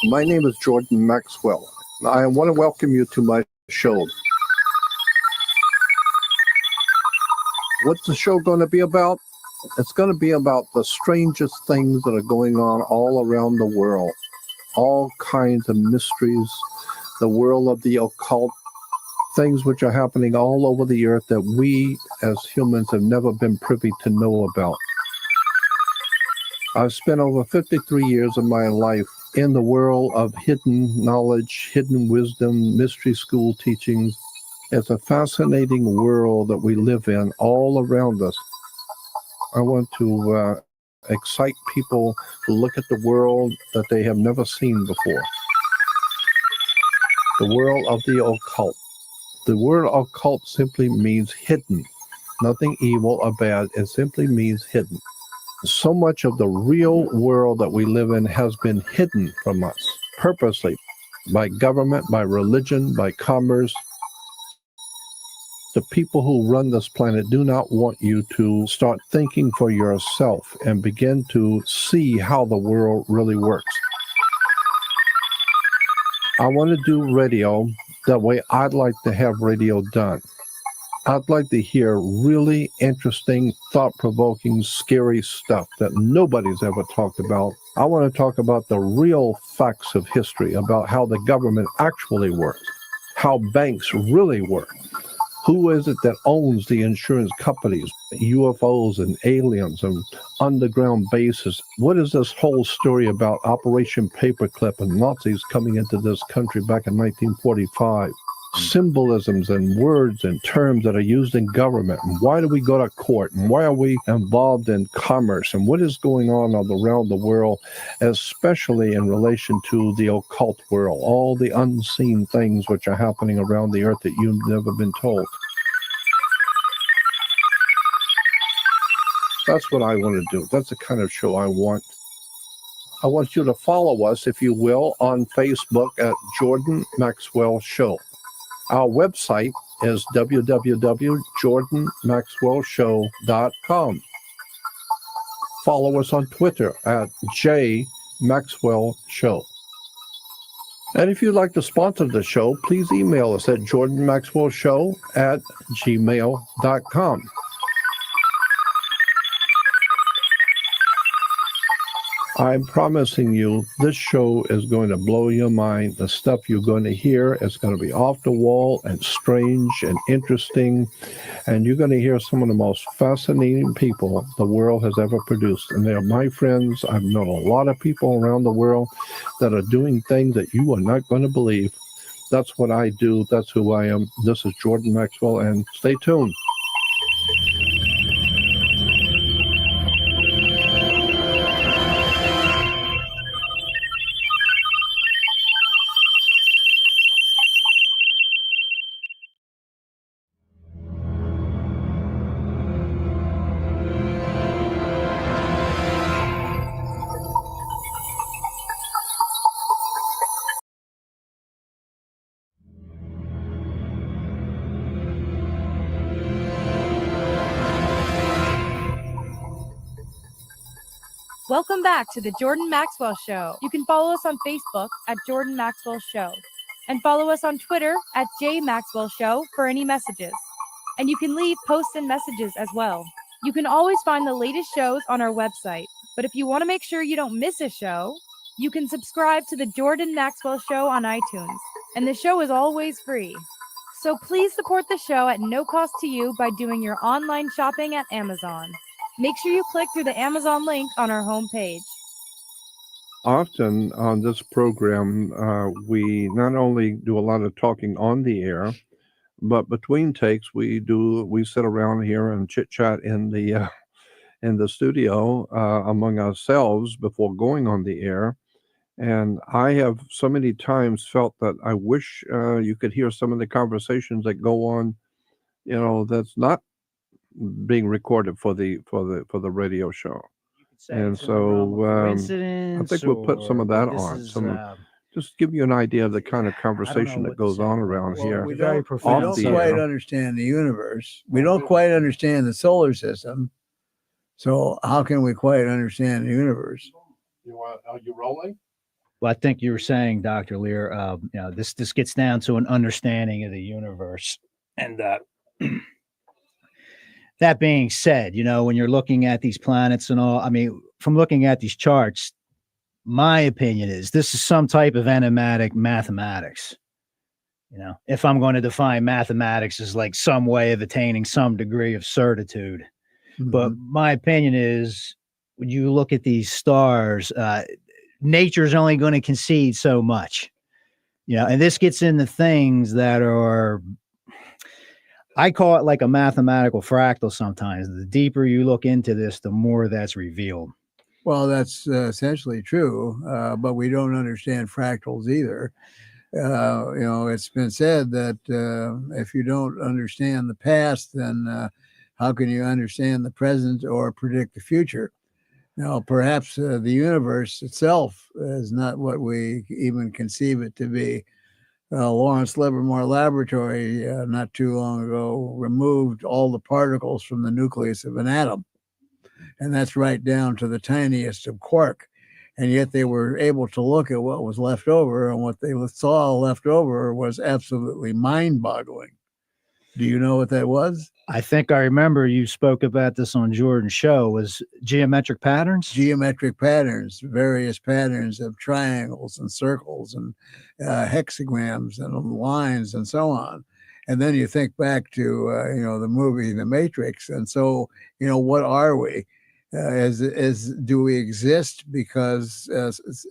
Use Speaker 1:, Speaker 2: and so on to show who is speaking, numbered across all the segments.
Speaker 1: My name is Jordan Maxwell. I want to welcome you to my show. What's the show going to be about? It's going to be about the strangest things that are going on all around the world. All kinds of mysteries, the world of the occult, things which are happening all over the earth that we as humans have never been privy to know about. I've spent over 53 years of my life in the world of hidden knowledge, hidden wisdom, mystery school teachings. It's a fascinating world that we live in all around us. I want to excite people to look at the world that they have never seen before. The world of the occult. The word occult simply means hidden. Nothing evil or bad. It simply means hidden. So much of the real world that we live in has been hidden from us, purposely, by government, by religion, by commerce. The people who run this planet do not want you to start thinking for yourself and begin to see how the world really works. I want to do radio the way I'd like to have radio done. I'd like to hear really interesting, thought-provoking, scary stuff that nobody's ever talked about. I want to talk about the real facts of history, about how the government actually works, how banks really work. Who is it that owns the insurance companies, UFOs and aliens and underground bases? What is this whole story about Operation Paperclip and Nazis coming into this country back in 1945? Symbolisms and words and terms that are used in government. And why do we go to court? And why are we involved in commerce? And what is going on all around the world, especially in relation to the occult world, all the unseen things which are happening around the earth that you've never been told. That's what I want to do. That's the kind of show I want. I want you to follow us, if you will, on Facebook at Jordan Maxwell Show. Our website is www.jordanmaxwellshow.com. Follow us on Twitter at jmaxwellshow. And if you'd like to sponsor the show, please email us at jordanmaxwellshow@gmail.com. I'm promising you, this show is going to blow your mind. The stuff you're going to hear is going to be off the wall and strange and interesting. And you're going to hear some of the most fascinating people the world has ever produced. And they're my friends. I've known a lot of people around the world that are doing things that you are not going to believe. That's what I do. That's who I am. This is Jordan Maxwell, and stay tuned.
Speaker 2: Welcome back to the Jordan Maxwell Show. You can follow us on Facebook at Jordan Maxwell Show and follow us on Twitter at JMaxwellShow for any messages. And you can leave posts and messages as well. You can always find the latest shows on our website. But if you want to make sure you don't miss a show, you can subscribe to the Jordan Maxwell Show on iTunes. And the show is always free. So please support the show at no cost to you by doing your online shopping at Amazon. Make sure you click through the Amazon link on our homepage.
Speaker 1: Often on this program, we not only do a lot of talking on the air, but between takes, we sit around here and chit chat in the studio among ourselves before going on the air. And I have so many times felt that I wish you could hear some of the conversations that go on, that's not being recorded for the radio show. And so I think we'll put some of that on. Just give you an idea of the kind of conversation that goes on around here.
Speaker 3: We don't quite understand the universe. We don't quite understand the solar system. So how can we quite understand the universe?
Speaker 1: Are you rolling?
Speaker 4: Well, I think you were saying, Dr. Lear, this gets down to an understanding of the universe. And that being said, when you're looking at these planets and all, I mean, from looking at these charts, my opinion is this is some type of enigmatic mathematics. If I'm going to define mathematics as like some way of attaining some degree of certitude. But my opinion is when you look at these stars, nature's only going to concede so much, and this gets into things that are, I call it like a mathematical fractal sometimes. The deeper you look into this, the more that's revealed.
Speaker 3: Well, that's essentially true, but we don't understand fractals either. It's been said that if you don't understand the past, then how can you understand the present or predict the future? Now, perhaps the universe itself is not what we even conceive it to be. Lawrence Livermore Laboratory not too long ago removed all the particles from the nucleus of an atom, and that's right down to the tiniest of quark. And yet they were able to look at what was left over, and what they saw left over was absolutely mind-boggling. Do you know what that was?
Speaker 4: I think I remember you spoke about this on Jordan's show. Was geometric patterns?
Speaker 3: Geometric patterns, various patterns of triangles and circles and hexagrams and lines and so on. And then you think back to, the movie The Matrix. And so, what are we? Do we exist because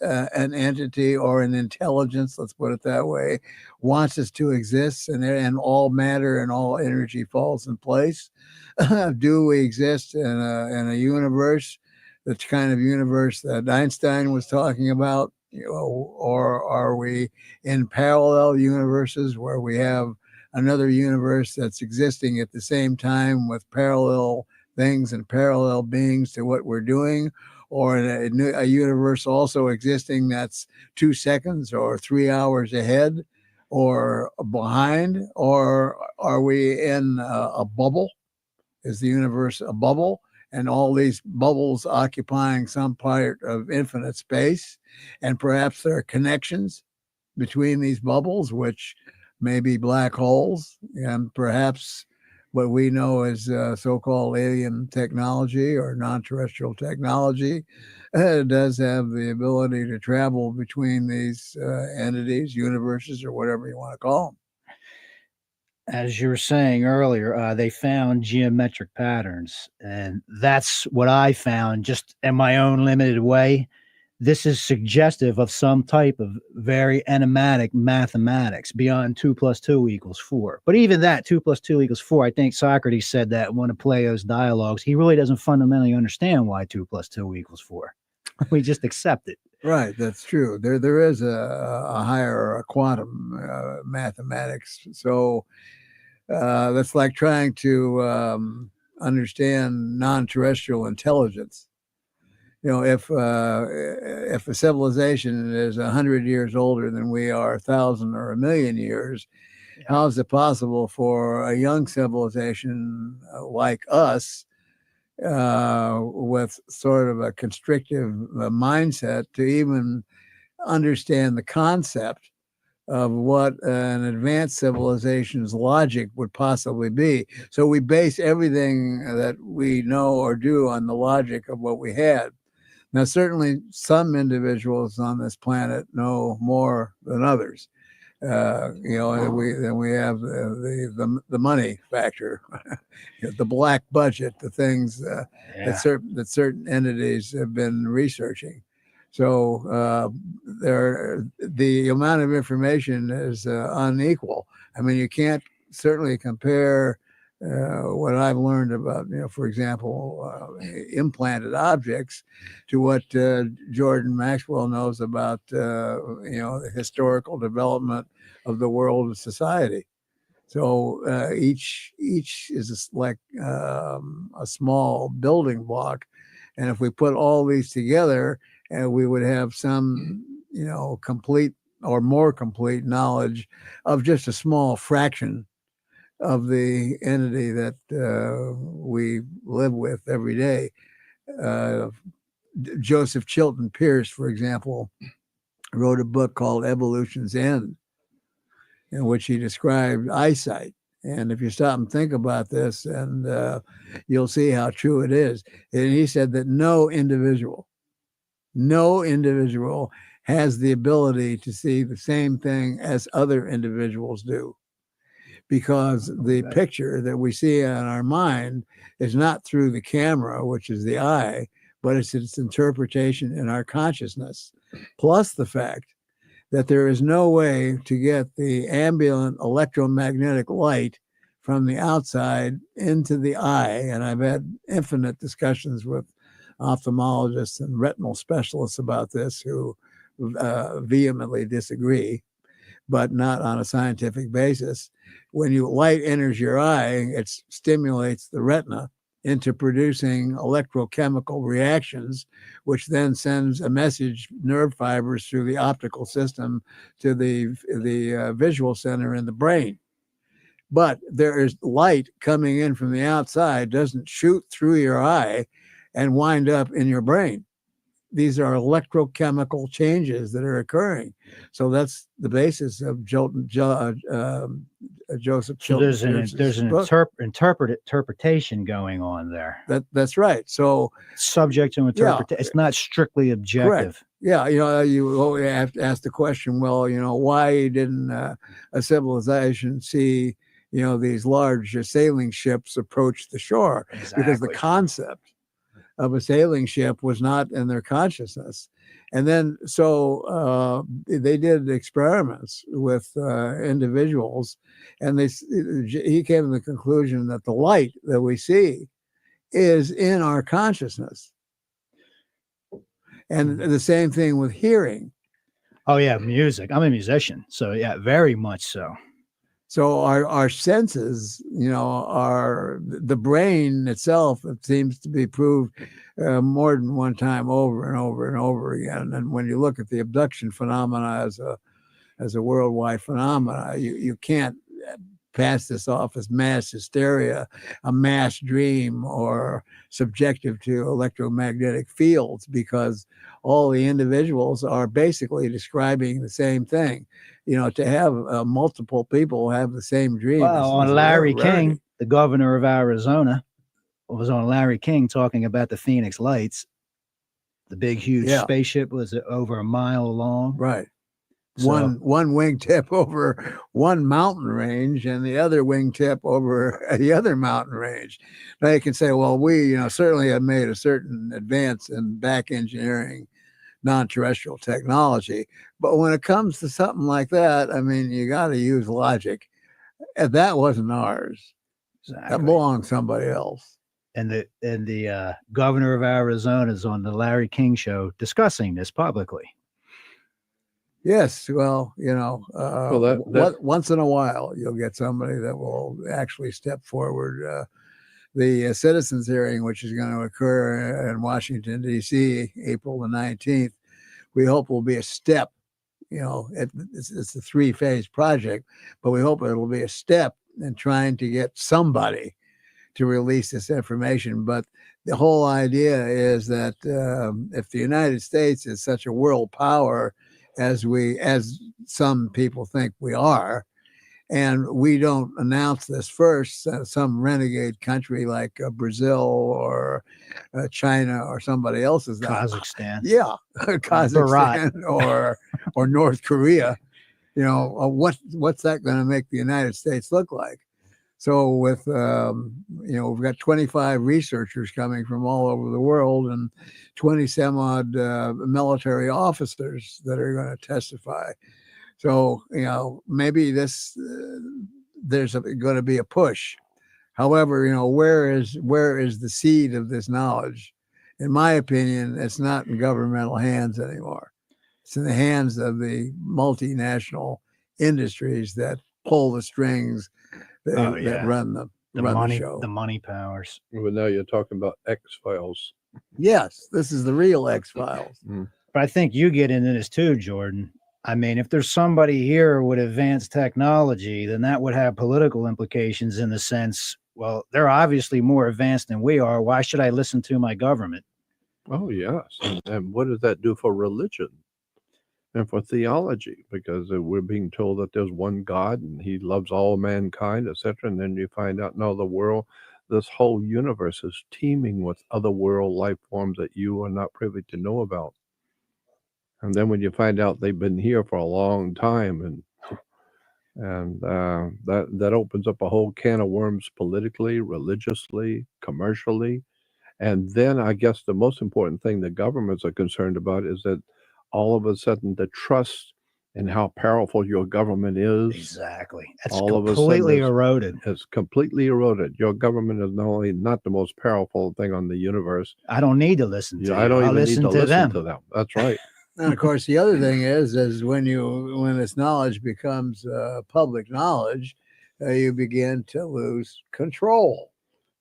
Speaker 3: an entity or an intelligence, let's put it that way, wants us to exist, and all matter and all energy falls in place? Do we exist in a universe, the kind of universe that Einstein was talking about, or are we in parallel universes where we have another universe that's existing at the same time with parallel things and parallel beings to what we're doing, or a universe also existing that's 2 seconds or 3 hours ahead or behind? Or are we in a bubble? Is the universe a bubble, and all these bubbles occupying some part of infinite space? And perhaps there are connections between these bubbles, which may be black holes, and perhaps what we know as so-called alien technology or non-terrestrial technology does have the ability to travel between these entities, universes, or whatever you want to call them.
Speaker 4: As you were saying earlier, they found geometric patterns, and that's what I found just in my own limited way. This is suggestive of some type of very enigmatic mathematics beyond 2 + 2 = 4. But even that 2 + 2 = 4, I think Socrates said that in one of Plato's dialogues, he really doesn't fundamentally understand why 2 + 2 = 4. We just accept it.
Speaker 3: Right, that's true. There is a higher quantum mathematics. So that's like trying to understand non-terrestrial intelligence. If a civilization is 100 years older than we are, 1,000 or 1,000,000 years, how is it possible for a young civilization like us, with sort of a constrictive mindset, to even understand the concept of what an advanced civilization's logic would possibly be? So we base everything that we know or do on the logic of what we had. Now, certainly some individuals on this planet know more than others. And we have the money factor, the black budget, the things that certain entities have been researching. So the amount of information is unequal. I mean, you can't certainly compare what I've learned about, for example, implanted objects to what Jordan Maxwell knows about, the historical development of the world and society. So each is like a small building block. And if we put all these together, we would have some, complete or more complete knowledge of just a small fraction of the entity that we live with every day. Joseph Chilton Pierce, for example, wrote a book called Evolution's End, in which he described eyesight. And if you stop and think about this, and you'll see how true it is. And he said that no individual has the ability to see the same thing as other individuals do, because the picture that we see in our mind is not through the camera, which is the eye, but it's its interpretation in our consciousness, plus the fact that there is no way to get the ambient electromagnetic light from the outside into the eye. And I've had infinite discussions with ophthalmologists and retinal specialists about this who vehemently disagree, but not on a scientific basis. When light enters your eye, it stimulates the retina into producing electrochemical reactions, which then sends a message, nerve fibers through the optical system to the visual center in the brain. But there is light coming in from the outside, doesn't shoot through your eye and wind up in your brain. These are electrochemical changes that are occurring. So that's the basis of Joseph
Speaker 4: So there's an interpretation going on there.
Speaker 3: That's right. So
Speaker 4: Subject to interpretation. It's not strictly objective.
Speaker 3: Correct. Yeah, you have to ask the question, well, why didn't a civilization see, these large sailing ships approach the shore?
Speaker 4: Exactly.
Speaker 3: Because the concept of a sailing ship was not in their consciousness. And then, so they did experiments with individuals, and he came to the conclusion that the light that we see is in our consciousness. And the same thing with hearing.
Speaker 4: Oh yeah, music. I'm a musician, so yeah, very much so.
Speaker 3: So our senses, are the brain itself. It seems to be proved more than one time over and over and over again. And when you look at the abduction phenomena as a worldwide phenomena, you can't pass this off as mass hysteria, a mass dream, or subjective to electromagnetic fields, because all the individuals are basically describing the same thing. To have multiple people have the same dream.
Speaker 4: Well, on Larry King, the governor of Arizona, was on Larry King talking about the Phoenix Lights. The big, huge spaceship was over a mile long.
Speaker 3: Right. One wingtip over one mountain range and the other wingtip over the other mountain range. Now you can say, well, we certainly have made a certain advance in back engineering non-terrestrial technology, but when it comes to something like that, I mean, you got to use logic, and that wasn't ours.
Speaker 4: Exactly.
Speaker 3: That belonged to somebody else.
Speaker 4: And the governor of Arizona is on the Larry King show discussing this publicly.
Speaker 3: Yes, well, once in a while you'll get somebody that will actually step forward. The citizens hearing, which is going to occur in Washington, D.C., April the 19th, we hope will be a step. It's a 3-phase project, but we hope it'll be a step in trying to get somebody to release this information. But the whole idea is that if the United States is such a world power as some people think we are, and we don't announce this first, some renegade country like Brazil or China or somebody else's
Speaker 4: Kazakhstan.
Speaker 3: Yeah, Kazakhstan or North Korea. What's that going to make the United States look like? So with we've got 25 researchers coming from all over the world and 20 some odd military officers that are going to testify. So, maybe there's going to be a push. However, where is the seed of this knowledge? In my opinion, it's not in governmental hands anymore. It's in the hands of the multinational industries that pull the strings that run the show.
Speaker 4: The money powers.
Speaker 1: But now you're talking about X-Files.
Speaker 3: Yes, this is the real X-Files.
Speaker 4: But I think you get into this too, Jordan. I mean, if there's somebody here with advanced technology, then that would have political implications in the sense, well, they're obviously more advanced than we are. Why should I listen to my government?
Speaker 1: Oh, yes. And what does that do for religion? and for theology, because we're being told that there's one God and He loves all mankind, etc. And then you find out, no, the world, this whole universe is teeming with other world life forms that you are not privy to know about. And then when you find out they've been here for a long time, and that opens up a whole can of worms politically, religiously, commercially. And then I guess the most important thing the governments are concerned about is that all of a sudden the trust in how powerful your government is,
Speaker 4: Exactly. That's
Speaker 1: all of a sudden
Speaker 4: completely eroded.
Speaker 1: it's completely eroded. Your government is not only not the most powerful thing on the universe.
Speaker 4: I don't need to listen to
Speaker 1: I
Speaker 4: you.
Speaker 1: don't
Speaker 4: I'll
Speaker 1: even need
Speaker 4: listen
Speaker 1: to
Speaker 4: to
Speaker 1: listen
Speaker 4: them.
Speaker 1: to them. That's right.
Speaker 3: And of course, the other thing is when this knowledge becomes public knowledge, you begin to lose control.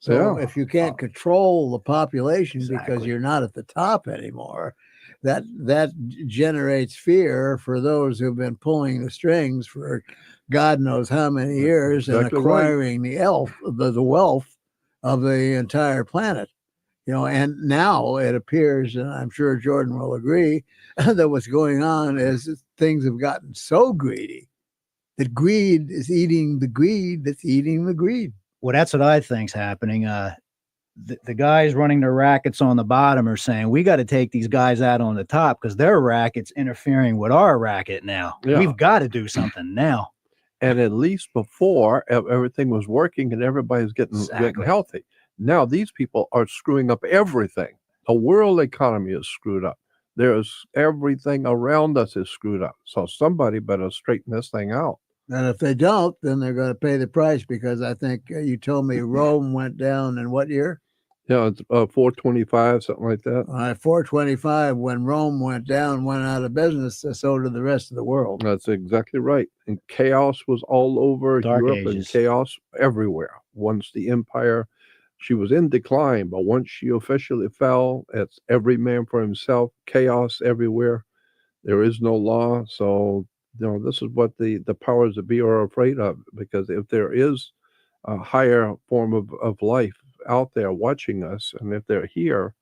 Speaker 3: So
Speaker 1: Yeah.
Speaker 3: if you can't control the population because
Speaker 4: Exactly.
Speaker 3: you're not at the top anymore, that generates fear for those who've been pulling the strings for God knows how many years
Speaker 1: exactly
Speaker 3: and
Speaker 1: right.
Speaker 3: acquiring the wealth of the entire planet. And now it appears, and I'm sure Jordan will agree, that what's going on is things have gotten so greedy that greed is eating the greed that's eating the greed.
Speaker 4: Well, that's what I think's happening. The guys running the rackets on the bottom are saying we got to take these guys out on the top because their racket's interfering with our racket now.
Speaker 1: Yeah.
Speaker 4: We've got to do something now.
Speaker 1: And at least before everything was working and everybody's getting
Speaker 4: Exactly.
Speaker 1: healthy. Now these people are screwing up everything. The world economy is screwed up. There's everything around us is screwed up. So somebody better straighten this thing out.
Speaker 3: And if they don't, then they're going to pay the price because I think you told me Rome went down in what year?
Speaker 1: Yeah, it's 425, something like that.
Speaker 3: 425, when Rome went down, went out of business, so did the rest of the world.
Speaker 1: That's exactly right. And chaos was all over
Speaker 4: Dark
Speaker 1: Europe
Speaker 4: Ages.
Speaker 1: and chaos everywhere. Once the empire, she was in decline, but once she officially fell, it's every man for himself, chaos everywhere. There is no law. So, this is what the powers that be are afraid of, because if there is a higher form of life out there watching us, and if they're here,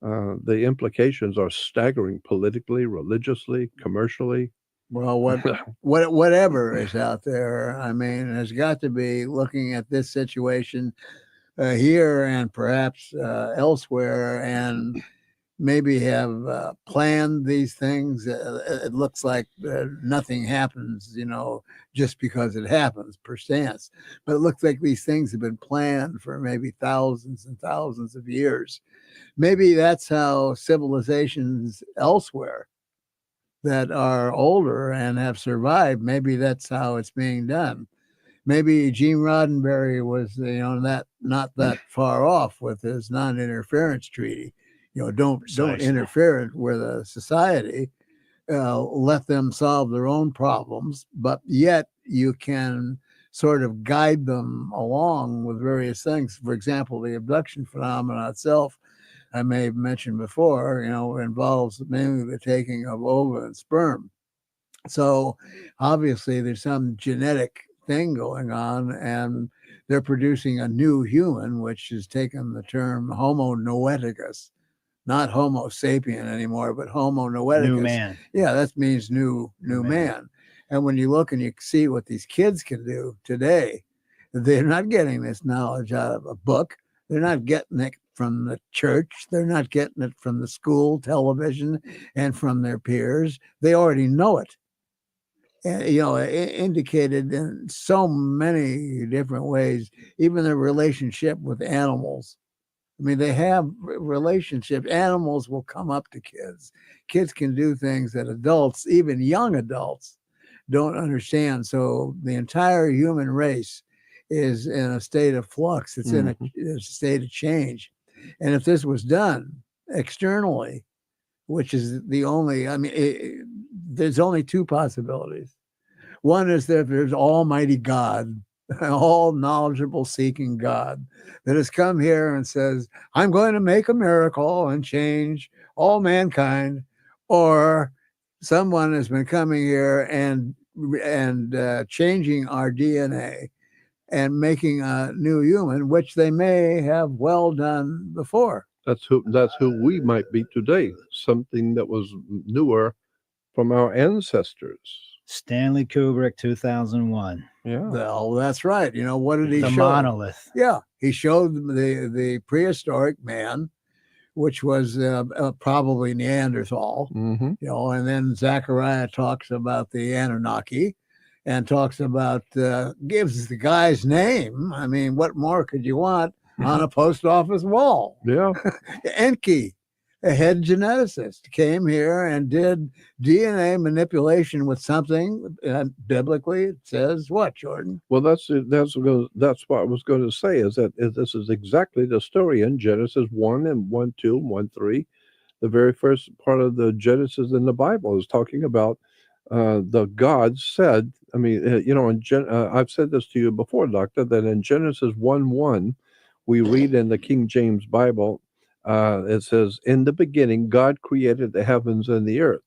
Speaker 1: the implications are staggering politically, religiously, commercially.
Speaker 3: Well, whatever is out there, I mean, has got to be looking at this situation here and perhaps elsewhere, and maybe have planned these things. It looks like nothing happens, just because it happens per stance. But it looks like these things have been planned for maybe thousands and thousands of years. Maybe that's how civilizations elsewhere that are older and have survived, maybe that's how it's being done. Maybe Gene Roddenberry was, not that far off with his non-interference treaty. Don't interfere with a society. Let them solve their own problems, but yet you can sort of guide them along with various things. For example, the abduction phenomenon itself, I may have mentioned before, involves mainly the taking of ova and sperm. So obviously there's some genetic thing going on, and they're producing a new human, which has taken the term Homo noeticus, not Homo sapien anymore, but Homo noeticus.
Speaker 4: New man.
Speaker 3: Yeah, that means new man. And when you look and you see what these kids can do today, they're not getting this knowledge out of a book. They're not getting it from the church. They're not getting it from the school, television, and from their peers. They already know it. And, indicated in so many different ways, even their relationship with animals. I mean, they have relationships. Animals will come up to kids. Kids can do things that adults, even young adults, don't understand. So the entire human race is in a state of flux. It's in a state of change. And if this was done externally, which is the only, there's only two possibilities. One is that there's Almighty God, all knowledgeable, seeking God that has come here and says, I'm going to make a miracle and change all mankind. Or someone has been coming here and changing our DNA and making a new human, which they may have well done before.
Speaker 1: That's who we might be today. Something that was newer from our ancestors.
Speaker 4: Stanley Kubrick, 2001.
Speaker 1: Yeah.
Speaker 3: Well, that's right. You know, what did he
Speaker 4: The
Speaker 3: show?
Speaker 4: monolith.
Speaker 3: Yeah, he showed the prehistoric man, which was probably Neanderthal.
Speaker 1: Mm-hmm.
Speaker 3: You know, and then Zechariah talks about the Anunnaki, and talks about gives the guy's name. I mean, what more could you want on a post office wall?
Speaker 1: Yeah.
Speaker 3: Enki, a head geneticist, came here and did DNA manipulation with something. Biblically, it says what, Jordan?
Speaker 1: Well, that's what I was going to say. Is that this is exactly the story in Genesis 1 and 1, 2, 1, 3. The very first part of the Genesis in the Bible is talking about the God said. I mean, I've said this to you before, Doctor, that in Genesis 1:1, we read in the King James Bible, it says, "In the beginning, God created the heavens and the earth."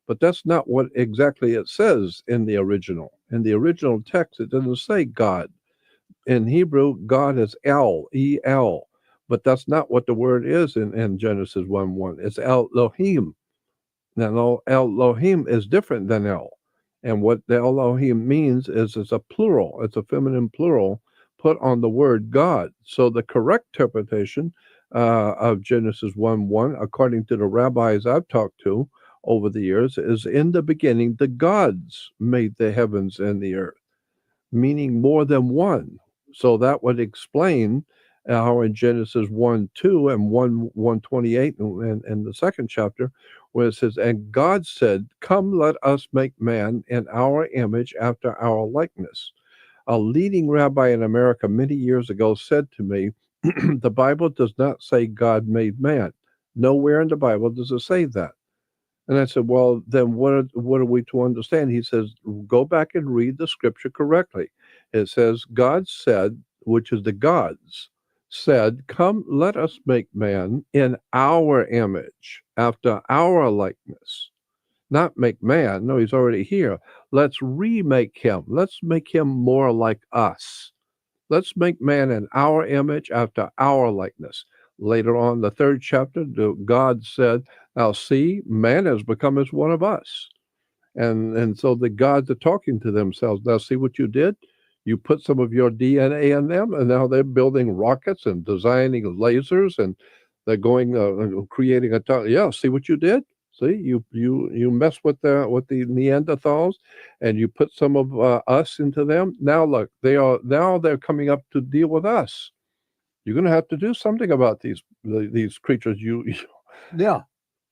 Speaker 1: But that's not what exactly it says in the original. In the original text, it doesn't say God. In Hebrew, God is El, E-L. But that's not what the word is in Genesis 1:1. It's Elohim. Now, Elohim is different than El. And what the Elohim means is it's a plural. It's a feminine plural put on the word God. So the correct interpretation of Genesis 1:1, according to the rabbis I've talked to over the years, is in the beginning, the gods made the heavens and the earth, meaning more than one. So that would explain how in Genesis 1:2 and 1:128 in the second chapter, where it says, "And God said, Come, let us make man in our image after our likeness." A leading rabbi in America many years ago said to me, the Bible does not say God made man. Nowhere in the Bible does it say that. And I said, well, then what are we to understand? He says, go back and read the scripture correctly. It says, God said, which is the gods, said, Come, let us make man in our image, after our likeness. Not make man. No, he's already here. Let's remake him. Let's make him more like us. Let's make man in our image after our likeness. Later on, the third chapter, God said, now see, man has become as one of us. And so the gods are talking to themselves. Now see what you did? You put some of your DNA in them, and now they're building rockets and designing lasers, and they're going creating yeah, see what you did? See, you mess with the Neanderthals, and you put some of us into them. Now look, they're coming up to deal with us. You're going to have to do something about these creatures.
Speaker 3: Yeah.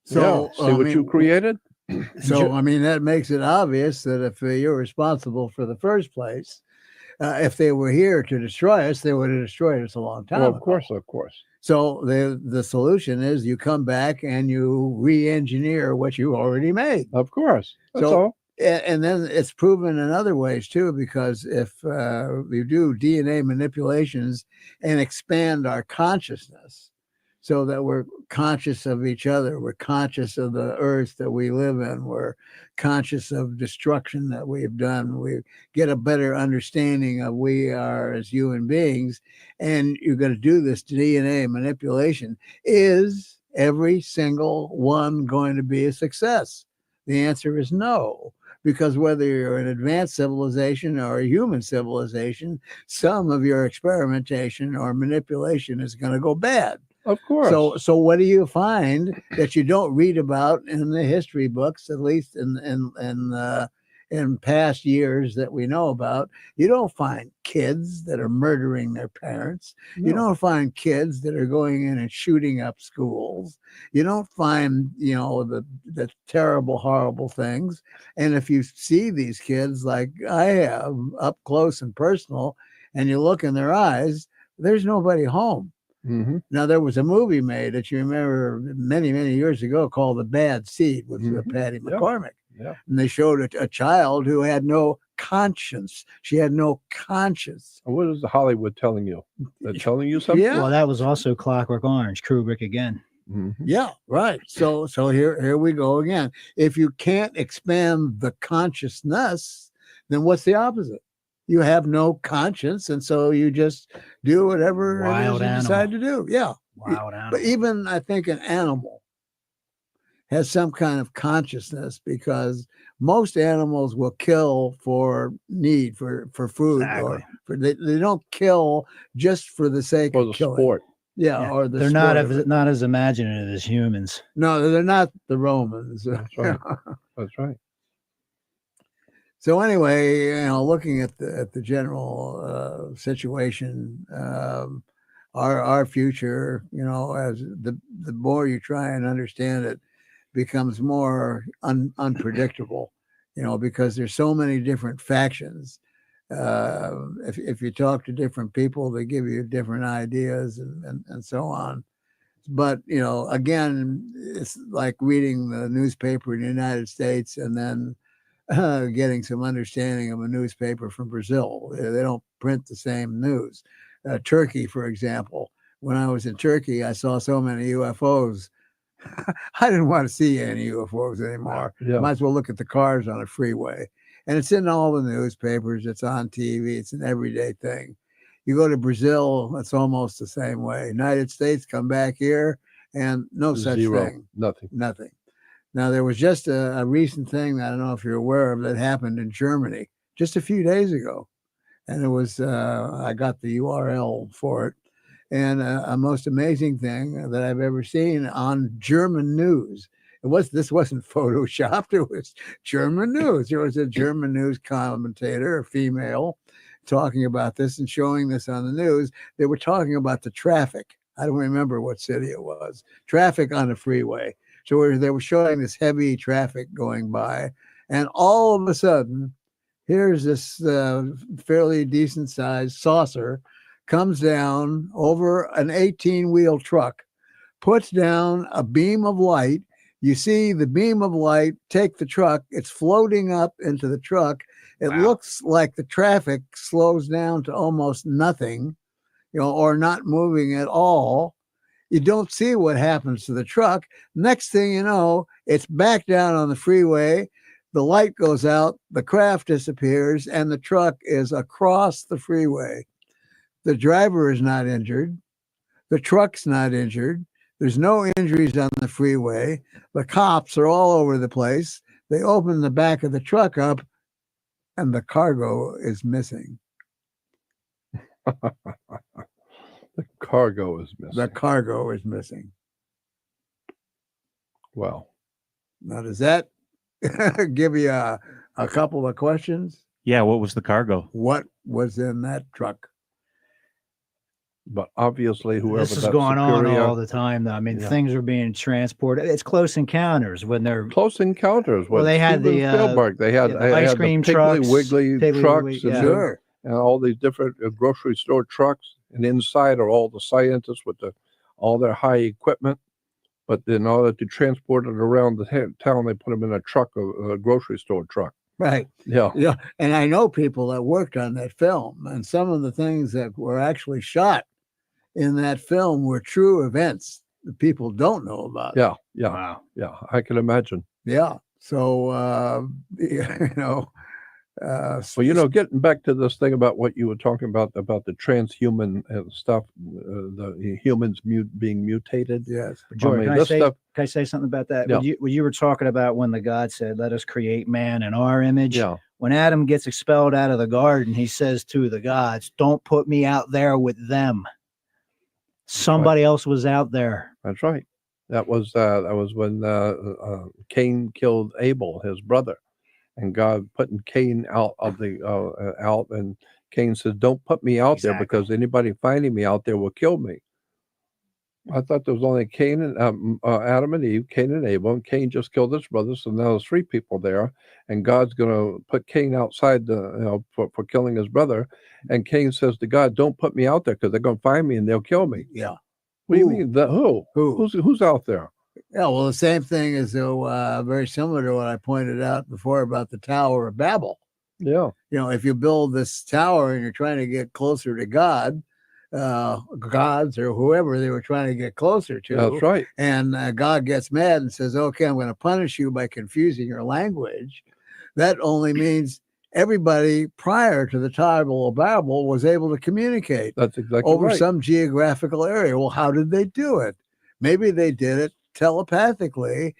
Speaker 3: So
Speaker 1: yeah. See what you created.
Speaker 3: So I mean, that makes it obvious that if you're responsible for the first place, if they were here to destroy us, they would have destroyed us a long time ago.
Speaker 1: Of course.
Speaker 3: So the solution is you come back and you re-engineer what you already made.
Speaker 1: Of course. That's all.
Speaker 3: And then it's proven in other ways too, because if we do DNA manipulations and expand our consciousness so that we're conscious of each other, we're conscious of the earth that we live in, we're conscious of destruction that we've done, we get a better understanding of we are as human beings, and you're going to do this DNA manipulation, is every single one going to be a success? The answer is no. Because whether you're an advanced civilization or a human civilization, some of your experimentation or manipulation is going to go bad.
Speaker 1: Of course.
Speaker 3: So what do you find that you don't read about in the history books, at least in past years that we know about? You don't find kids that are murdering their parents. No. You don't find kids that are going in and shooting up schools. You don't find, the terrible, horrible things. And if you see these kids like I have up close and personal, and you look in their eyes, there's nobody home.
Speaker 1: Mm-hmm.
Speaker 3: Now, there was a movie made that you remember many, many years ago called The Bad Seed with Patty McCormick.
Speaker 1: Yeah.
Speaker 3: And they showed a child who had no conscience. She had no conscience.
Speaker 1: What is Hollywood telling you? They're telling you something?
Speaker 3: Yeah.
Speaker 4: Well, that was also Clockwork Orange, Kubrick again.
Speaker 1: Mm-hmm.
Speaker 3: Yeah, right. So here we go again. If you can't expand the consciousness, then what's the opposite? You have no conscience, and so you just do whatever it is you decide to do. Yeah.
Speaker 4: Wild animal.
Speaker 3: But even I think an animal has some kind of consciousness, because most animals will kill for need, for food, or
Speaker 4: Exactly.
Speaker 3: they don't kill just for the sake
Speaker 1: For
Speaker 3: of
Speaker 1: the
Speaker 3: killing.
Speaker 1: sport.
Speaker 3: Yeah,
Speaker 4: Yeah,
Speaker 3: or the
Speaker 4: they're not
Speaker 3: sport of it.
Speaker 4: not as imaginative as humans.
Speaker 3: No, they're not the Romans.
Speaker 1: That's right. That's right.
Speaker 3: So anyway, looking at the general situation, our future, as the more you try and understand it, becomes more unpredictable, because there's so many different factions. If you talk to different people, they give you different ideas and so on. But, again, it's like reading the newspaper in the United States and then getting some understanding of a newspaper from Brazil. They don't print the same news. Turkey, for example. When I was in Turkey, I saw so many UFOs. I didn't want to see any UFOs anymore.
Speaker 1: Yeah.
Speaker 3: Might as well look at the cars on a freeway. And it's in all the newspapers. It's on TV. It's an everyday thing. You go to Brazil, it's almost the same way. United States, come back here, and no such
Speaker 1: Zero.
Speaker 3: thing.
Speaker 1: Nothing.
Speaker 3: Now, there was just a recent thing that I don't know if you're aware of that happened in Germany just a few days ago. And it was, I got the URL for it. And a most amazing thing that I've ever seen on German news. This wasn't photoshopped. It was German news. There was a German news commentator, a female, talking about this and showing this on the news. They were talking about the traffic. I don't remember what city it was. Traffic on the freeway. So they were showing this heavy traffic going by, and all of a sudden, here's this fairly decent-sized saucer comes down over an 18-wheel truck, puts down a beam of light. You see the beam of light take the truck. It's floating up into the truck. It looks like the traffic slows down to almost nothing, or not moving at all. You don't see what happens to the truck. Next thing you know, it's back down on the freeway. The light goes out, the craft disappears, and the truck is across the freeway. The driver is not injured. The truck's not injured. There's no injuries on the freeway. The cops are all over the place. They open the back of the truck up, and the cargo is missing.
Speaker 1: The cargo is missing.
Speaker 3: The cargo is missing.
Speaker 1: Wow.
Speaker 3: Now, does that give you a couple of questions?
Speaker 5: Yeah, what was the cargo?
Speaker 3: What was in that truck?
Speaker 1: But obviously, whoever
Speaker 4: This is
Speaker 1: that
Speaker 4: going on
Speaker 1: superior-
Speaker 4: all the time, though. I mean,
Speaker 1: Yeah.
Speaker 4: things are being transported. It's close encounters when they're
Speaker 1: Close encounters.
Speaker 4: Well,
Speaker 1: with
Speaker 4: they had
Speaker 1: Steven
Speaker 4: the,
Speaker 1: Spielberg. They had,
Speaker 4: the
Speaker 1: they
Speaker 4: ice
Speaker 1: had
Speaker 4: cream
Speaker 1: the Piggly
Speaker 4: trucks,
Speaker 1: Wiggly
Speaker 4: Piggly
Speaker 1: trucks,
Speaker 4: Wiggly,
Speaker 1: and,
Speaker 4: yeah.
Speaker 3: Sure.
Speaker 1: and all these different grocery store trucks. And inside are all the scientists with all their high equipment. But in order to transport it around the town, they put them in a truck, a grocery store truck.
Speaker 3: Right.
Speaker 1: Yeah.
Speaker 3: Yeah. And I know people that worked on that film, and some of the things that were actually shot in that film were true events that people don't know about.
Speaker 1: Yeah. Yeah.
Speaker 4: wow.
Speaker 1: Yeah. I can imagine.
Speaker 3: Yeah. So,
Speaker 1: Well, getting back to this thing about what you were talking about the transhuman stuff, the humans being mutated.
Speaker 3: yes.
Speaker 4: George,
Speaker 1: this stuff.
Speaker 4: can I say something about that?
Speaker 1: Yeah.
Speaker 4: When you were talking about when the God said, "Let us create man in our image."
Speaker 1: Yeah.
Speaker 4: When Adam gets expelled out of the garden, he says to the gods, "Don't put me out there with them." Somebody else was out there.
Speaker 1: That's right. That was when Cain killed Abel, his brother, and God putting Cain out of the out, and Cain says, "Don't put me out there,
Speaker 4: Exactly.
Speaker 1: because anybody finding me out there will kill me." I thought there was only Cain and Adam and Eve, Cain and Abel, and Cain just killed his brother, so now there's 3 people there, and God's going to put Cain outside for killing his brother, and Cain says to God, "Don't put me out there, because they're going to find me and they'll kill me."
Speaker 3: Yeah.
Speaker 1: What do you
Speaker 3: Who?
Speaker 1: mean? Who?
Speaker 3: Who?
Speaker 1: Who's out there?
Speaker 3: Yeah. Well, the same thing is very similar to what I pointed out before about the Tower of Babel.
Speaker 1: Yeah.
Speaker 3: If you build this tower and you're trying to get closer to God, gods or whoever they were trying to get closer to.
Speaker 1: That's right.
Speaker 3: And God gets mad and says, "Okay, I'm going to punish you by confusing your language." That only means everybody prior to the Tower of Babel was able to communicate
Speaker 1: That's exactly
Speaker 3: over
Speaker 1: right.
Speaker 3: some geographical area. Well, how did they do it? Maybe they did it telepathically,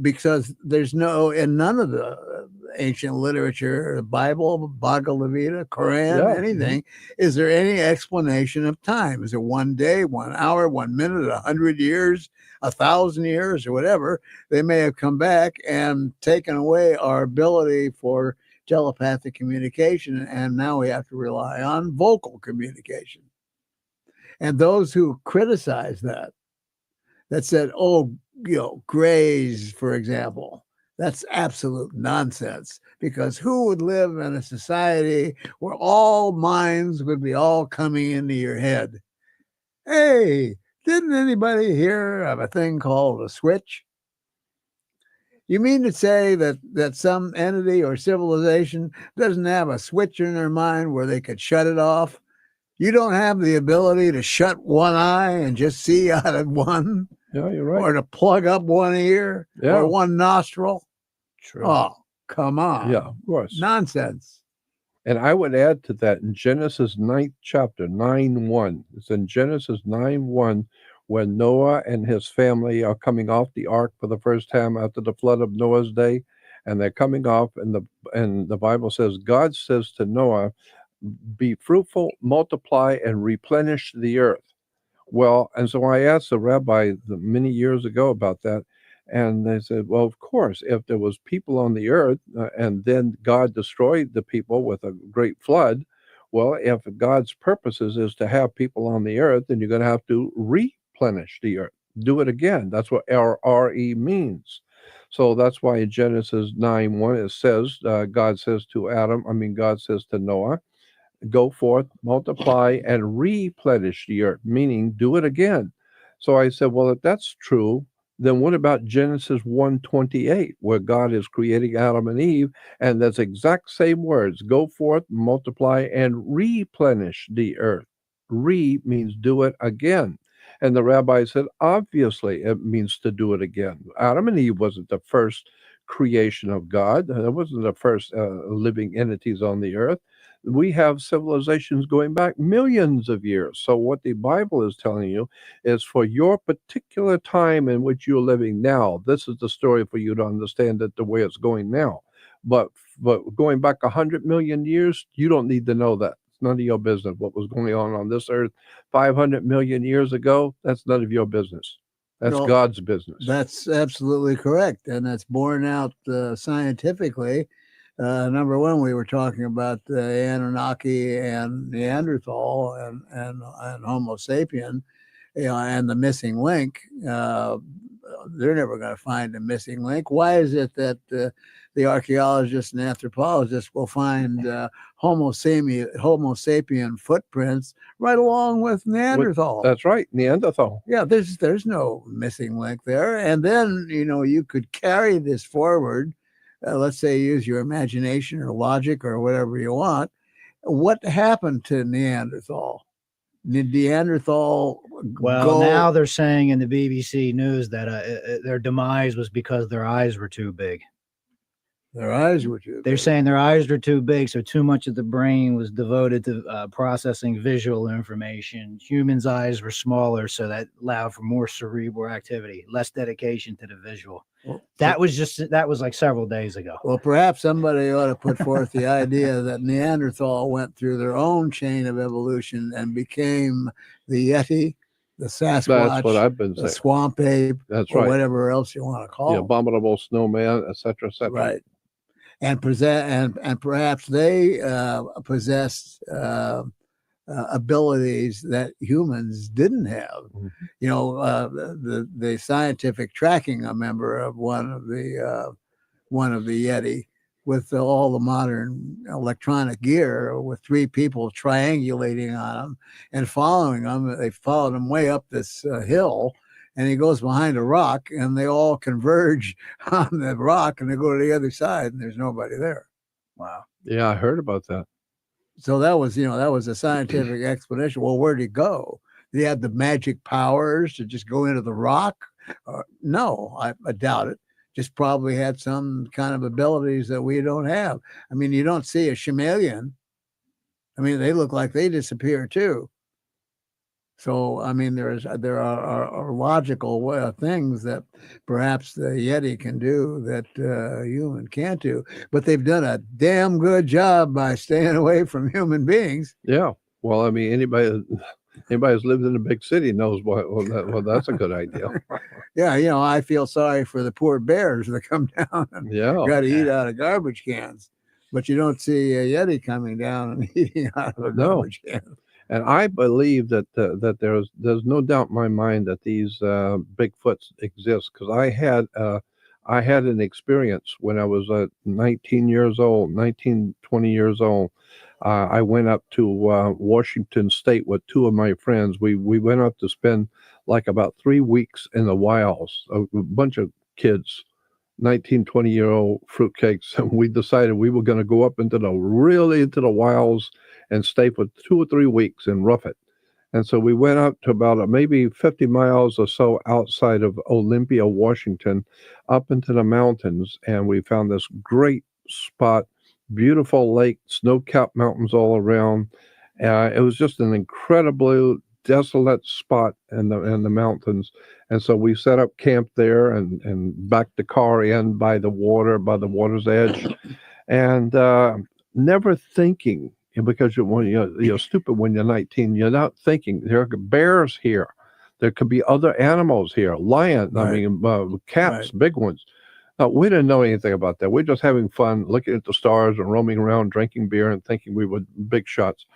Speaker 3: because there's in none of the ancient literature, the Bible, Bhagavad Gita, Quran,
Speaker 1: Yeah.
Speaker 3: anything, is there any explanation of time? Is it 1 day, 1 hour, 1 minute, 100 years, 1,000 years, or whatever? They may have come back and taken away our ability for telepathic communication, and now we have to rely on vocal communication. And those who criticize that said, oh, grays, for example, that's absolute nonsense, because who would live in a society where all minds would be all coming into your head? Hey, didn't anybody hear of a thing called a switch? You mean to say that some entity or civilization doesn't have a switch in their mind where they could shut it off? You don't have the ability to shut one eye and just see out of one?
Speaker 1: Yeah, you're right.
Speaker 3: Or to plug up one ear or one nostril?
Speaker 4: True.
Speaker 3: Oh, come on.
Speaker 1: Yeah, of course.
Speaker 3: Nonsense.
Speaker 1: And I would add to that in Genesis 9th chapter, 9:1. It's in Genesis 9:1 when Noah and his family are coming off the ark for the first time after the flood of Noah's day. And they're coming off, and the Bible says, God says to Noah, be fruitful, multiply, and replenish the earth. Well, and so I asked the rabbi many years ago about that, and they said, well, of course, if there was people on the earth and then God destroyed the people with a great flood, well, if God's purposes is to have people on the earth, then you're going to have to replenish the earth, do it again. That's what R-E means. So that's why in Genesis 9:1 it says, God says to Noah, go forth, multiply, and replenish the earth, meaning do it again. So I said, well, if that's true, then what about Genesis 1:28, where God is creating Adam and Eve, and that's exact same words, go forth, multiply, and replenish the earth. Re means do it again. And the rabbi said, obviously, it means to do it again. Adam and Eve wasn't the first creation of God. It wasn't the first living entities on the earth. We have civilizations going back millions of years. So what the Bible is telling you is for your particular time in which you're living now, this is the story for you to understand it the way it's going now. But going back 100 million years, you don't need to know that. It's none of your business. What was going on this earth 500 million years ago, that's none of your business. That's God's business.
Speaker 3: That's absolutely correct. And that's borne out scientifically. Number one, we were talking about the Anunnaki and Neanderthal and Homo sapien, and the missing link. They're never going to find a missing link. Why is it that the archaeologists and anthropologists will find Homo sapien footprints right along with Neanderthal?
Speaker 1: That's right, Neanderthal.
Speaker 3: Yeah, there's no missing link there. And then, you could carry this forward. Let's say use your imagination or logic or whatever you want. What happened to Neanderthal? Did Neanderthal
Speaker 4: Well, now they're saying in the BBC News that their demise was because their eyes were too big.
Speaker 3: Their eyes were too big.
Speaker 4: They're saying their eyes were too big, so too much of the brain was devoted to processing visual information. Humans' eyes were smaller, so that allowed for more cerebral activity, less dedication to the visual. Well, that was like several days ago.
Speaker 3: Well, perhaps somebody ought to put forth the idea that Neanderthal went through their own chain of evolution and became the Yeti, the Sasquatch,
Speaker 1: that's what I've been saying.
Speaker 3: Swamp ape,
Speaker 1: that's
Speaker 3: or
Speaker 1: right.
Speaker 3: whatever else you want to call
Speaker 1: the
Speaker 3: them.
Speaker 1: Abominable snowman, etc., etc.
Speaker 3: Right. And perhaps they possessed abilities that humans didn't have. Mm-hmm. The scientific tracking, a member of one of the Yeti, with all the modern electronic gear, with 3 people triangulating on them and following them. They followed him way up this hill. And he goes behind a rock, and they all converge on the rock, and they go to the other side, and there's nobody there.
Speaker 4: Wow.
Speaker 1: Yeah, I heard about that.
Speaker 3: So that was a scientific explanation. Well, where'd he go? Did he have the magic powers to just go into the rock? No, I doubt it. Just probably had some kind of abilities that we don't have. I mean, you don't see a chameleon. I mean, they look like they disappear too. So, I mean, there are logical things that perhaps the Yeti can do that human can't do, but they've done a damn good job by staying away from human beings.
Speaker 1: Yeah. Well, I mean, anybody who's lived in a big city knows well, that's a good idea.
Speaker 3: Yeah, I feel sorry for the poor bears that come down and
Speaker 1: Yeah.
Speaker 3: got to eat out of garbage cans, but you don't see a Yeti coming down and eating out of a
Speaker 1: No.
Speaker 3: garbage can.
Speaker 1: And I believe that there's no doubt in my mind that these Bigfoots exist, because I had an experience when I was 19 years old, 19, 20 years old. I went up to Washington State with two of my friends. We went up to spend like about 3 weeks in the wilds, a bunch of kids, 19, 20-year-old fruitcakes, and we decided we were going to go up into the wilds and stay for 2 or 3 weeks and rough it. And so we went up to about maybe 50 miles or so outside of Olympia, Washington, up into the mountains, and we found this great spot, beautiful lake, snow-capped mountains all around. It was just an incredibly desolate spot in the mountains. And so we set up camp there and backed the car in by the water's edge, and never thinking, because you're stupid when you're 19. You're not thinking there are bears here, there could be other animals here, lions.
Speaker 3: Right.
Speaker 1: I mean, cats,
Speaker 3: Right.
Speaker 1: big ones. We didn't know anything about that. We're just having fun, looking at the stars and roaming around, drinking beer, and thinking we were big shots.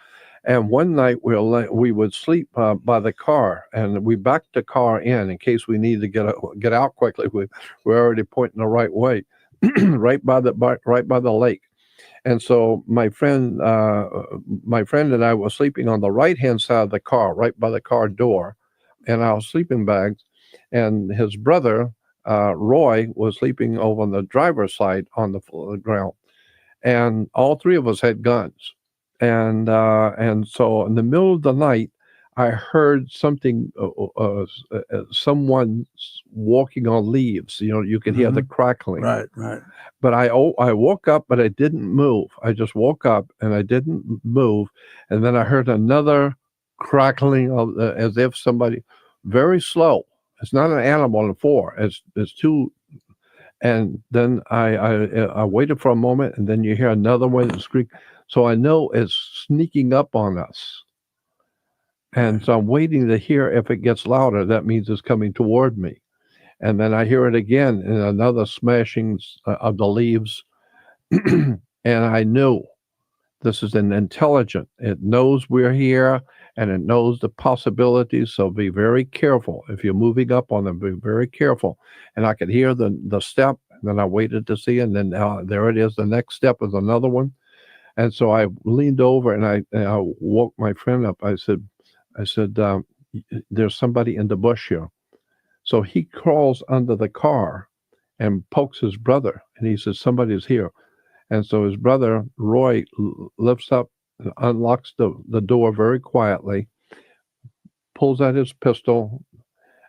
Speaker 1: And one night we would sleep by the car, and we backed the car in case we needed to get out quickly. We're already pointing the right way, right by the lake. And so my friend and I were sleeping on the right hand side of the car, right by the car door, in our sleeping bags, and his brother Roy was sleeping over on the driver's side on the ground, and all three of us had guns. And so in the middle of the night, I heard something, someone walking on leaves. You could hear the crackling.
Speaker 3: Right, right.
Speaker 1: But I woke up, but I didn't move. I just woke up and I didn't move, and then I heard another crackling of as if somebody, very slow. It's not an animal in four. It's two. And then I waited for a moment, and then you hear another one scream. So I know it's sneaking up on us. And so I'm waiting to hear if it gets louder. That means it's coming toward me. And then I hear it again in another smashing of the leaves. And I knew this is an intelligent. It knows we're here, and it knows the possibilities. So be very careful. If you're moving up on them, be very careful. And I could hear the step, and then I waited to see, and then there it is. The next step is another one. And so I leaned over and I woke my friend up. I said, there's somebody in the bush here. So he crawls under the car and pokes his brother, and he says, somebody's here. And so his brother, Roy, lifts up and unlocks the door very quietly, pulls out his pistol,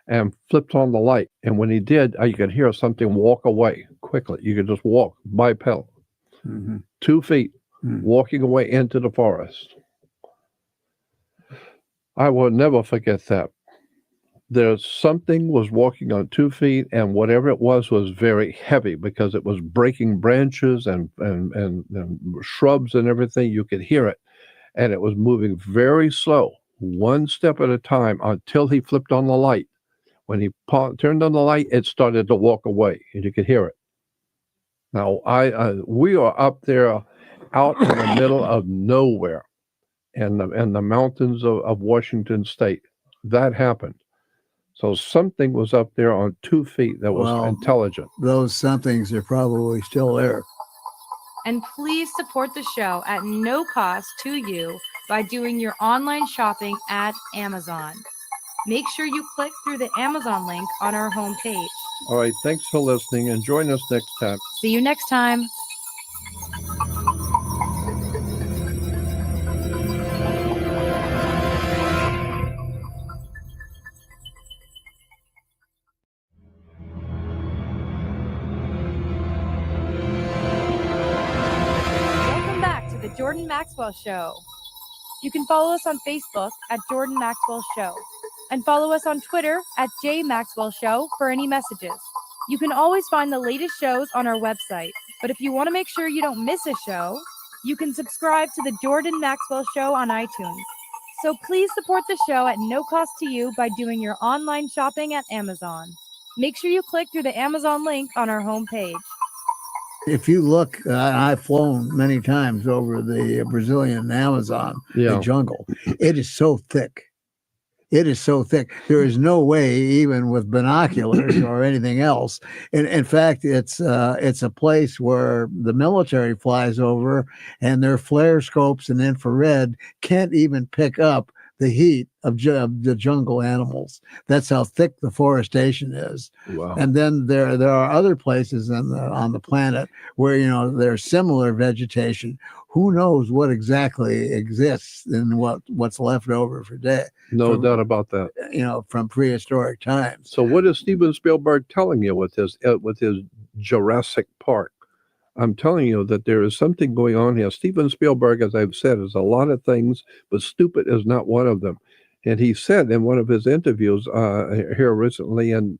Speaker 1: and flipped on the light. And when he did, you could hear something walk away quickly. You could just walk, bipedal, 2 feet, walking away into the forest. I will never forget that. There's something was walking on 2 feet, and whatever it was very heavy, because it was breaking branches and shrubs and everything. You could hear it, and it was moving very slow, one step at a time, until he flipped on the light. When he turned on the light, it started to walk away, and you could hear it. Now we are up there, out in the middle of nowhere, in the mountains of Washington State. That happened. So something was up there on 2 feet that was intelligent.
Speaker 3: Those somethings are probably still there.
Speaker 2: And please support the show at no cost to you by doing your online shopping at Amazon. Make sure you click through the Amazon link on our homepage.
Speaker 1: All right, thanks for listening, and join us next time.
Speaker 2: See you next time. Welcome back to the Jordan Maxwell Show. You can follow us on Facebook at Jordan Maxwell Show. And follow us on Twitter at J Maxwell Show for any messages. You can always find the latest shows on our website. But if you want to make sure you don't miss a show, you can subscribe to the Jordan Maxwell Show on iTunes. So please support the show at no cost to you by doing your online shopping at Amazon. Make sure you click through the Amazon link on our homepage.
Speaker 3: If you look, I've flown many times over the Brazilian Amazon, the jungle. It is so thick. It is so thick. There is no way, even with binoculars or anything else. In fact, it's a place where the military flies over, and their flare scopes and infrared can't even pick up the heat of the jungle animals. That's how thick the forestation is.
Speaker 1: Wow.
Speaker 3: And then there are other places on the planet where there's similar vegetation. Who knows what exactly exists and what's left over for day?
Speaker 1: No doubt about that.
Speaker 3: From prehistoric times.
Speaker 1: So what is Steven Spielberg telling you with his Jurassic Park? I'm telling you that there is something going on here. Steven Spielberg, as I've said, is a lot of things, but stupid is not one of them. And he said in one of his interviews here recently, and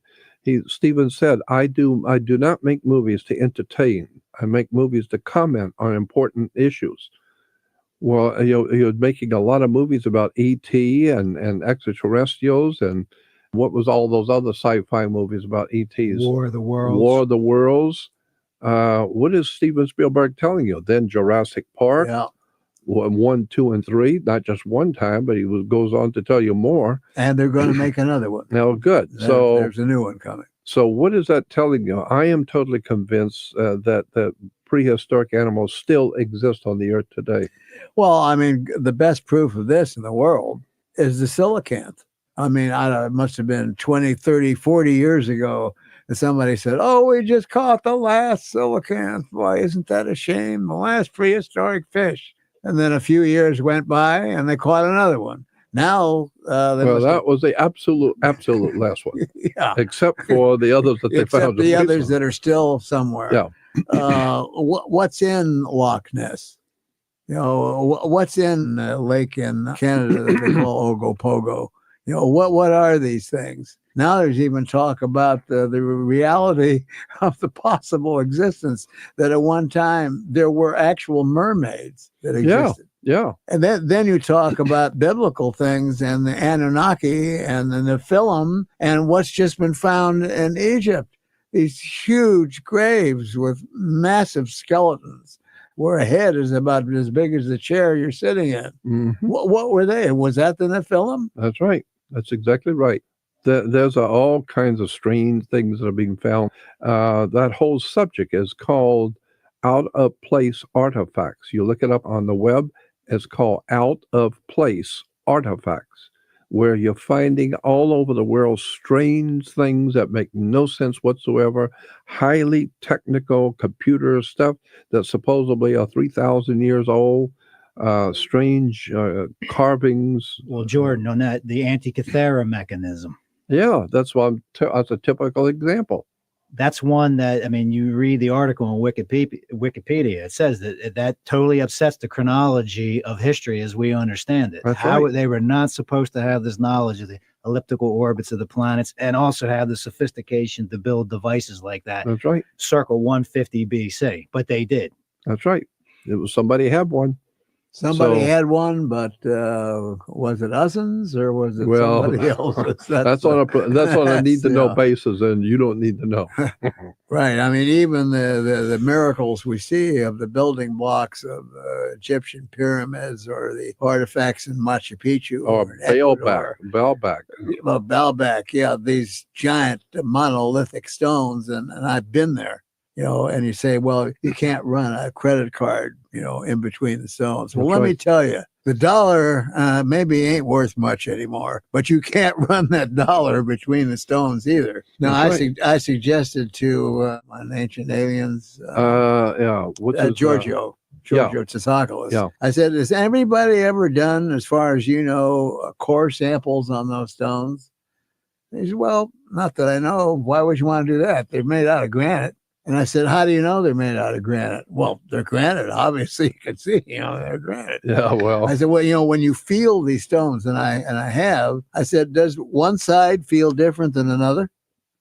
Speaker 1: Steven said, I do not make movies to entertain. I make movies to comment on important issues. Well, he was making a lot of movies about E.T. and extraterrestrials, and what was all those other sci-fi movies about ETs?
Speaker 4: War of the Worlds.
Speaker 1: War of the Worlds. What is Steven Spielberg telling you? Then Jurassic Park, 1, 2, and 3, not just one time, but he goes on to tell you more.
Speaker 3: And they're going to make another one.
Speaker 1: Now, good.
Speaker 3: So there's a new one coming.
Speaker 1: So what is that telling you? I am totally convinced that prehistoric animals still exist on the earth today.
Speaker 3: Well, I mean, the best proof of this in the world is the coelacanth. I mean, it must have been 20, 30, 40 years ago that somebody said, oh, we just caught the last coelacanth. Boy, isn't that a shame? The last prehistoric fish. And then a few years went by and they caught another one. Now,
Speaker 1: that was the absolute last one.
Speaker 3: Yeah.
Speaker 1: Except for the others that they found.
Speaker 3: The others that are still somewhere.
Speaker 1: Yeah.
Speaker 3: What's in Loch Ness? What's in a lake in Canada that they call Ogopogo? What are these things? Now there's even talk about the reality of the possible existence that at one time there were actual mermaids that existed.
Speaker 1: Yeah.
Speaker 3: And then you talk about biblical things and the Anunnaki and the Nephilim and what's just been found in Egypt. These huge graves with massive skeletons where a head is about as big as the chair you're sitting in.
Speaker 1: Mm-hmm.
Speaker 3: What were they? Was that the Nephilim?
Speaker 1: That's right. That's exactly right. There's all kinds of strange things that are being found. That whole subject is called out-of-place artifacts. You look it up on the web. It's called out-of-place artifacts, where you're finding all over the world strange things that make no sense whatsoever, highly technical computer stuff that supposedly are 3,000 years old, strange carvings.
Speaker 4: Well, Jordan, on that, the Antikythera mechanism.
Speaker 1: Yeah, that's a typical example.
Speaker 4: That's one that, I mean, you read the article on Wikipedia, it says that totally upsets the chronology of history as we understand it.
Speaker 1: That's right.
Speaker 4: They were not supposed to have this knowledge of the elliptical orbits of the planets and also have the sophistication to build devices like that.
Speaker 1: That's right.
Speaker 4: Circa 150 BC, but they did.
Speaker 1: That's right. It was somebody had one.
Speaker 3: Somebody had one, but was it Ussens or was it somebody else?
Speaker 1: That's on a need to know basis, and you don't need to know.
Speaker 3: Right. I mean, even the miracles we see of the building blocks of Egyptian pyramids or the artifacts in Machu Picchu
Speaker 1: or Baalbek.
Speaker 3: Well, Baalbek, yeah, these giant monolithic stones, and I've been there. And you say, well, you can't run a credit card, in between the stones. Well, let me tell you, the dollar maybe ain't worth much anymore, but you can't run that dollar between the stones either. Now, I suggested to on Ancient Aliens, Giorgio Tsakakis.
Speaker 1: Yeah.
Speaker 3: I said, has anybody ever done, as far as you know, core samples on those stones? He said, well, not that I know. Why would you want to do that? They're made out of granite. And I said, how do you know they're made out of granite? Well, they're granite. Obviously, you can see, they're granite.
Speaker 1: Yeah, well,
Speaker 3: I said, well, when you feel these stones, and I have, I said, does one side feel different than another?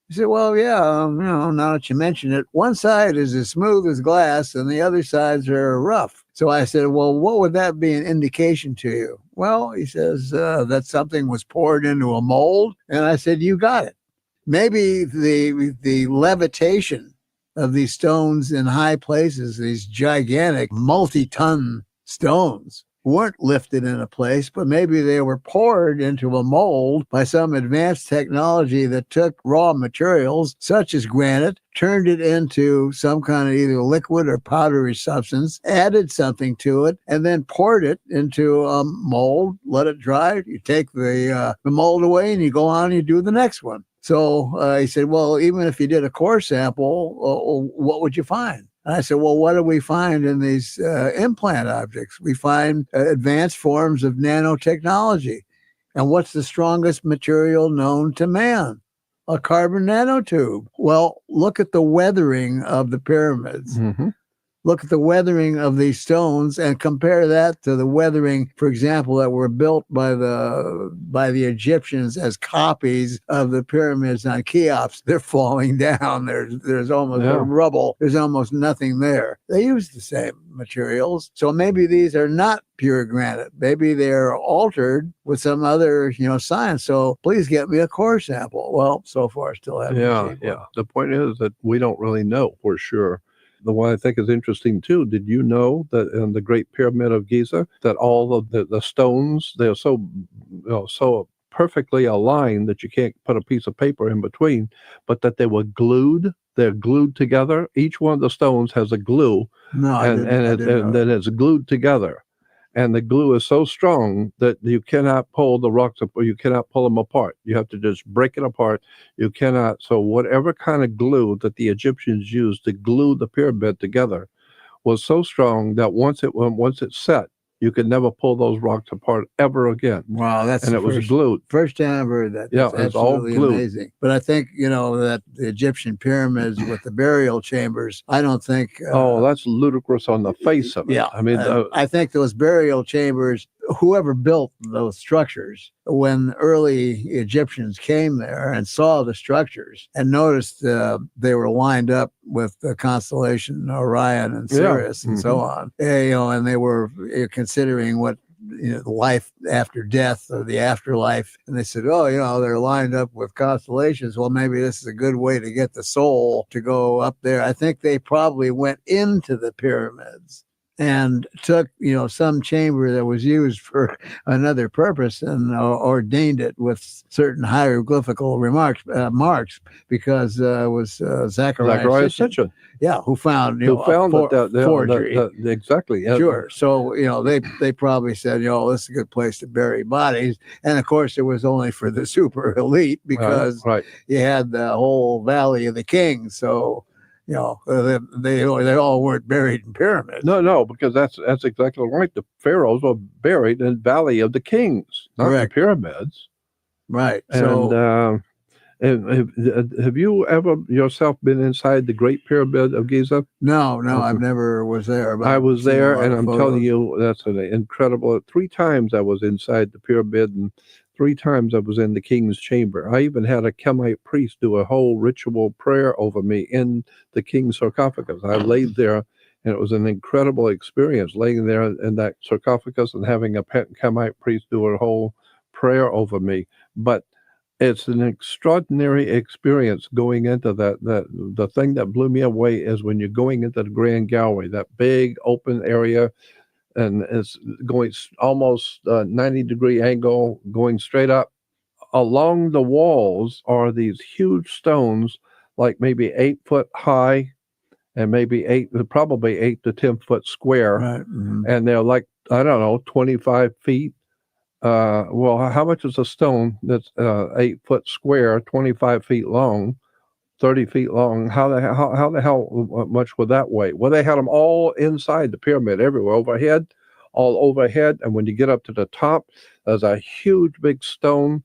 Speaker 3: He said, well, yeah, now that you mention it, one side is as smooth as glass and the other sides are rough. So I said, well, what would that be an indication to you? Well, he says, that something was poured into a mold. And I said, you got it. Maybe the levitation of these stones in high places, these gigantic multi-ton stones, weren't lifted in a place, but maybe they were poured into a mold by some advanced technology that took raw materials such as granite, turned it into some kind of either liquid or powdery substance, added something to it, and then poured it into a mold, let it dry. You take the mold away and you go on and you do the next one. So he said, well, even if you did a core sample, what would you find? And I said, well, what do we find in these implant objects? We find advanced forms of nanotechnology. And what's the strongest material known to man? A carbon nanotube. Well, look at the weathering of the pyramids.
Speaker 1: mm-hmm.
Speaker 3: Look at the weathering of these stones and compare that to the weathering, for example, that were built by the Egyptians as copies of the pyramids on Cheops. They're falling down. There's almost rubble. There's almost nothing there. They use the same materials. So maybe these are not pure granite. Maybe they're altered with some other, science. So please get me a core sample. Well, so far still haven't achieved one.
Speaker 1: The point is that we don't really know for sure. The one I think is interesting too, did you know that in the Great Pyramid of Giza, that all of the stones, they're so perfectly aligned that you can't put a piece of paper in between, but that they were glued? They're glued together. Each one of the stones has a glue, and then it's glued together. And the glue is so strong that you cannot pull the rocks up, or you cannot pull them apart. You have to just break it apart. You cannot. So whatever kind of glue that the Egyptians used to glue the pyramid together was so strong that once it's set, you could never pull those rocks apart ever again.
Speaker 3: Wow,
Speaker 1: was glued.
Speaker 3: First time I've heard that.
Speaker 1: That's it's all glued.
Speaker 3: Amazing. But I think, that the Egyptian pyramids with the burial chambers, I don't think...
Speaker 1: that's ludicrous on the face of it.
Speaker 3: Yeah.
Speaker 1: I mean...
Speaker 3: I think those burial chambers, whoever built those structures, when early Egyptians came there and saw the structures and noticed they were lined up with the constellation Orion and Sirius and so on, and they were considering what life after death or the afterlife, and they said, they're lined up with constellations. Well, maybe this is a good way to get the soul to go up there. I think they probably went into the pyramids and took, some chamber that was used for another purpose and ordained it with certain hieroglyphical marks, because it was Zachariah Sitchin. Yeah, who found forgery.
Speaker 1: Exactly. Yeah.
Speaker 3: Sure. So, they probably said, this is a good place to bury bodies. And of course, it was only for the super elite, because you had the whole Valley of the Kings. So, they all weren't buried in pyramids.
Speaker 1: No, because that's exactly right. The pharaohs were buried in Valley of the Kings, not in pyramids.
Speaker 3: Right.
Speaker 1: And have you ever yourself been inside the Great Pyramid of Giza?
Speaker 3: No, I've never was there. But
Speaker 1: I was there, and I'm telling you, that's an incredible. 3 times I was inside the pyramid, and 3 times I was in the king's chamber. I even had a Kemite priest do a whole ritual prayer over me in the king's sarcophagus. I laid there, and it was an incredible experience laying there in that sarcophagus and having a Kemite priest do a whole prayer over me. But it's an extraordinary experience going into that. The thing that blew me away is when you're going into the Grand Gallery, that big open area, and it's going almost 90-degree angle, going straight up. Along the walls are these huge stones, like maybe 8 foot high, and probably 8 to 10 foot square,
Speaker 3: right. Mm-hmm.
Speaker 1: And they're like, I don't know, 25 feet. Well, how much is a stone that's 8 foot square, 25 feet long, 30 feet long? How the hell much would that weigh? Well, they had them all inside the pyramid, everywhere, all overhead. And when you get up to the top, there's a huge big stone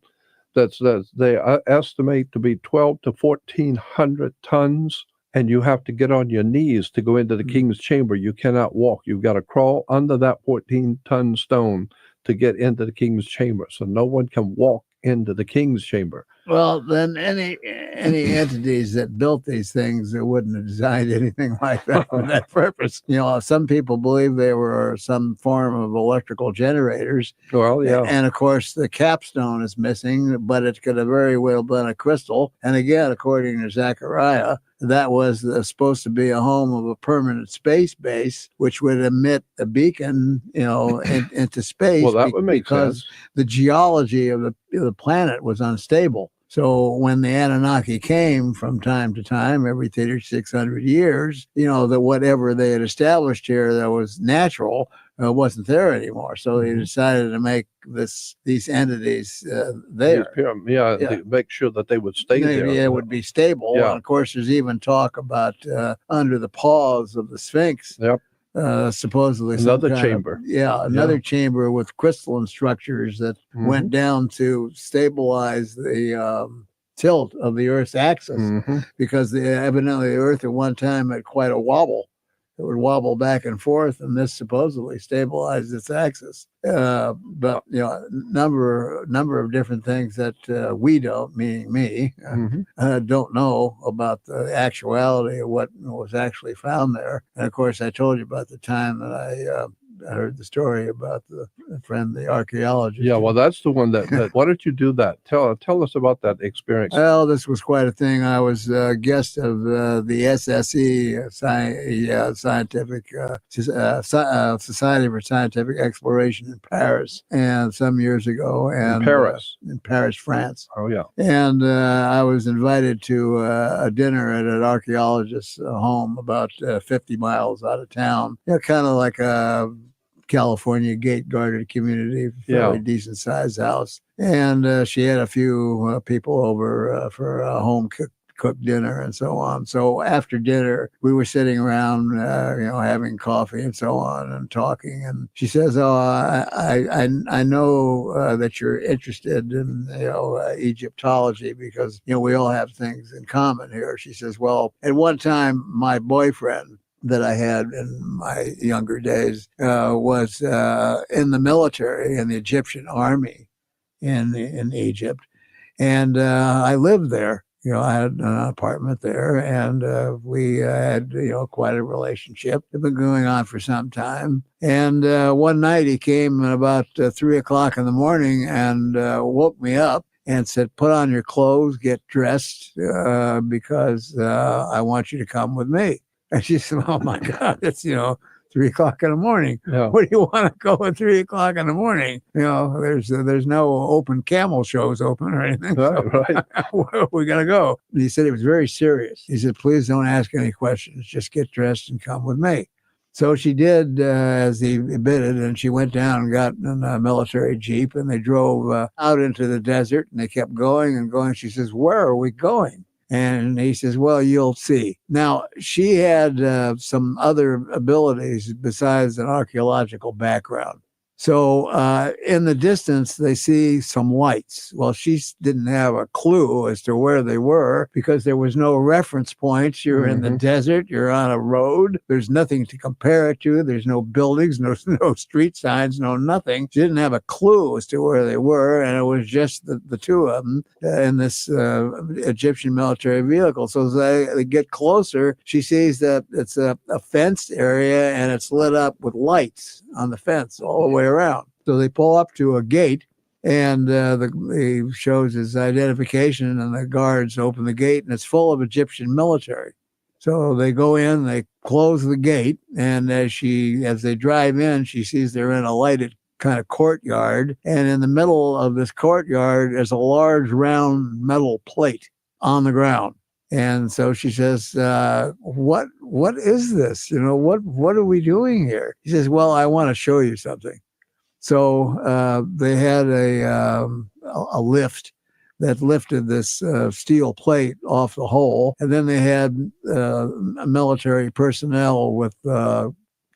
Speaker 1: that's they estimate to be 12 to 1,400 tons. and you have to get on your knees to go into the king's chamber. You cannot walk. You've got to crawl under that 14-ton stone to get into the king's chamber. So no one can walk into the king's chamber.
Speaker 3: Well, then any entities that built these things, they wouldn't have designed anything like that for that purpose. You know, some people believe they were some form of electrical generators.
Speaker 1: Well, yeah.
Speaker 3: And of course, the capstone is missing, but it could have very well been a crystal. And again, according to Zechariah, that was supposed to be a home of a permanent space base, which would emit a beacon, you know, into space.
Speaker 1: Well, that would make sense.
Speaker 3: The geology of the planet was unstable. So when the Anunnaki came from time to time, every 600 years, you know, that whatever they had established here that was natural wasn't there anymore. So they decided to make these entities there.
Speaker 1: To make sure that they would stay there.
Speaker 3: Yeah, it would be stable.
Speaker 1: Yeah.
Speaker 3: And of course, there's even talk about under the paws of the Sphinx.
Speaker 1: Yep.
Speaker 3: Supposedly
Speaker 1: another chamber.
Speaker 3: Another chamber with crystalline structures that went down to stabilize the tilt of the Earth's axis, because evidently the Earth at one time had quite a wobble. It would wobble back and forth, and this supposedly stabilized its axis. But you know, number of different things that we don't, meaning me, don't know about the actuality of what was actually found there. And of course, I told you about the time that I heard the story about the friend, the archaeologist.
Speaker 1: Yeah, well, that's the one that why don't you do that? Tell us about that experience.
Speaker 3: Well, this was quite a thing. I was a guest of the SSE, Scientific Society for Scientific Exploration in Paris, and some years ago. And in Paris, France.
Speaker 1: Oh, yeah.
Speaker 3: And I was invited to a dinner at an archaeologist's home about 50 miles out of town. You know, kind of like a California gate guarded community, fairly decent sized house. And she had a few people over for a home cooked dinner and so on. So after dinner, we were sitting around, having coffee and so on and talking. And she says, "Oh, I know that you're interested in Egyptology because we all have things in common here." She says, "Well, at one time, my boyfriend that I had in my younger days was in the military, in the Egyptian army in Egypt. And I lived there. I had an apartment there, and we had, quite a relationship. It's been going on for some time. And one night he came at about 3 o'clock in the morning and woke me up and said, 'Put on your clothes, get dressed, because I want you to come with me.' And she said, 'Oh my God, it's, 3 o'clock in the morning.
Speaker 1: Yeah.
Speaker 3: Where do you want to go at 3 o'clock in the morning? There's no open camel shows open or anything.
Speaker 1: Right.
Speaker 3: Where we got to go?' And he said it was very serious. He said, 'Please don't ask any questions. Just get dressed and come with me.' So she did as he bidded, and she went down and got in a military jeep, and they drove out into the desert, and they kept going and going. She says, 'Where are we going?' And he says, 'Well, you'll see.' Now, she had some other abilities besides an archaeological background. So in the distance, they see some lights. Well, she didn't have a clue as to where they were because there was no reference points. You're in the desert. You're on a road. There's nothing to compare it to. There's no buildings, no street signs, no nothing. She didn't have a clue as to where they were, and it was just the two of them in this Egyptian military vehicle. So as they get closer, she sees that it's a fenced area, and it's lit up with lights on the fence all the way around. So they pull up to a gate, and he shows his identification, and the guards open the gate, and it's full of Egyptian military. So they go in, they close the gate, and as they drive in, she sees they're in a lighted kind of courtyard, and in the middle of this courtyard is a large round metal plate on the ground. And so she says, what is this? What are we doing here? He says, "Well, I want to show you something." So they had a lift that lifted this steel plate off the hole. And then they had military personnel with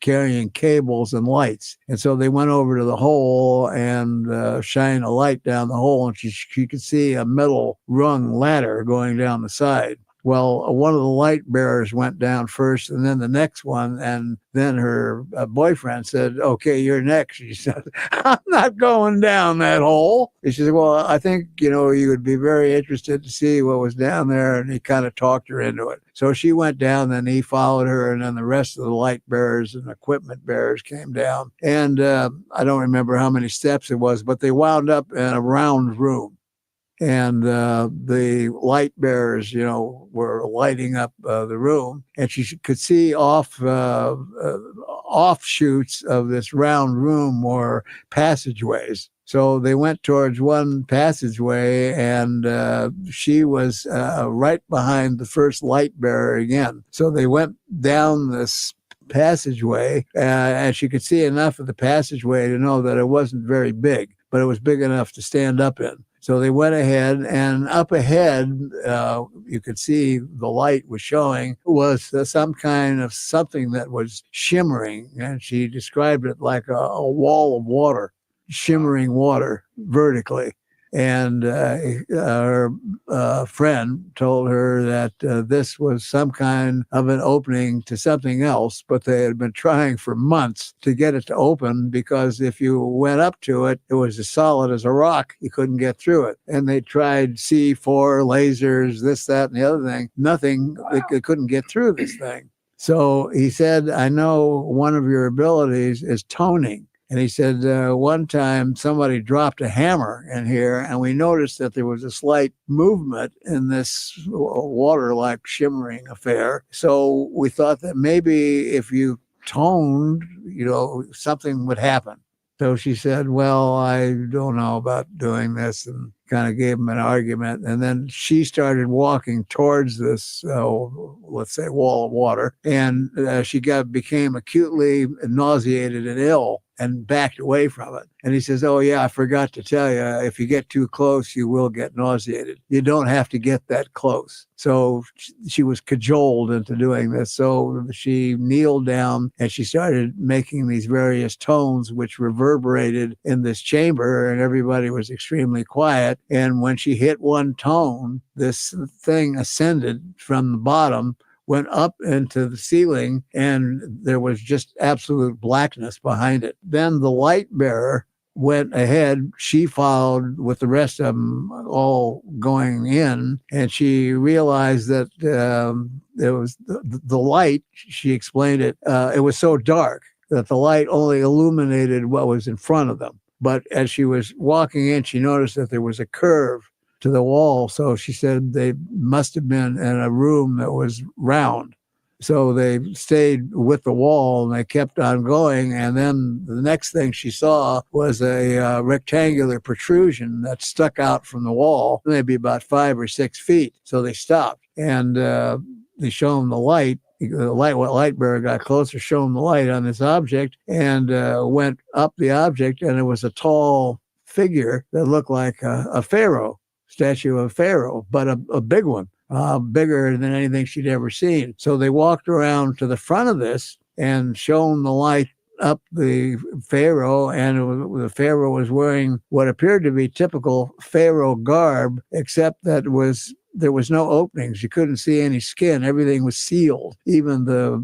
Speaker 3: carrying cables and lights. And so they went over to the hole and shined a light down the hole, and she could see a metal rung ladder going down the side. Well, one of the light bearers went down first, and then the next one, and then her boyfriend said, "Okay, you're next." She said, "I'm not going down that hole." He said, "Well, I think, you would be very interested to see what was down there," and he kind of talked her into it. So she went down, then he followed her, and then the rest of the light bearers and equipment bearers came down. And I don't remember how many steps it was, but they wound up in a round room. And the light bearers, were lighting up the room, and she could see offshoots of this round room or passageways. So they went towards one passageway, and she was right behind the first light bearer again. So they went down this passageway, and she could see enough of the passageway to know that it wasn't very big, but it was big enough to stand up in. So they went ahead, and up ahead, you could see the light was showing was some kind of something that was shimmering. And she described it like a wall of water, shimmering water vertically. And her friend told her that this was some kind of an opening to something else, but they had been trying for months to get it to open, because if you went up to it, it was as solid as a rock. You couldn't get through it. And they tried C4, lasers, this, that, and the other thing. Nothing. They couldn't get through this thing. So he said, "I know one of your abilities is toning." And he said, one time somebody dropped a hammer in here, and we noticed that there was a slight movement in this water-like shimmering affair. So we thought that maybe if you toned, something would happen. So she said, "Well, I don't know about doing this," and kind of gave him an argument. And then she started walking towards this, let's say, wall of water, and she became acutely nauseated and ill, and backed away from it. And he says, "Oh, yeah, I forgot to tell you, if you get too close, you will get nauseated. You don't have to get that close." So she was cajoled into doing this. So she kneeled down, and she started making these various tones, which reverberated in this chamber, and everybody was extremely quiet. And when she hit one tone, this thing ascended from the bottom, went up into the ceiling, and there was just absolute blackness behind it. Then the light bearer went ahead. She followed with the rest of them all going in, and she realized that there was the light. She explained it. It was so dark that the light only illuminated what was in front of them. But as she was walking in, she noticed that there was a curve to the wall. So she said they must have been in a room that was round. So they stayed with the wall, and they kept on going. And then the next thing she saw was a rectangular protrusion that stuck out from the wall, maybe about 5 or 6 feet. So they stopped, and they showed them the light. Light bearer got closer, showed them the light on this object, and went up the object, and it was a tall figure that looked like a pharaoh, statue of Pharaoh, but a big one, bigger than anything she'd ever seen. So they walked around to the front of this and shone the light up the Pharaoh, and the Pharaoh was wearing what appeared to be typical Pharaoh garb, except that there was no openings. You couldn't see any skin. Everything was sealed. Even the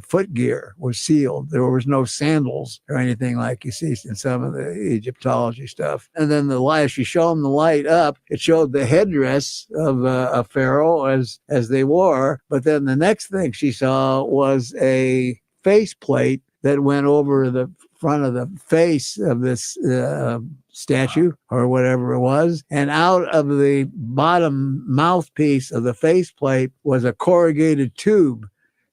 Speaker 3: footgear was sealed. There was no sandals or anything like you see in some of the Egyptology stuff. And then she showed them the light up. It showed the headdress of a pharaoh as they wore. But then the next thing she saw was a faceplate that went over the front of the face of this statue or whatever it was. And out of the bottom mouthpiece of the faceplate was a corrugated tube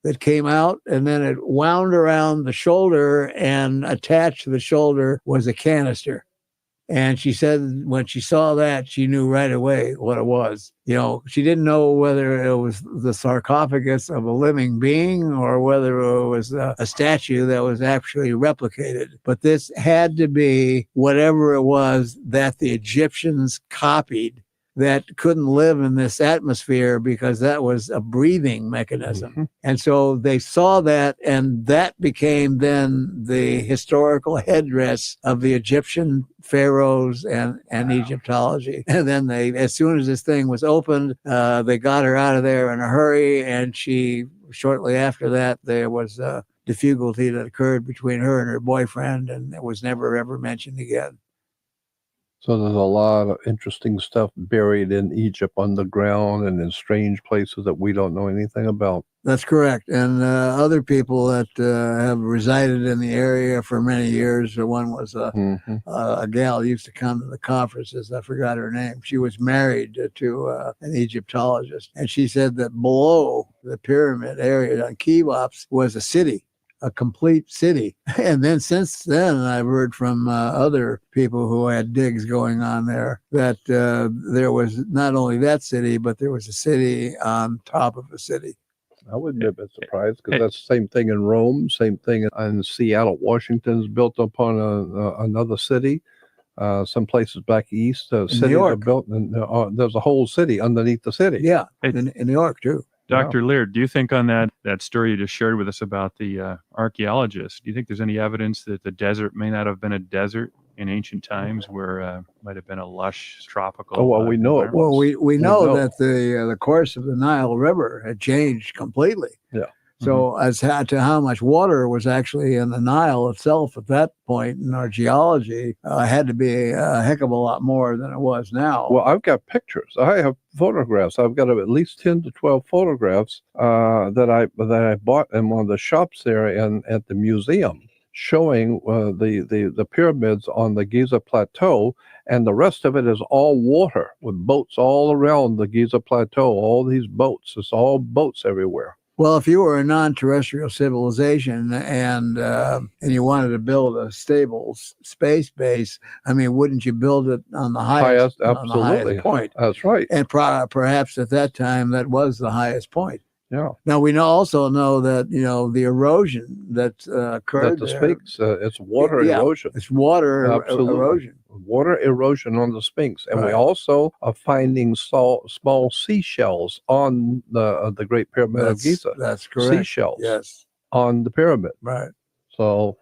Speaker 3: that came out, and then it wound around the shoulder, and attached to the shoulder was a canister. And she said when she saw that, she knew right away what it was. She didn't know whether it was the sarcophagus of a living being or whether it was a statue that was actually replicated. But this had to be whatever it was that the Egyptians copied that couldn't live in this atmosphere because that was a breathing mechanism.
Speaker 1: Mhm.
Speaker 3: And so they saw that, and that became then the historical headdress of the Egyptian pharaohs and Egyptology. And then they, as soon as this thing was opened, they got her out of there in a hurry. And shortly after that, there was a difficulty that occurred between her and her boyfriend, and it was never ever mentioned again.
Speaker 1: So there's a lot of interesting stuff buried in Egypt underground and in strange places that we don't know anything about.
Speaker 3: That's correct. And other people that have resided in the area for many years. One was a gal who used to come to the conferences. I forgot her name. She was married to an Egyptologist. And she said that below the pyramid area on Cheops was a city, a complete city. And then since then, I've heard from other people who had digs going on there that there was not only that city, but there was a city on top of a city.
Speaker 1: I wouldn't be a bit surprised because that's the same thing in Rome, same thing in Seattle. Washington's built upon another city. Some places back east, cities are built, and there's a whole city underneath the city.
Speaker 3: Yeah, in New York too.
Speaker 5: Dr. Lear, do you think on that story you just shared with us about the archaeologists, do you think there's any evidence that the desert may not have been a desert in ancient times where might have been a lush tropical?
Speaker 1: Oh, well, we know it
Speaker 3: Well,
Speaker 1: was.
Speaker 3: we know that the course of the Nile River had changed completely.
Speaker 1: Yeah.
Speaker 3: So as to how much water was actually in the Nile itself at that point in our geology had to be a heck of a lot more than it was now.
Speaker 1: Well, I've got pictures. I have photographs. I've got at least 10 to 12 photographs that I bought in one of the shops there at the museum, showing the pyramids on the Giza Plateau, and the rest of it is all water with boats all around the Giza Plateau. All these boats. It's all boats everywhere.
Speaker 3: Well, if you were a non-terrestrial civilization and you wanted to build a stable space base, I mean, wouldn't you build it on the highest,
Speaker 1: absolutely.
Speaker 3: on the highest point?
Speaker 1: That's right.
Speaker 3: And perhaps at that time that was the highest point.
Speaker 1: Yeah.
Speaker 3: Now we also know that the erosion that occurred.
Speaker 1: That the Sphinx, it's water erosion.
Speaker 3: It's water
Speaker 1: Absolutely.
Speaker 3: erosion.
Speaker 1: Water erosion on the Sphinx, and we
Speaker 3: Right.
Speaker 1: also are finding small seashells on the Great Pyramid of Giza.
Speaker 3: That's correct.
Speaker 1: Seashells
Speaker 3: Yes.
Speaker 1: on the pyramid.
Speaker 3: Right.
Speaker 1: So,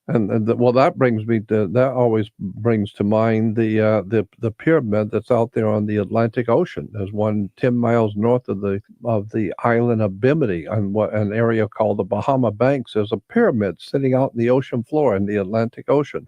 Speaker 1: that always brings to mind the pyramid that's out there on the Atlantic Ocean. There's one 10 miles north of the island of Bimini, on an area called the Bahama Banks. There's a pyramid sitting out in the ocean floor in the Atlantic Ocean,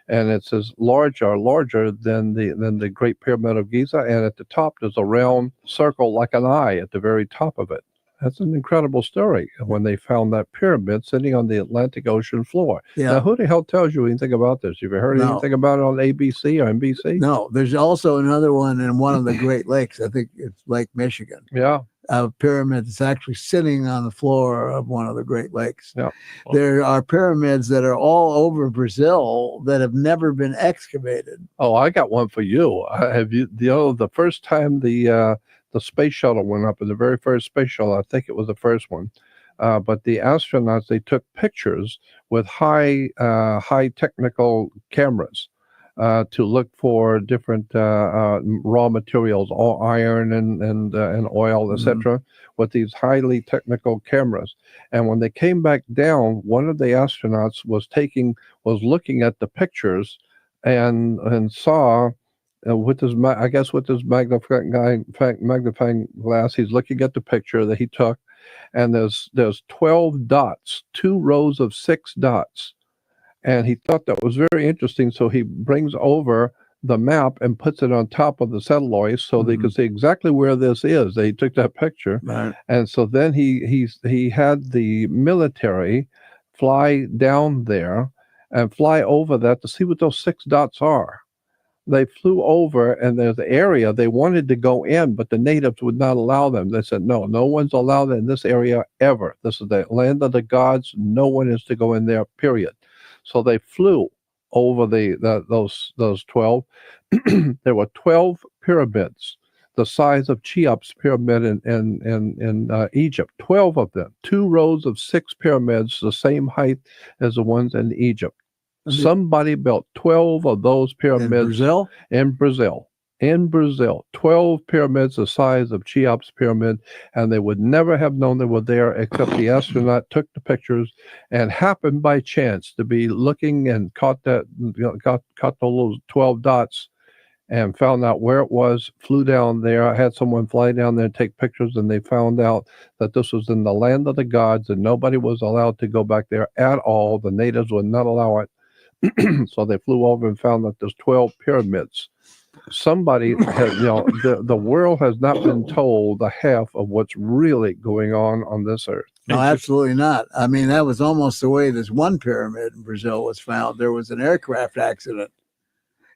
Speaker 1: and it's larger than the Great Pyramid of Giza. And at the top, there's a round circle like an eye at the very top of it. That's an incredible story when they found that pyramid sitting on the Atlantic Ocean floor.
Speaker 3: Yeah.
Speaker 1: Now, who the hell tells you anything about this? Have you heard
Speaker 3: No.
Speaker 1: anything about it on ABC or NBC?
Speaker 3: No, there's also another one in one of the Great Lakes. I think it's Lake Michigan.
Speaker 1: Yeah.
Speaker 3: A pyramid that's actually sitting on the floor of one of the Great Lakes.
Speaker 1: Yeah.
Speaker 3: There are pyramids that are all over Brazil that have never been excavated.
Speaker 1: Oh, I got one for you. Have you? The first time the space shuttle went up, in the very first space shuttle, I think it was the first one. But the astronauts, they took pictures with high technical cameras to look for different raw materials, all iron and oil, etc., with these highly technical cameras. And when they came back down, one of the astronauts was looking at the pictures and saw. With his magnifying glass, he's looking at the picture that he took, and there's 12 dots, 2 rows of 6 dots, and he thought that was very interesting. So he brings over the map and puts it on top of the celluloid so they could see exactly where this is. They took that picture,
Speaker 3: Right.
Speaker 1: and so then he had the military fly down there and fly over that to see what those 6 dots are. They flew over, and there's an area they wanted to go in, but the natives would not allow them. They said, no one's allowed in this area ever. This is the land of the gods. No one is to go in there, period. So they flew over those 12. There were 12 pyramids, the size of Cheops pyramid in Egypt. 12 of them, 2 rows of 6 pyramids, the same height as the ones in Egypt. Somebody built 12 of those pyramids
Speaker 3: In Brazil?
Speaker 1: in Brazil. in Brazil, 12 pyramids the size of Cheops Pyramid, and they would never have known they were there except the astronaut took the pictures and happened by chance to be looking and caught the little 12 dots and found out where it was, flew down there. I had someone fly down there and take pictures, and they found out that this was in the land of the gods and nobody was allowed to go back there at all. The natives would not allow it. So they flew over and found that there's 12 pyramids. Somebody has, the world has not been told the half of what's really going on this earth.
Speaker 3: No, absolutely not. I mean, that was almost the way this one pyramid in Brazil was found. There was an aircraft accident,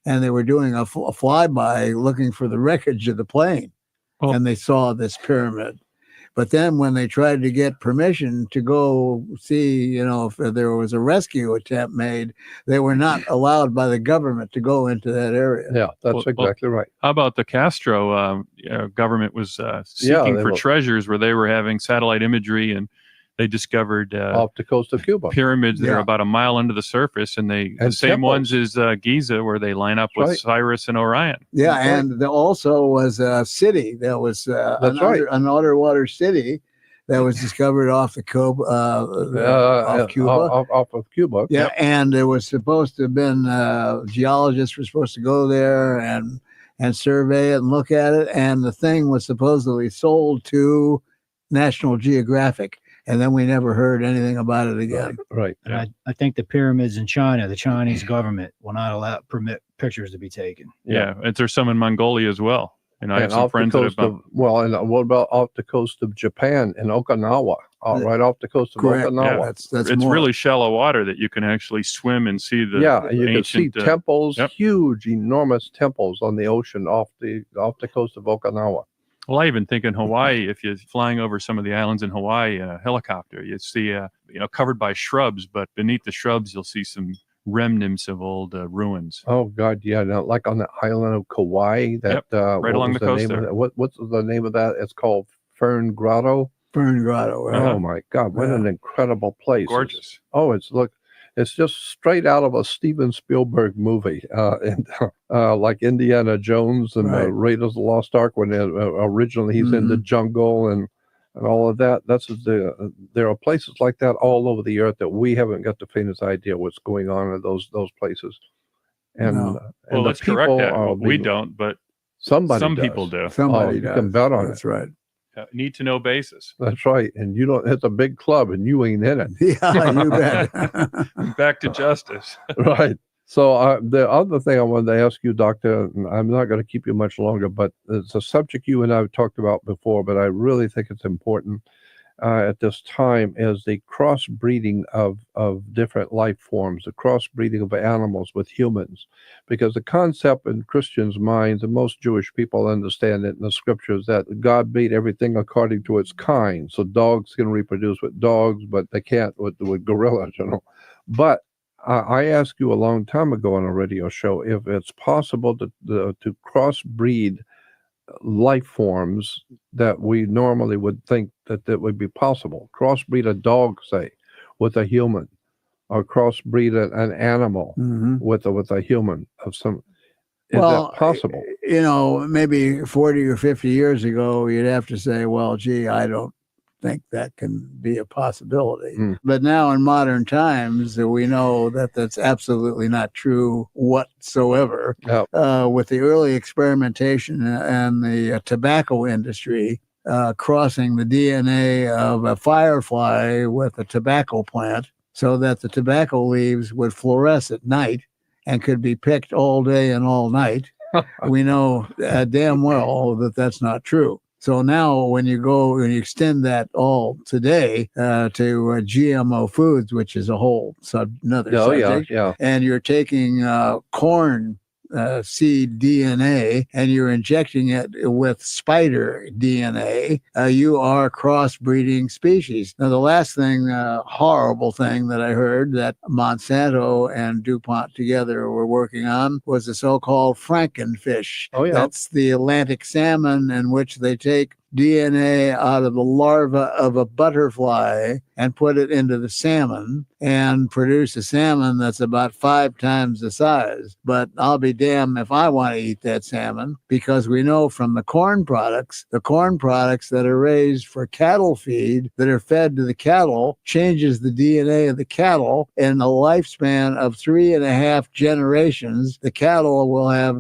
Speaker 3: and they were doing a flyby looking for the wreckage of the plane, and they saw this pyramid. But then when they tried to get permission to go see, if there was a rescue attempt made, they were not allowed by the government to go into that area.
Speaker 1: Yeah, that's exactly right.
Speaker 5: How about the Castro government was seeking for treasures where they were having satellite imagery, and they discovered
Speaker 1: off the coast of Cuba
Speaker 5: pyramids that are about a mile under the surface, and the same ones as Giza, where they line up with Cyrus and Orion.
Speaker 3: Yeah, and there also was a city that was an underwater city that was discovered off the Cuba.
Speaker 1: Off of Cuba.
Speaker 3: Yeah, and there was supposed to have been geologists were supposed to go there and survey it and look at it, and the thing was supposedly sold to National Geographic. And then we never heard anything about it again.
Speaker 1: Right.
Speaker 4: And I think the pyramids in China, the Chinese government will not permit pictures to be taken.
Speaker 5: Yeah. And there's some in Mongolia as well. I have some friends that have
Speaker 1: and what about off the coast of Japan in Okinawa? Right off the coast of Okinawa.
Speaker 5: Yeah, it's really shallow water that you can actually swim and see the
Speaker 1: you
Speaker 5: ancient,
Speaker 1: can see temples, huge, enormous temples on the ocean off the coast of Okinawa.
Speaker 5: Well, I even think in Hawaii, if you're flying over some of the islands in Hawaii in a helicopter, you see, covered by shrubs, but beneath the shrubs, you'll see some remnants of old ruins.
Speaker 1: Oh God, yeah, like on the island of Kauai, that
Speaker 5: right along the coast there.
Speaker 1: What's the name of that? It's called Fern Grotto.
Speaker 3: Fern Grotto. Right?
Speaker 1: Oh my God, what an incredible place!
Speaker 5: Gorgeous.
Speaker 1: It's just straight out of a Steven Spielberg movie, like Indiana Jones and Raiders of the Lost Ark. When originally he's in the jungle and all of that. There are places like that all over the earth that we haven't got the faintest idea what's going on in those places. And
Speaker 5: let's correct that. We don't, but some people do.
Speaker 3: Somebody does.
Speaker 1: You can bet on it.
Speaker 3: That's right.
Speaker 5: Need to know basis.
Speaker 1: That's right. And you don't. It's a big club, and you ain't in it.
Speaker 3: Yeah, you bet.
Speaker 5: Back to justice.
Speaker 1: Right. So the other thing I wanted to ask you, Doctor, and I'm not going to keep you much longer, but it's a subject you and I have talked about before, but I really think it's important at this time, is the crossbreeding of different life forms, the crossbreeding of animals with humans. Because the concept in Christians' minds, and most Jewish people understand it in the scriptures, that God made everything according to its kind. So dogs can reproduce with dogs, but they can't with gorillas, But I asked you a long time ago on a radio show if it's possible to crossbreed life forms that we normally would think that would be possible. Crossbreed a dog, say, with a human, or crossbreed an animal with a human of some. Is that possible?
Speaker 3: Maybe 40 or 50 years ago, you'd have to say, well, gee, I don't think that can be a possibility. But now in modern times, we know that that's absolutely not true whatsoever. With the early experimentation and the tobacco industry crossing the DNA of a firefly with a tobacco plant so that the tobacco leaves would fluoresce at night and could be picked all day and all night, we know damn well that that's not true. So now when you go and you extend that all today to GMO foods, which is a whole another subject, and you're taking corn seed DNA and you're injecting it with spider DNA, you are crossbreeding species. Now, the last thing, horrible thing that I heard that Monsanto and DuPont together were working on was the so-called Frankenfish.
Speaker 1: Oh, yeah.
Speaker 3: That's the Atlantic salmon in which they take DNA out of the larva of a butterfly and put it into the salmon and produce a salmon that's about 5 times the size. But I'll be damned if I want to eat that salmon, because we know from the corn products that are raised for cattle feed, that are fed to the cattle, changes the DNA of the cattle. In the lifespan of 3.5 generations, the cattle will have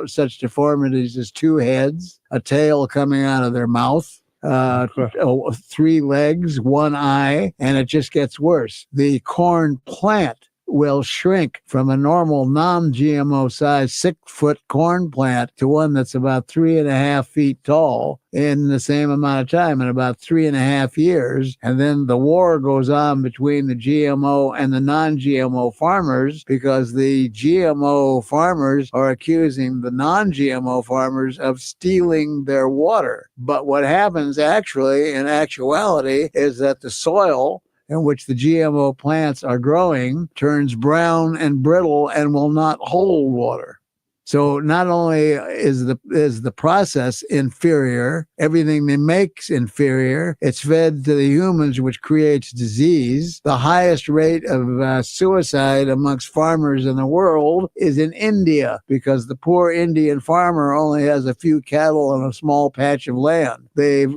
Speaker 3: such deformities as 2 heads, a tail coming out of their mouth, 3 legs, 1 eye, and it just gets worse. The corn plant will shrink from a normal non-GMO size 6-foot corn plant to one that's about 3.5 feet tall in the same amount of time, in about 3.5 years. And then the war goes on between the GMO and the non-GMO farmers, because the GMO farmers are accusing the non-GMO farmers of stealing their water. But what happens actually, in actuality, is that the soil in which the GMO plants are growing turns brown and brittle and will not hold water. So not only is the process inferior, everything they make's inferior, it's fed to the humans, which creates disease. The highest rate of suicide amongst farmers in the world is in India, because the poor Indian farmer only has a few cattle on a small patch of land. They've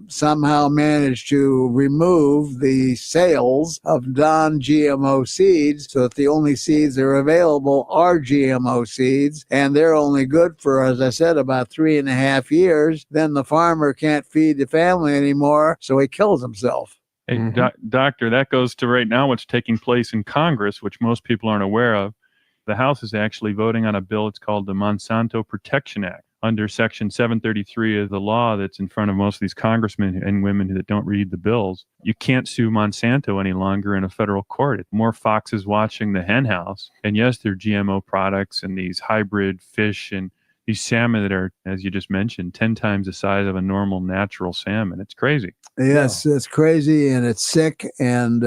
Speaker 3: somehow managed to remove the sales of non-GMO seeds, so that the only seeds that are available are GMO seeds. And they're only good for, as I said, about 3.5 years. Then the farmer can't feed the family anymore, so he kills himself.
Speaker 5: Hey, Doctor, that goes to right now what's taking place in Congress, which most people aren't aware of. The House is actually voting on a bill. It's called the Monsanto Protection Act. Under Section 733 of the law that's in front of most of these congressmen and women that don't read the bills, you can't sue Monsanto any longer in a federal court. More foxes watching the hen house. And yes, they're GMO products and these hybrid fish and these salmon that are, as you just mentioned, 10 times the size of a normal natural salmon. It's crazy.
Speaker 3: Yes, it's crazy and it's sick. And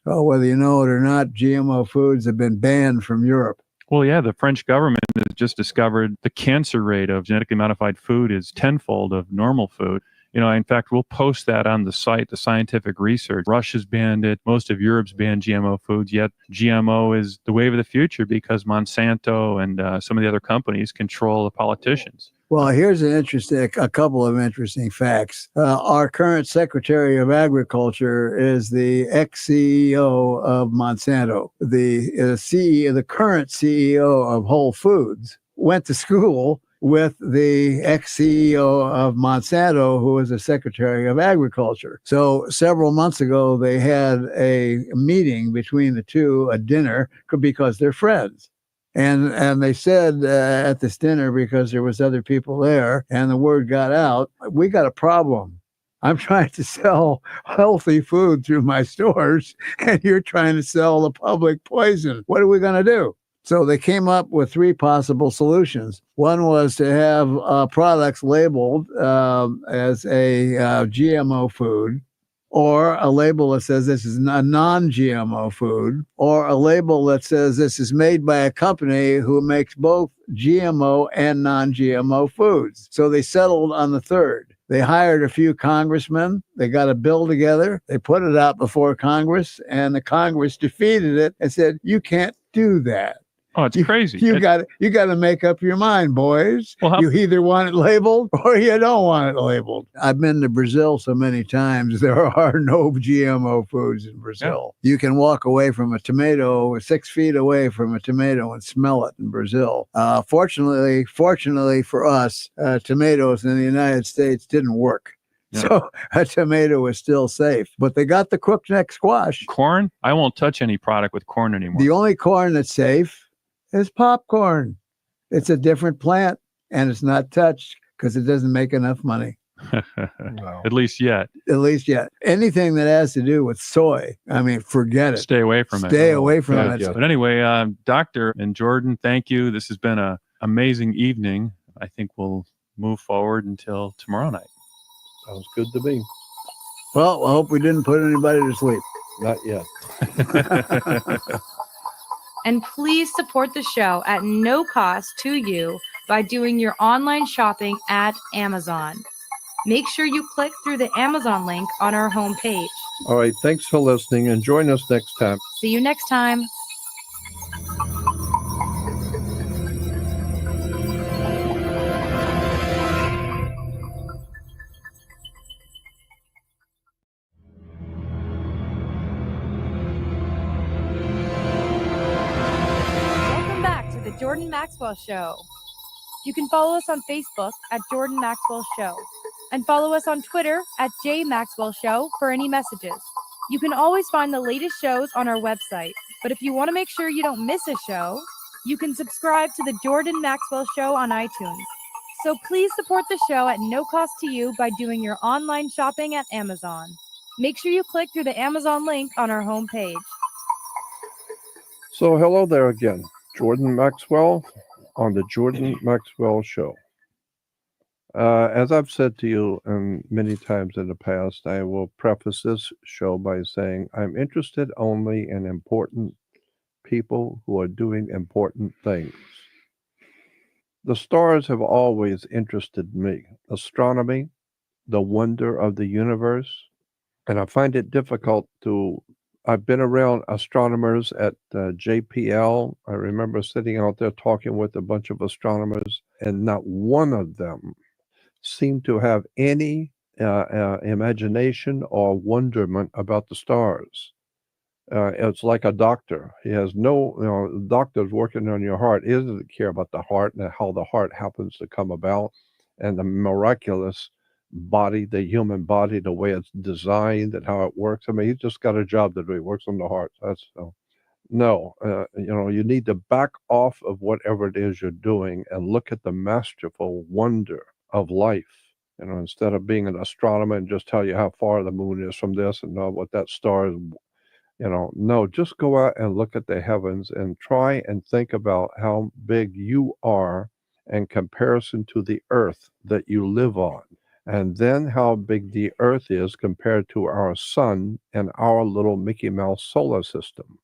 Speaker 3: whether you know it or not, GMO foods have been banned from Europe.
Speaker 5: Well, yeah, the French government has just discovered the cancer rate of genetically modified food is tenfold of normal food. You know, in fact, we'll post that on the site, the scientific research. Russia's banned it. Most of Europe's banned GMO foods, yet GMO is the wave of the future because Monsanto and some of the other companies control the politicians.
Speaker 3: Well, here's a couple of interesting facts. Our current Secretary of Agriculture is the ex-CEO of Monsanto. The current CEO of Whole Foods went to school with the ex-CEO of Monsanto, who was the Secretary of Agriculture. So several months ago, they had a meeting between the two, a dinner, because they're friends. And they said at this dinner, because there was other people there and the word got out, we got a problem. I'm trying to sell healthy food through my stores and you're trying to sell the public poison. What are we going to do? So they came up with 3 possible solutions. One was to have products labeled as a GMO food, or a label that says this is a non-GMO food, or a label that says this is made by a company who makes both GMO and non-GMO foods. So they settled on the third. They hired a few congressmen. They got a bill together. They put it out before Congress, and the Congress defeated it and said, you can't do that.
Speaker 5: Oh, it's crazy.
Speaker 3: You got to make up your mind, boys.
Speaker 5: Well,
Speaker 3: you either want it labeled or you don't want it labeled. I've been to Brazil so many times. There are no GMO foods in Brazil. Yeah. You can walk away from a tomato, 6 feet away from a tomato, and smell it in Brazil. Fortunately for us, tomatoes in the United States didn't work. Yeah. So a tomato is still safe, but they got the crookneck squash.
Speaker 5: Corn? I won't touch any product with corn anymore.
Speaker 3: The only corn that's safe is popcorn. It's a different plant and it's not touched because it doesn't make enough money.
Speaker 5: No. At least yet.
Speaker 3: Anything that has to do with soy, I mean, forget it.
Speaker 5: Stay away from it.
Speaker 3: Stay away from it.
Speaker 5: But anyway, Doctor and Jordan, thank you. This has been an amazing evening. I think we'll move forward until tomorrow night.
Speaker 1: Sounds good to me.
Speaker 3: Well, I hope we didn't put anybody to sleep.
Speaker 1: Not yet.
Speaker 2: And please support the show at no cost to you by doing your online shopping at Amazon. Make sure you click through the Amazon link on our homepage.
Speaker 1: All right, thanks for listening and join us next time.
Speaker 2: See you next time. Welcome back to the Jordan Maxwell Show. You can follow us on Facebook at Jordan Maxwell Show and follow us on Twitter at J Maxwell Show for any messages. You can always find the latest shows on our website, but if you want to make sure you don't miss a show, you can subscribe to the Jordan Maxwell Show on iTunes. So please support the show at no cost to you by doing your online shopping at Amazon. Make sure you click through the Amazon link on our homepage.
Speaker 1: So, hello there again. Jordan Maxwell on the Jordan Maxwell Show. As I've said to you many times in the past, I will preface this show by saying I'm interested only in important people who are doing important things. The stars have always interested me. Astronomy, the wonder of the universe, and I find it difficult to. I've been around astronomers at JPL. I remember sitting out there talking with a bunch of astronomers, and not one of them seemed to have any imagination or wonderment about the stars. It's like a doctor. He has no, the doctor's working on your heart. He doesn't care about the heart and how the heart happens to come about and the miraculous body, the human body, the way it's designed and how it works. I mean, he's just got a job to do. He works on the heart. That's no, you need to back off of whatever it is you're doing and look at the masterful wonder of life. Instead of being an astronomer and just tell you how far the moon is from this and know what that star is, no, just go out and look at the heavens and try and think about how big you are in comparison to the earth that you live on. And then how big the earth is compared to our sun and our little Mickey Mouse solar system.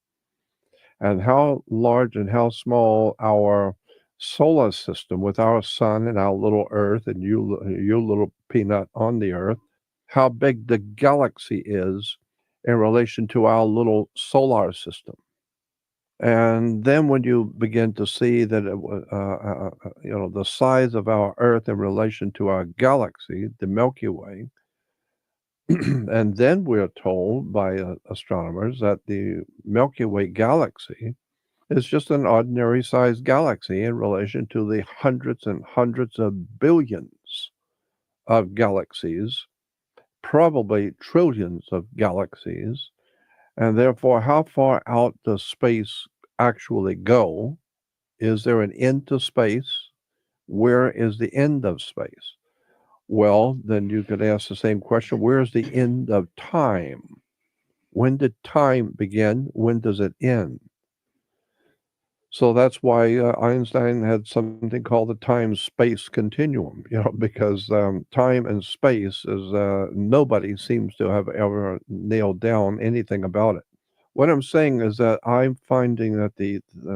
Speaker 1: And how large and how small our solar system with our sun and our little earth and you little peanut on the earth, how big the galaxy is in relation to our little solar system. And then when you begin to see that the size of our earth in relation to our galaxy, the Milky Way, and then we're told by astronomers that the Milky Way galaxy is just an ordinary sized galaxy in relation to the hundreds and hundreds of billions of galaxies, probably trillions of galaxies. And therefore, how far out does space actually go? Is there an end to space? Where is the end of space? Well, then you could ask the same question. Where's the end of time? When did time begin? When does it end? So that's why Einstein had something called the time-space continuum, because time and space is nobody seems to have ever nailed down anything about it. What I'm saying is that I'm finding that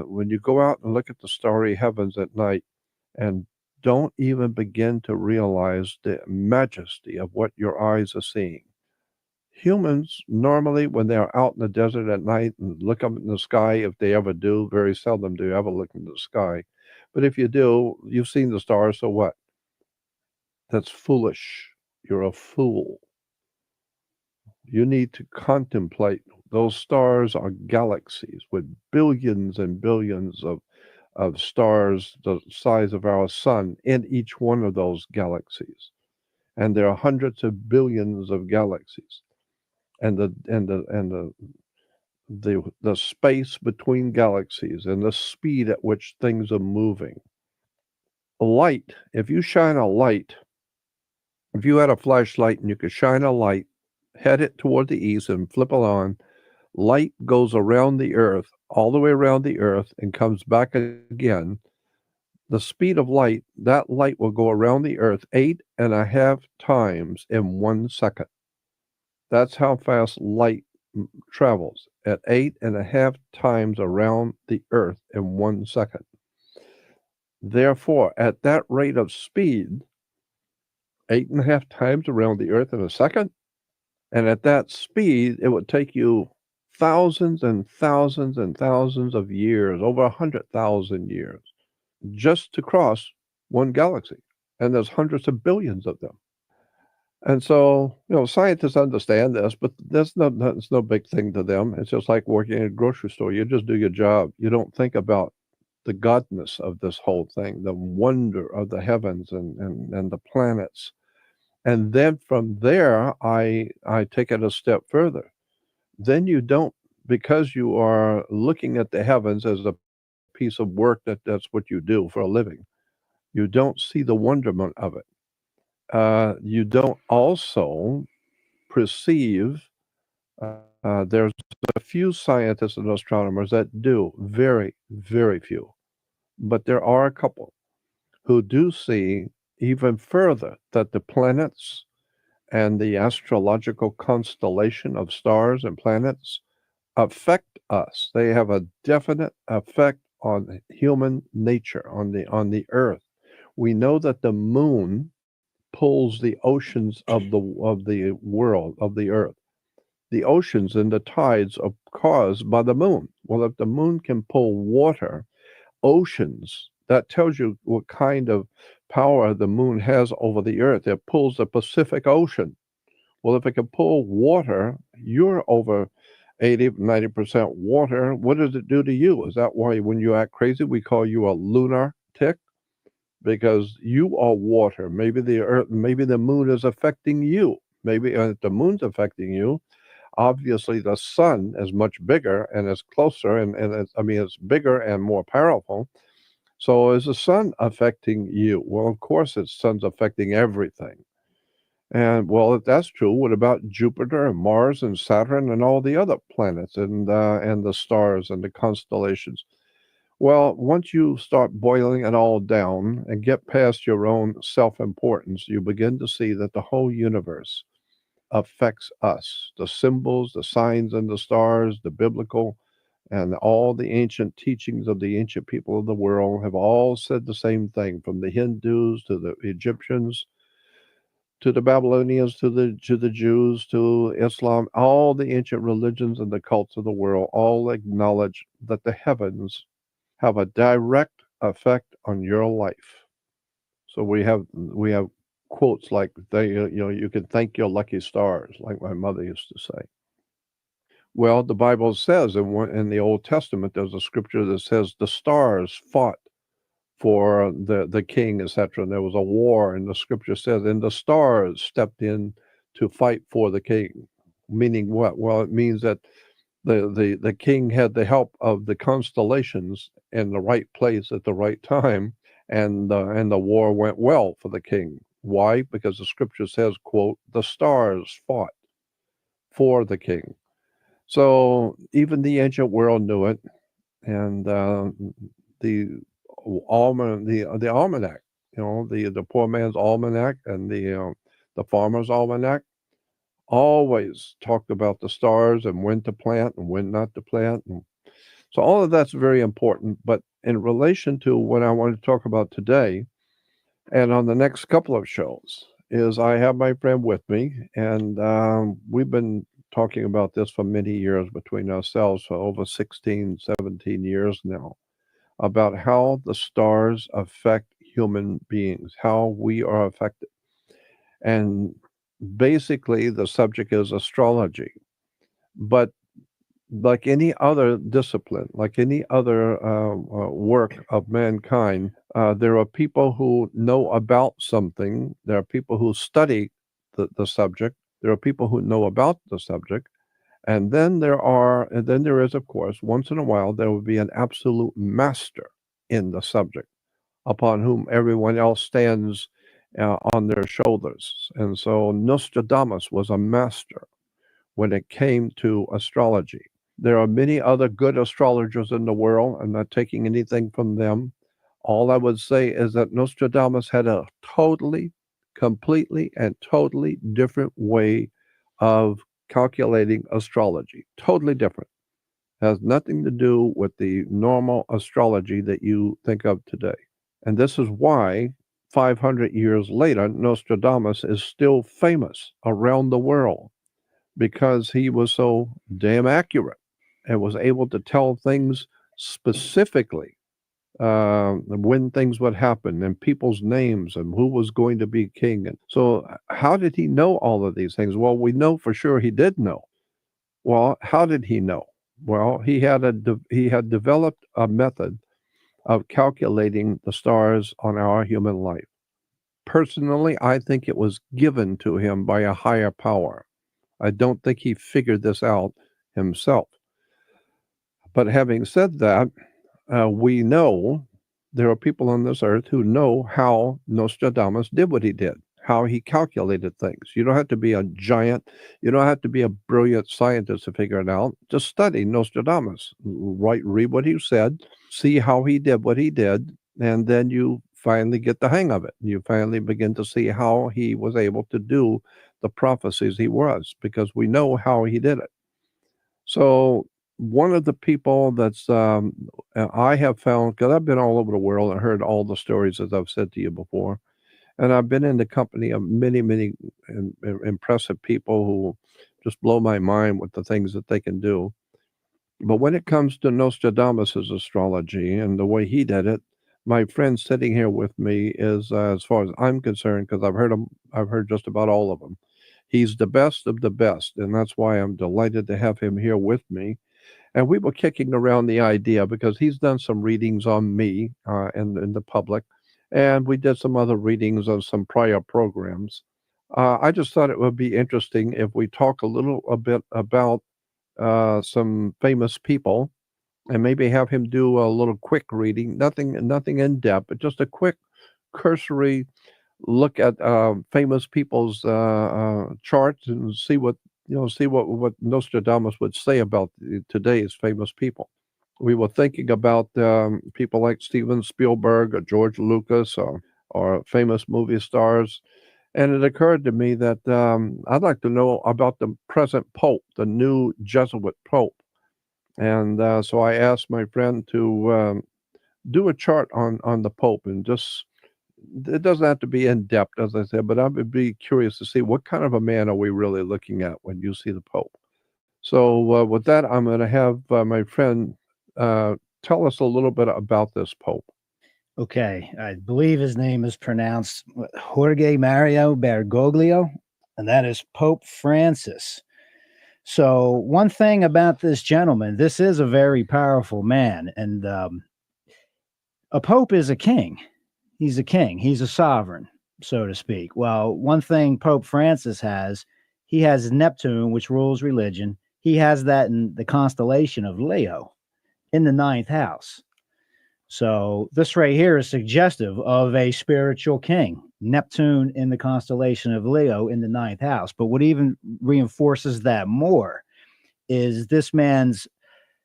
Speaker 1: when you go out and look at the starry heavens at night and don't even begin to realize the majesty of what your eyes are seeing. Humans normally, when they're out in the desert at night and look up in the sky, if they ever do, very seldom do you ever look into the sky. But if you do, you've seen the stars, so what? That's foolish. You're a fool. You need to contemplate. Those stars are galaxies with billions and billions of stars the size of our sun in each one of those galaxies. And there are hundreds of billions of galaxies. And the space between galaxies and the speed at which things are moving. Light, if you shine a light, if you had a flashlight and you could shine a light, head it toward the east and flip it on, light goes around the earth, all the way around the earth and comes back again. The speed of light, that light will go around the earth 8.5 times in 1 second. That's how fast light travels, at 8.5 times around the earth in 1 second. Therefore, at that rate of speed, 8.5 times around the Earth in a second. And at that speed, it would take you thousands and thousands and thousands of years, over 100,000 years, just to cross one galaxy. And there's hundreds of billions of them. And so, scientists understand this, but it's no big thing to them. It's just like working in a grocery store. You just do your job. You don't think about the godness of this whole thing, the wonder of the heavens and the planets. And then from there, I take it a step further. Then you don't, because you are looking at the heavens as a piece of work that's what you do for a living. You don't see the wonderment of it. You don't also perceive. There's a few scientists and astronomers that do, very, very few, but there are a couple who do see even further that the planets and the astrological constellation of stars and planets affect us. They have a definite effect on human nature, on the earth. We know that the moon pulls the oceans of the world, of the earth. The oceans and the tides are caused by the moon. Well, if the moon can pull water, oceans, that tells you what kind of power the moon has over the earth. It pulls the Pacific Ocean. Well, if it can pull water, you're over 80, 90% water. What does it do to you? Is that why when you act crazy, we call you a lunar tick? Because you are water. Maybe the earth, maybe the moon is affecting you. Maybe if the moon's affecting you, obviously the sun is much bigger and is closer and it's bigger and more powerful. So is the sun affecting you? Well, of course, the sun's affecting everything. And well, if that's true, what about Jupiter and Mars and Saturn and all the other planets and the stars and the constellations? Well, once you start boiling it all down and get past your own self-importance, you begin to see that the whole universe affects us. The symbols, the signs and the stars, the biblical, and all the ancient teachings of the ancient people of the world have all said the same thing, from the Hindus to the Egyptians to the Babylonians, to the Jews, to Islam. All the ancient religions and the cults of the world all acknowledge that the heavens have a direct effect on your life. So we have quotes like you can thank your lucky stars, like my mother used to say. Well, the Bible says in the Old Testament, there's a scripture that says the stars fought for the king, etc. And there was a war, and the scripture says, and the stars stepped in to fight for the king. Meaning what? Well, it means that the king had the help of the constellations in the right place at the right time, and the war went well for the king. Why? Because the scripture says, quote, the stars fought for the king. So even the ancient world knew it, and the the almanac, the poor man's almanac and the farmer's almanac always talked about the stars and when to plant and when not to plant. And so all of that's very important. But in relation to what I want to talk about today and on the next couple of shows is I have my friend with me, and we've been talking about this for many years between ourselves for over 16, 17 years now, about how the stars affect human beings, how we are affected. And basically, the subject is astrology. But like any other discipline, like any other work of mankind, there are people who know about something. There are people who study the subject. There are people who know about the subject. And then there is, of course, once in a while, there will be an absolute master in the subject upon whom everyone else stands on their shoulders. And so Nostradamus was a master when it came to astrology. There are many other good astrologers in the world. I'm not taking anything from them. All I would say is that Nostradamus had a totally, completely, and totally different way of calculating astrology. Totally different. Has nothing to do with the normal astrology that you think of today. And this is why 500 years later, Nostradamus is still famous around the world because he was so damn accurate and was able to tell things specifically, when things would happen and people's names and who was going to be king. And so, how did he know all of these things? Well, we know for sure he did know. Well, how did he know? Well, he had developed a method of calculating the stars on our human life. Personally, I think it was given to him by a higher power. I don't think he figured this out himself. But having said that, we know there are people on this earth who know how Nostradamus did what he did, how he calculated things. You don't have to be a giant, you don't have to be a brilliant scientist to figure it out. Just study Nostradamus, read what he said, see how he did what he did, and then you finally get the hang of it. You finally begin to see how he was able to do the prophecies he was, because we know how he did it. So one of the people that's I have found, because I've been all over the world and heard all the stories, as I've said to you before, and I've been in the company of many, many impressive people who just blow my mind with the things that they can do. But when it comes to Nostradamus's astrology and the way he did it, my friend sitting here with me is, as far as I'm concerned, because I've heard just about all of them. He's the best of the best, and that's why I'm delighted to have him here with me. And we were kicking around the idea because he's done some readings on me in the public, and we did some other readings of some prior programs. I just thought it would be interesting if we talk a bit about some famous people, and maybe have him do a little quick reading, nothing in depth, but just a quick cursory look at famous people's charts and see what Nostradamus would say about today's famous people. We were thinking about people like Steven Spielberg or George Lucas or famous movie stars. And it occurred to me that I'd like to know about the present Pope, the new Jesuit Pope. And so I asked my friend to do a chart on the Pope, and just, it doesn't have to be in depth, as I said, but I would be curious to see what kind of a man are we really looking at when you see the Pope. So with that, I'm going to have my friend tell us a little bit about this Pope.
Speaker 4: Okay, I believe his name is pronounced Jorge Mario Bergoglio, and that is Pope Francis. So one thing about this gentleman, this is a very powerful man, and a pope is a king. He's a king. He's a sovereign, so to speak. Well, one thing Pope Francis has, he has Neptune, which rules religion. He has that in the constellation of Leo in the 9th house. So this right here is suggestive of a spiritual king, Neptune in the constellation of Leo in the 9th house. But what even reinforces that more is this man's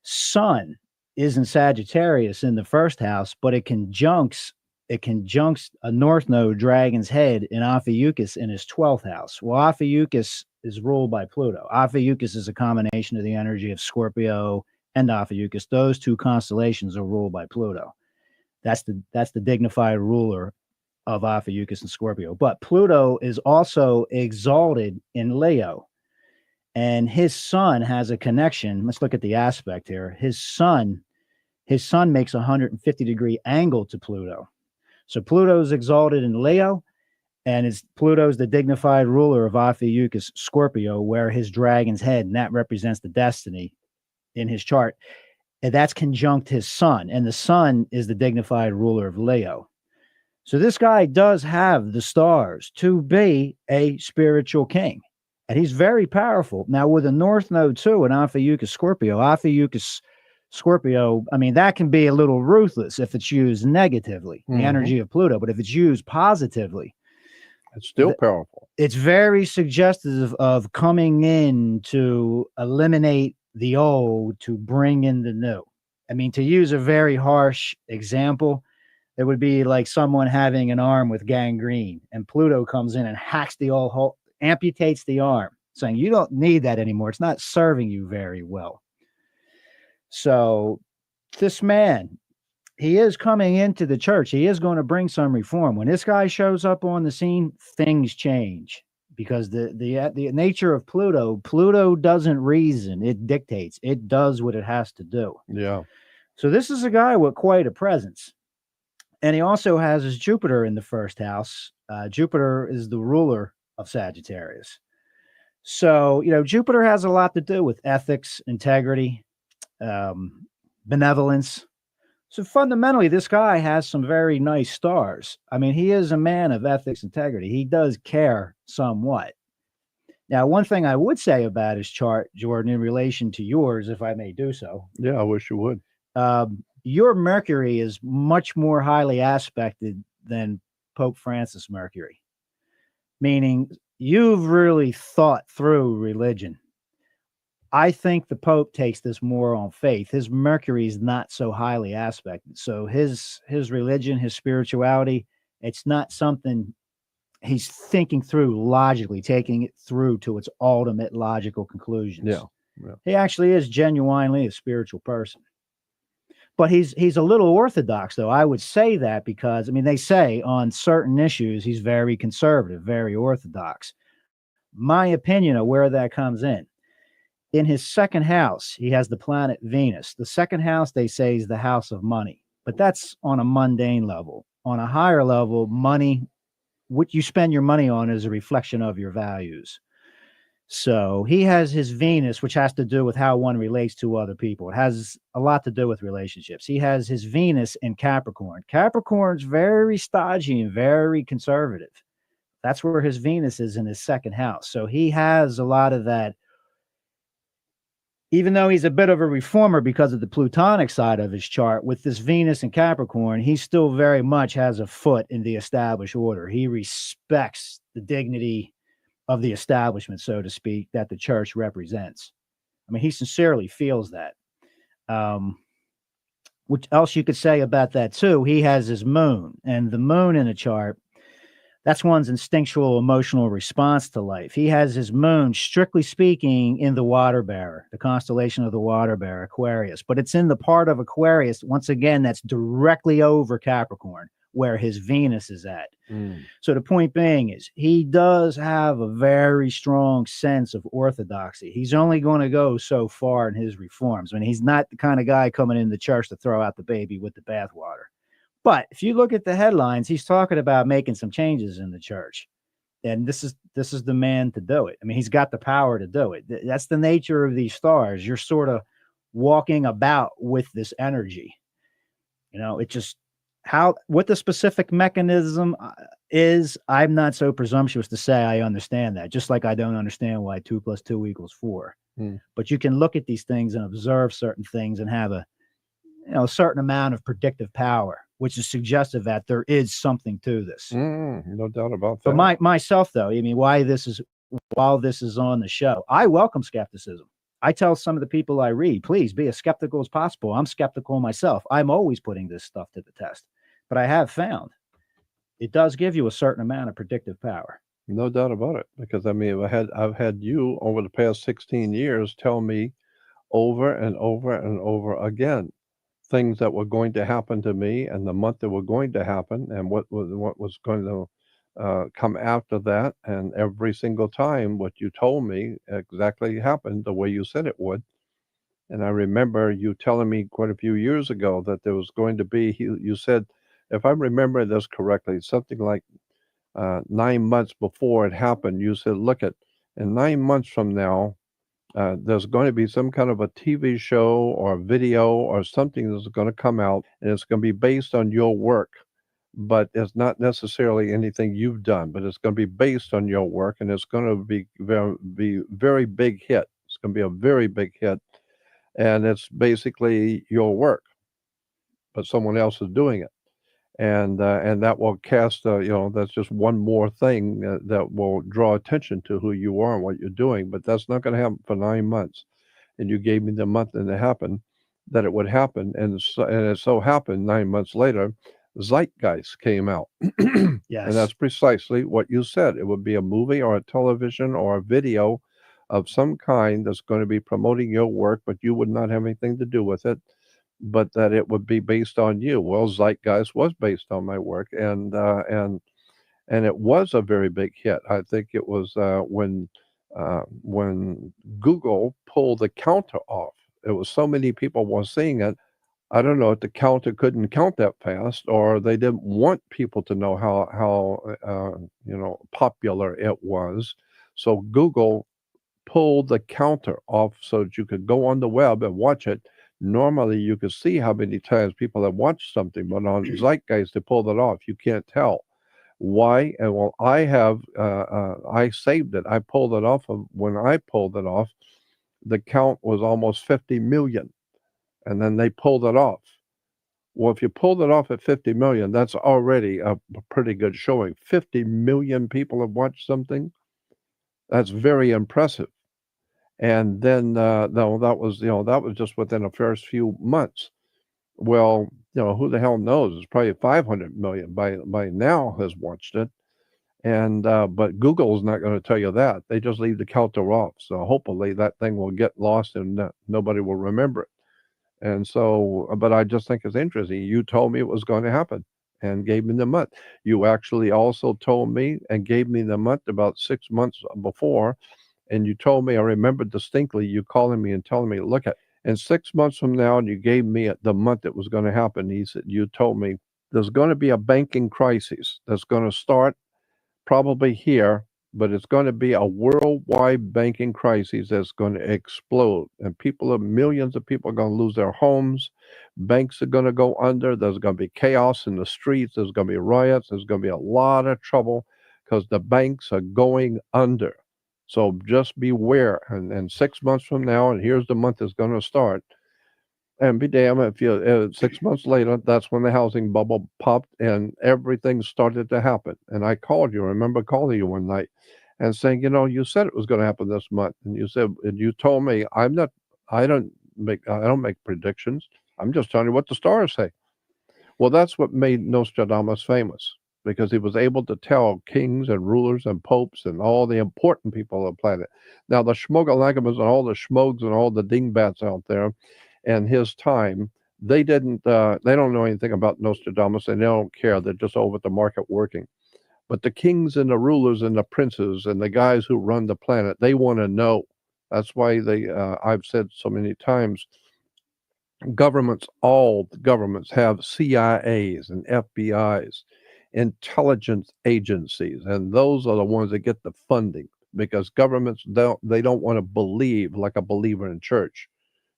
Speaker 4: sun is in Sagittarius in the 1st house, but it conjuncts a north node, Dragon's Head, in Ophiuchus in his 12th house. Well, Ophiuchus is ruled by Pluto. Ophiuchus is a combination of the energy of Scorpio and Ophiuchus. Those two constellations are ruled by Pluto. That's the dignified ruler of Ophiuchus and Scorpio. But Pluto is also exalted in Leo, and his sun has a connection. Let's look at the aspect here. His sun makes a 150-degree angle to Pluto. So Pluto's exalted in Leo, and Pluto's the dignified ruler of Ophiuchus, Scorpio, where his dragon's head, and that represents the destiny in his chart. And that's conjunct his sun, and the sun is the dignified ruler of Leo. So this guy does have the stars to be a spiritual king, and he's very powerful. Now, with a North Node too, and Ophiuchus Scorpio, I mean, that can be a little ruthless if it's used negatively, the energy of Pluto, but if it's used positively,
Speaker 1: it's still powerful.
Speaker 4: It's very suggestive of coming in to eliminate the old to bring in the new. I mean, to use a very harsh example, it would be like someone having an arm with gangrene, and Pluto comes in and hacks the old hole, amputates the arm, saying you don't need that anymore. It's not serving you very well. So this man, he is coming into the church. He is going to bring some reform. When this guy shows up on the scene, things change because the nature of Pluto doesn't reason. It dictates. It does what it has to do.
Speaker 1: Yeah.
Speaker 4: So this is a guy with quite a presence. And he also has his Jupiter in the first house. Jupiter is the ruler of Sagittarius. So, Jupiter has a lot to do with ethics, integrity, benevolence. So fundamentally, this guy has some very nice stars. I mean, he is a man of ethics, integrity. He does care somewhat. Now, one thing I would say about his chart, Jordan, in relation to yours, if I may do so.
Speaker 1: Yeah, I wish you would.
Speaker 4: Your Mercury is much more highly aspected than Pope Francis Mercury, meaning you've really thought through religion. I think the Pope takes this more on faith. His Mercury is not so highly aspected. So his religion, his spirituality, it's not something he's thinking through logically, taking it through to its ultimate logical conclusions.
Speaker 1: Yeah.
Speaker 4: He actually is genuinely a spiritual person. But he's a little orthodox, though. I would say that because, they say on certain issues, he's very conservative, very orthodox. My opinion of where that comes in his second house, he has the planet Venus. The second house, they say, is the house of money. But that's on a mundane level. On a higher level, money, what you spend your money on is a reflection of your values. So he has his Venus, which has to do with how one relates to other people. It has a lot to do with relationships. He has his Venus in Capricorn. Capricorn's very stodgy and very conservative. That's where his Venus is in his second house. So he has a lot of that. Even though he's a bit of a reformer because of the Plutonic side of his chart, with this Venus in Capricorn, he still very much has a foot in the established order. He respects the dignity of the establishment, so to speak, that the church represents. He sincerely feels that. What else you could say about that too? He has his moon, and the moon in a chart, that's one's instinctual emotional response to life. He has his moon, strictly speaking, in the water bearer, the constellation of the water bearer, Aquarius, but it's in the part of Aquarius, once again, that's directly over Capricorn, where his Venus is at. So the point being is he does have a very strong sense of orthodoxy. He's only going to go so far in his reforms. He's not the kind of guy coming in the church to throw out the baby with the bathwater. But if you look at the headlines, he's talking about making some changes in the church. And this is the man to do it. He's got the power to do it. That's the nature of these stars. You're sort of walking about with this energy. It just, what the specific mechanism is, I'm not so presumptuous to say I understand that, just like I don't understand why 2 + 2 = 4. But you can look at these things and observe certain things and have a certain amount of predictive power, which is suggestive that there is something to this.
Speaker 1: No doubt about that.
Speaker 4: But myself, though, while this is on the show, I welcome skepticism. I tell some of the people I read, please be as skeptical as possible. I'm skeptical myself. I'm always putting this stuff to the test. But I have found it does give you a certain amount of predictive power.
Speaker 1: No doubt about it. Because I've had you over the past 16 years tell me over and over and over again things that were going to happen to me and the month that were going to happen and what was going to come after that. And every single time what you told me exactly happened the way you said it would. And I remember you telling me quite a few years ago that there was going to be, you said, if I remember this correctly, something like 9 months before it happened, you said, look in 9 months from now, there's going to be some kind of a TV show or video or something that's going to come out, and it's going to be based on your work, but it's not necessarily anything you've done, but it's going to be based on your work, and it's going to be very big hit. It's going to be a very big hit, and it's basically your work, but someone else is doing it. And that will cast, that's just one more thing that will draw attention to who you are and what you're doing. But that's not going to happen for 9 months. And you gave me the month and it happened that it would happen. And it so happened 9 months later, Zeitgeist came out.
Speaker 4: Yes.
Speaker 1: And that's precisely what you said. It would be a movie or a television or a video of some kind that's going to be promoting your work, but you would not have anything to do with it. but that it would be based on you. Well, Zeitgeist was based on my work, and it was a very big hit. I think it was when Google pulled the counter off. It was so many people were seeing it. I don't know if the counter couldn't count that fast, or they didn't want people to know how popular it was. So Google pulled the counter off so that you could go on the web and watch it. Normally, you could see how many times people have watched something, but on Zeitgeist, they pulled it off. You can't tell why. And well, I saved it. I pulled it off. When I pulled it off, the count was almost 50 million, and then they pulled it off. Well, if you pulled it off at 50 million, that's already a pretty good showing. 50 million people have watched something. That's very impressive. And then, no, that was just within the first few months. Well, who the hell knows? It's probably 500 million by now has watched it. And but Google's not going to tell you that. They just leave the counter off. So hopefully that thing will get lost and nobody will remember it. And so, but I just think it's interesting. You told me it was going to happen and gave me the month. You actually also told me and gave me the month about 6 months before. And you told me, I remember distinctly you calling me and telling me, look at, and 6 months from now, and you gave me the month it was going to happen. He said, you told me there's going to be a banking crisis that's going to start probably here, but it's going to be a worldwide banking crisis that's going to explode. And millions of people are going to lose their homes. Banks are going to go under. There's going to be chaos in the streets. There's going to be riots. There's going to be a lot of trouble because the banks are going under. So just beware. And 6 months from now, and here's the month it's going to start. And be damned if you 6 months later, that's when the housing bubble popped and everything started to happen. And I called you. I remember calling you one night and saying, you said it was going to happen this month, and you told me I don't make predictions. I'm just telling you what the stars say. Well, that's what made Nostradamus famous because he was able to tell kings and rulers and popes and all the important people on the planet. Now, the schmogalagamas and all the schmogs and all the dingbats out there and his time, they don't know anything about Nostradamus and they don't care. They're just over at the market working. But the kings and the rulers and the princes and the guys who run the planet, they want to know. That's why I've said so many times, all the governments have CIAs and FBIs, intelligence agencies, and those are the ones that get the funding because governments don't want to believe like a believer in church.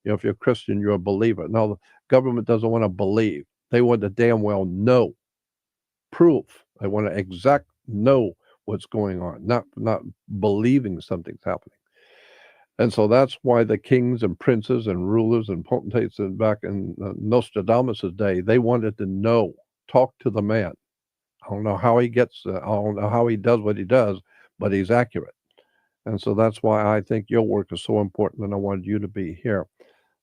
Speaker 1: If you're a Christian, you're a believer. No, the government doesn't want to believe. They want to damn well know proof. They want to know what's going on, not believing something's happening. And so that's why the kings and princes and rulers and potentates back in Nostradamus' day, they wanted to know, talk to the man. I don't know how I don't know how he does what he does, but he's accurate. And so that's why I think your work is so important, and I wanted you to be here.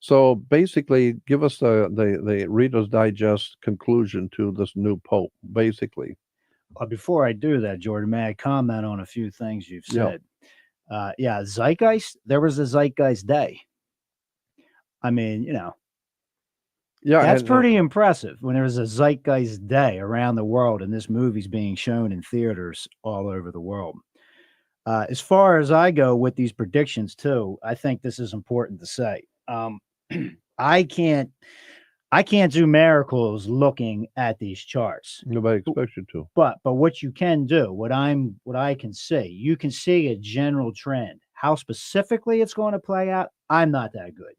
Speaker 1: So basically, give us the Reader's Digest conclusion to this new pope, basically.
Speaker 4: Before I do that, Jordan, may I comment on a few things you've
Speaker 1: Yeah.
Speaker 4: said? Zeitgeist, there was a Zeitgeist Day. I mean,
Speaker 1: Yeah,
Speaker 4: that's
Speaker 1: and,
Speaker 4: pretty impressive when there was a Zeitgeist Day around the world and this movie's being shown in theaters all over the world. As far as I go with these predictions too, I think this is important to say. I can't do miracles looking at these charts.
Speaker 1: nobody expects you to.
Speaker 4: But what you can do, what I can see, you can see a general trend. How specifically it's going to play out, I'm not that good.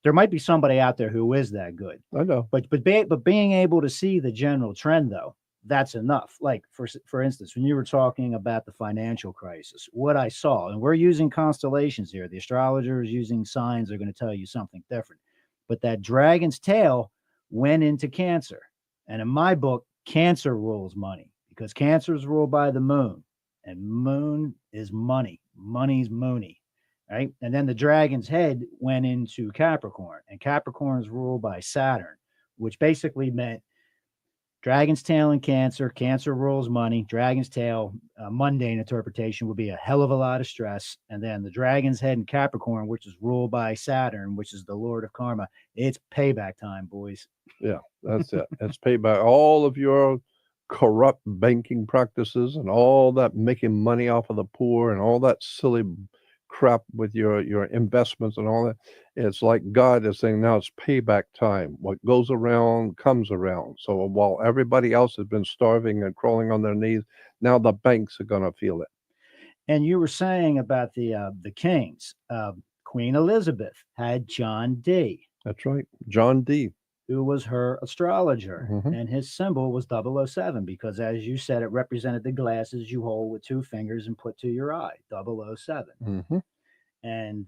Speaker 4: There might be somebody out there who is that good.
Speaker 1: I know.
Speaker 4: But being able to see the general trend, though, that's enough. Like for instance, when you were talking about the financial crisis, what I saw, and we're using constellations here. The astrologers using signs are going to tell you something different. But that dragon's tail went into Cancer, and in my book, Cancer rules money because Cancer is ruled by the moon, and moon is money. Money's moony. Right. And then the dragon's head went into Capricorn, and Capricorn is ruled by Saturn, which basically meant Dragon's tail in Cancer. Cancer rules money. Dragon's tail, mundane interpretation, would be a hell of a lot of stress. And then the dragon's head in Capricorn, which is ruled by Saturn, which is the lord of karma. It's payback time, boys.
Speaker 1: Yeah, that's it. It's paid by all of your corrupt banking practices and all that making money off of the poor and all that silly crap with your investments and all that. It's like God is saying now it's payback time. What goes around comes around. So while everybody else has been starving and crawling on their knees, now the banks are going to feel it.
Speaker 4: And you were saying about the kings. Queen Elizabeth had John D,
Speaker 1: That's right. John D.
Speaker 4: who was her astrologer,
Speaker 1: Mhm.
Speaker 4: and his symbol was 007 because, as you said, it represented the glasses you hold with two fingers and put to your eye. 007.
Speaker 1: Mhm.
Speaker 4: And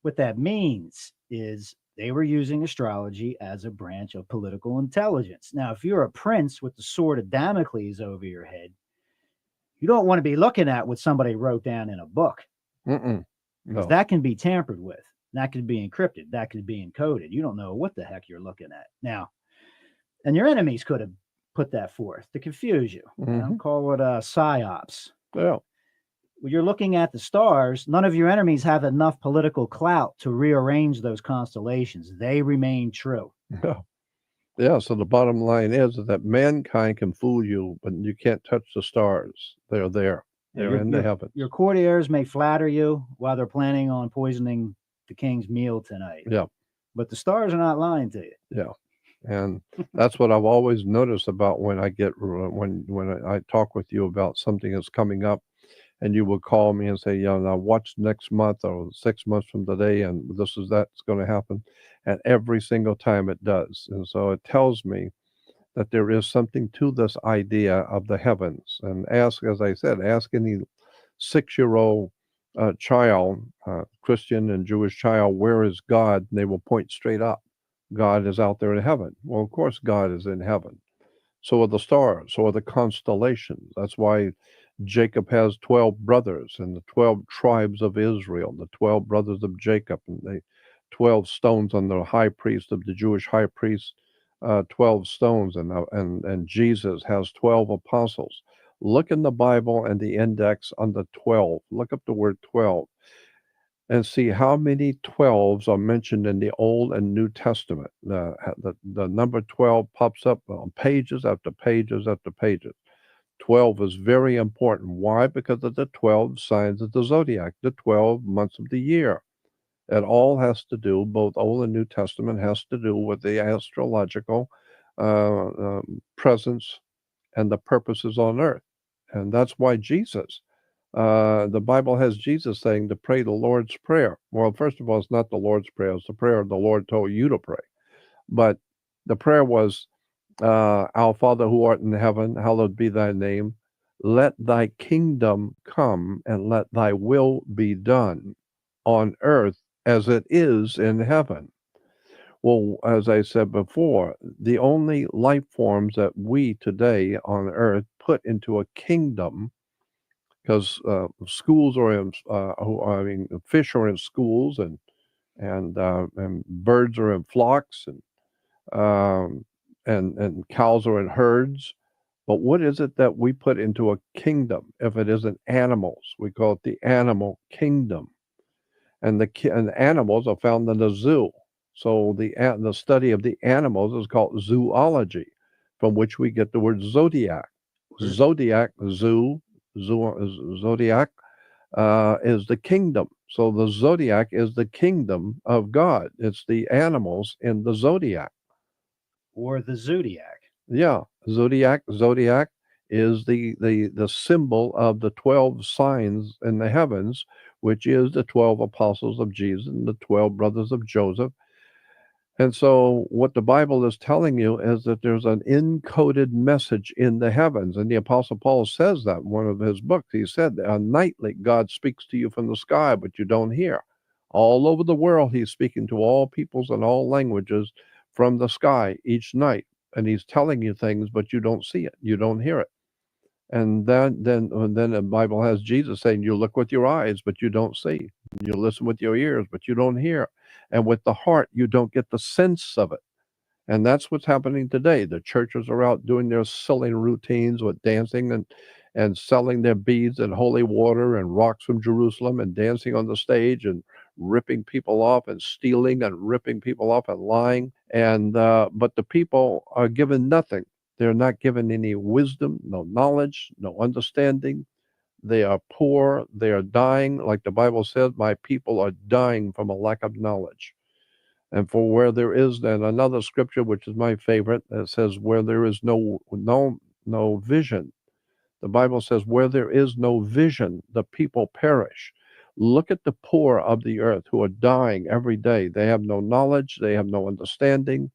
Speaker 4: what that means is they were using astrology as a branch of political intelligence. Now, if you're a prince with the sword of Damocles over your head, you don't want to be looking at what somebody wrote down in a book,
Speaker 1: Mm-mm.
Speaker 4: because
Speaker 1: No.
Speaker 4: that can be tampered with. That could be encrypted. That could be encoded. You don't know what the heck you're looking at now. And your enemies could have put that forth to confuse you.
Speaker 1: Mhm.
Speaker 4: Call it psyops.
Speaker 1: Yeah.
Speaker 4: When you're looking at the stars, none of your enemies have enough political clout to rearrange those constellations. They remain true.
Speaker 1: Yeah. Yeah. So the bottom line is that mankind can fool you, but you can't touch the stars. They're there.
Speaker 4: Yeah,
Speaker 1: They're in the heavens.
Speaker 4: Your courtiers may flatter you while they're planning on poisoning the king's meal tonight.
Speaker 1: Yeah.
Speaker 4: But the stars are not lying to you.
Speaker 1: Yeah. And that's what I've always noticed about when I get when I talk with you about something that's coming up, and you will call me and say, "Yeah, now watch next month or 6 months from today, and that's going to happen," and every single time it does, and so it tells me that there is something to this idea of the heavens. And ask, as I said, ask any 6-year-old child, Christian and Jewish child, where is God? And they will point straight up. God is out there in heaven. Well, of course, God is in heaven. So are the stars, so are the constellations. That's why Jacob has 12 brothers and the 12 tribes of Israel, the 12 brothers of Jacob, and the 12 stones on the high priest of the Jewish high priest, 12 stones, and Jesus has 12 apostles. Look in the Bible and the index on the 12. Look up the word 12 and see how many 12s are mentioned in the Old and New Testament. The number 12 pops up on pages after pages after pages. 12 is very important. Why? Because of the 12 signs of the zodiac, the 12 months of the year. It all has to do, both Old and New Testament has to do with the astrological presence and the purposes on earth. And that's why the Bible has Jesus saying to pray the Lord's Prayer. Well, first of all, it's not the Lord's Prayer. It's the prayer the Lord told you to pray. But the prayer was, Our Father who art in heaven, hallowed be thy name. Let thy kingdom come and let thy will be done on earth as it is in heaven. Well, as I said before, the only life forms that we today on earth put into a kingdom, because schools are in, fish are in schools, and birds are in flocks, and cows are in herds. But what is it that we put into a kingdom? If it isn't animals, we call it the animal kingdom, and and animals are found in the zoo. So the study of the animals is called zoology, from which we get the word zodiac. Zodiac, zodiac is the kingdom. So the zodiac is the kingdom of God. It's the animals in the zodiac.
Speaker 4: Or the zodiac.
Speaker 1: Yeah, zodiac is the symbol of the 12 signs in the heavens, which is the 12 apostles of Jesus and the 12 brothers of Joseph. And so what the Bible is telling you is that there's an encoded message in the heavens. And the Apostle Paul says that in one of his books. He said, nightly God speaks to you from the sky, but you don't hear. All over the world, he's speaking to all peoples and all languages from the sky each night. And he's telling you things, but you don't see it. You don't hear it. And then the Bible has Jesus saying, you look with your eyes, but you don't see. You listen with your ears, but you don't hear. And with the heart, you don't get the sense of it. And that's what's happening today. The churches are out doing their silly routines with dancing and selling their beads and holy water and rocks from Jerusalem and dancing on the stage and ripping people off and stealing and ripping people off and lying. And but the people are given nothing. They're not given any wisdom, no knowledge, no understanding. They are poor. They are dying. Like the Bible says, my people are dying from a lack of knowledge. And for where there is, then another scripture, which is my favorite, that says, where there is no vision. The Bible says, where there is no vision, the people perish. Look at the poor of the earth who are dying every day. They have no knowledge. They have no understanding.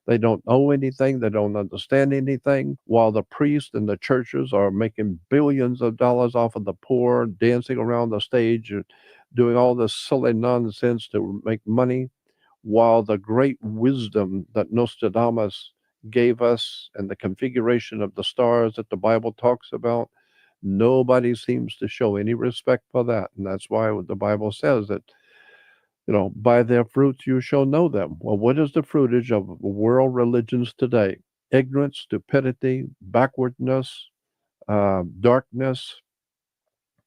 Speaker 1: They don't know anything. They don't understand anything. While the priests and the churches are making billions of dollars off of the poor, dancing around the stage, and doing all this silly nonsense to make money, while the great wisdom that Nostradamus gave us and the configuration of the stars that the Bible talks about, nobody seems to show any respect for that. And that's why the Bible says that, by their fruits you shall know them. Well, what is the fruitage of world religions today? Ignorance, stupidity, backwardness, darkness.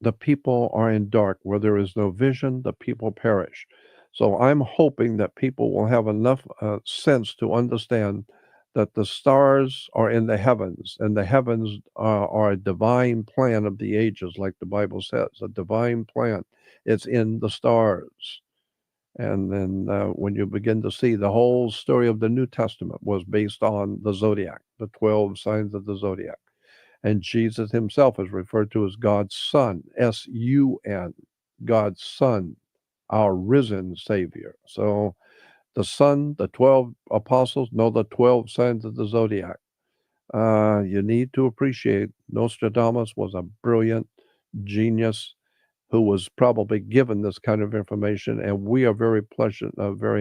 Speaker 1: The people are in dark. Where there is no vision, the people perish. So I'm hoping that people will have enough sense to understand that the stars are in the heavens, and the heavens are a divine plan of the ages, like the Bible says, a divine plan. It's in the stars. And then when you begin to see the whole story of the New Testament was based on the zodiac, the 12 signs of the zodiac. And Jesus himself is referred to as God's Son, S-U-N, God's Son, our risen Savior. So the Son, the 12 apostles, know the 12 signs of the zodiac. You need to appreciate Nostradamus was a brilliant genius who was probably given this kind of information. And we are very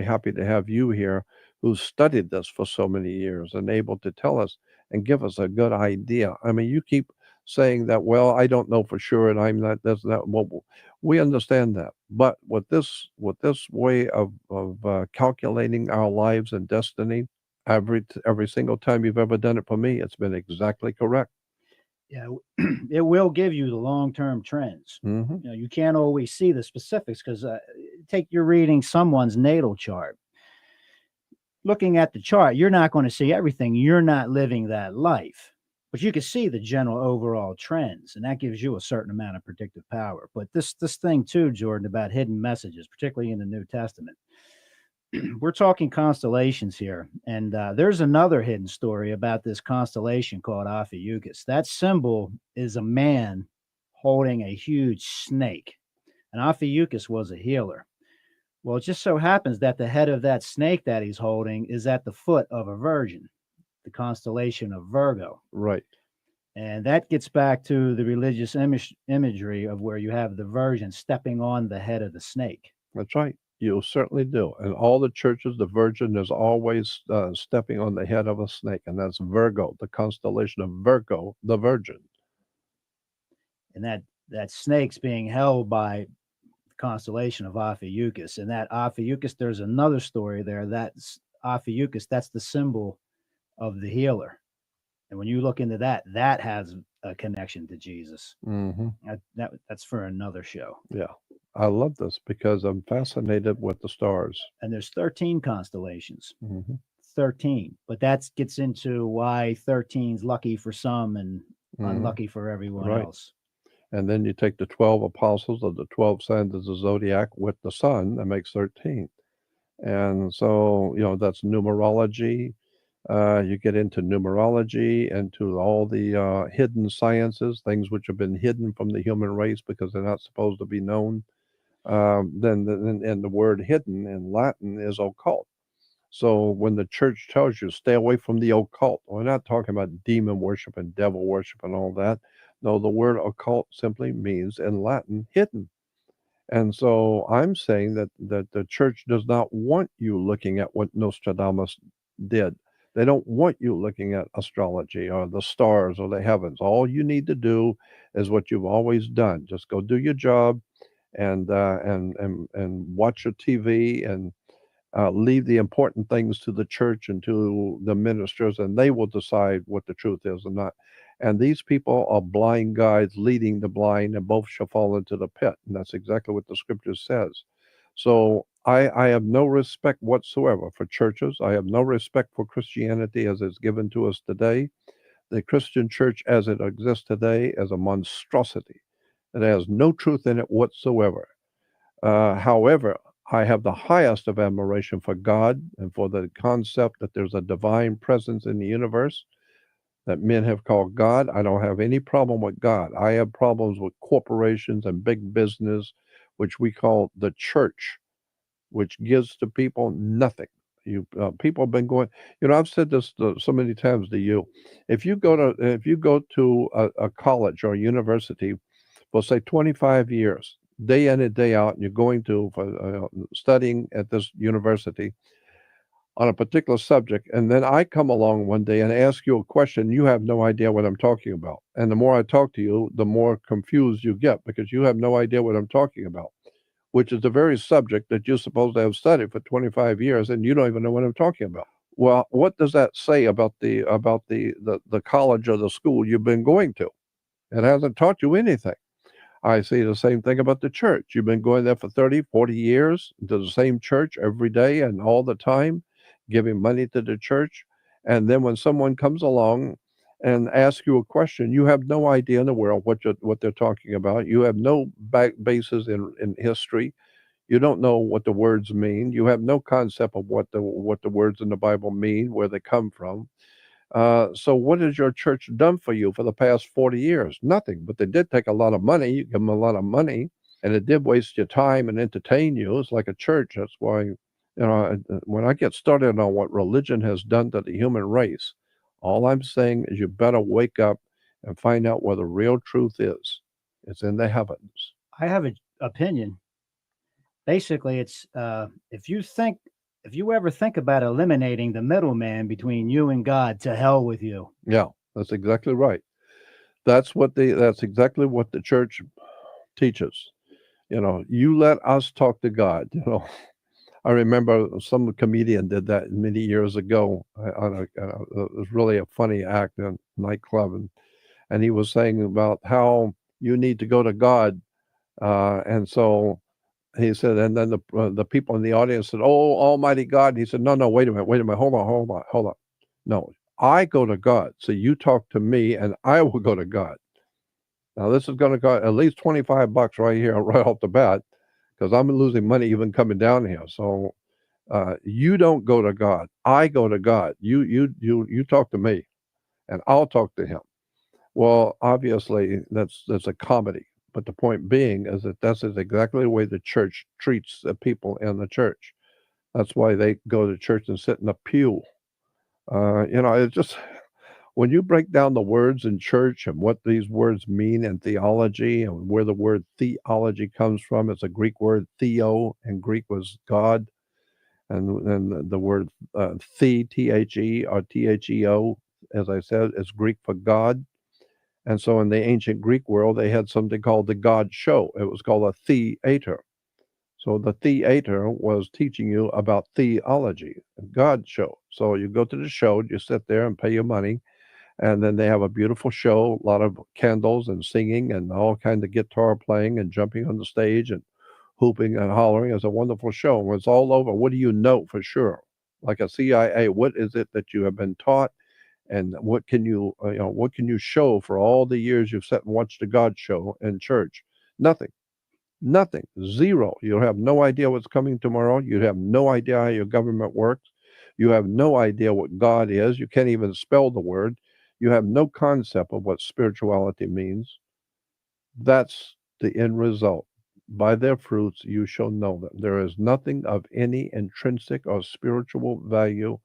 Speaker 1: happy to have you here who studied this for so many years and able to tell us and give us a good idea. I mean, you keep saying that, well, I don't know for sure, and I'm not, that's not, well, we understand that. But with this way of calculating our lives and destiny, every single time you've ever done it for me, it's been exactly correct.
Speaker 4: Yeah, it will give you the long-term trends.
Speaker 1: Hmm.
Speaker 4: You can't always see the specifics because take you're reading someone's natal chart. Looking at the chart, you're not going to see everything. You're not living that life, but you can see the general overall trends, and that gives you a certain amount of predictive power. But this thing too, Jordan, about hidden messages, particularly in the New Testament. We're talking constellations here, and there's another hidden story about this constellation called Ophiuchus. That symbol is a man holding a huge snake, and Ophiuchus was a healer. Well, it just so happens that the head of that snake that he's holding is at the foot of a virgin, the constellation of Virgo.
Speaker 1: Right.
Speaker 4: And that gets back to the religious imagery of where you have the virgin stepping on the head of the snake.
Speaker 1: That's right. You certainly do. And all the churches, the Virgin is always stepping on the head of a snake, and that's Virgo, the constellation of Virgo, the Virgin.
Speaker 4: And that snake's being held by the constellation of Ophiuchus. And that Ophiuchus, there's another story there. That's Ophiuchus, that's the symbol of the healer. And when you look into that, that has a connection to Jesus.
Speaker 1: Hmm.
Speaker 4: That's for another show.
Speaker 1: Yeah. I love this because I'm fascinated with the stars.
Speaker 4: And there's 13 constellations.
Speaker 1: Hmm.
Speaker 4: 13. But that gets into why 13's lucky for some and
Speaker 1: Hmm.
Speaker 4: unlucky for everyone
Speaker 1: Right.
Speaker 4: else.
Speaker 1: And then you take the 12 apostles of the 12 signs of the zodiac with the sun, that makes 13. And so, that's numerology. You get into numerology, into all the hidden sciences, things which have been hidden from the human race because they're not supposed to be known. Then the word hidden in Latin is occult. So when the church tells you stay away from the occult, we're not talking about demon worship and devil worship and all that. No, the word occult simply means in Latin hidden. And so I'm saying that the church does not want you looking at what Nostradamus did. They don't want you looking at astrology or the stars or the heavens. All you need to do is what you've always done. Just go do your job and watch your TV and Leave the important things to the church and to the ministers, and they will decide what the truth is or not. And these people are blind guides leading the blind, and both shall fall into the pit. And that's exactly what the scripture says. So I have no respect whatsoever for churches. I have no respect for Christianity as it's given to us today. The Christian church as it exists today is a monstrosity. It has no truth in it whatsoever. However, I have the highest of admiration for God and for the concept that there's a divine presence in the universe that men have called God. I don't have any problem with God. I have problems with corporations and big business, which we call the church, which gives to people nothing. People have been going. I've said this so many times to you. If you go to a college or a university for say 25 years, day in and day out, and you're going to studying at this university on a particular subject, and then I come along one day and ask you a question, you have no idea what I'm talking about. And the more I talk to you, the more confused you get because you have no idea what I'm talking about, which is the very subject that you're supposed to have studied for 25 years, and you don't even know what I'm talking about. Well, what does that say about the college or the school you've been going to? It hasn't taught you anything. I say the same thing about the church. You've been going there for 30, 40 years to the same church every day and all the time, giving money to the church. And then when someone comes along and asks you a question, you have no idea in the world what they're talking about. You have no basis in history. You don't know what the words mean. You have no concept of what the words in the Bible mean, where they come from. So what has your church done for you for the past 40 years? Nothing, but they did take a lot of money. You give them a lot of money, and it did waste your time and entertain you. It's like a church. That's why, when I get started on what religion has done to the human race, all I'm saying is you better wake up and find out where the real truth is. It's in the heavens.
Speaker 4: I have an opinion. Basically, it's if you ever think about eliminating the middleman between you and God, to hell with you.
Speaker 1: Yeah, that's exactly right. That's exactly what the church teaches. You let us talk to God. I remember some comedian did that many years ago. It was really a funny act in a nightclub, and he was saying about how you need to go to God, and so he said, and then the people in the audience said, "Oh, Almighty God." And he said, "No, wait a minute, hold on. No, I go to God, so you talk to me, and I will go to God." Now this is going to cost at least $25 right here, right off the bat, because I'm losing money even coming down here. So you don't go to God, I go to God. You talk to me, and I'll talk to him. Well, obviously that's a comedy. But the point being is that that's exactly the way the church treats the people in the church. That's why they go to church and sit in a pew. It's just when you break down the words in church and what these words mean in theology and where the word theology comes from, it's a Greek word theo, and Greek was God, and the word the or theo, as I said, is Greek for God. And so in the ancient Greek world, they had something called the God show. It was called a theater. So the theater was teaching you about theology, God show. So you go to the show, you sit there and pay your money, and then they have a beautiful show, a lot of candles and singing and all kind of guitar playing and jumping on the stage and hooping and hollering. It's a wonderful show. When it's all over, what do you know for sure? Like a CIA, what is it that you have been taught? And what can you show for all the years you've sat and watched the God show in church? Nothing, zero. You have no idea what's coming tomorrow. You have no idea how your government works. You have no idea what God is. You can't even spell the word. You have no concept of what spirituality means. That's the end result. By their fruits you shall know them. There is nothing of any intrinsic or spiritual value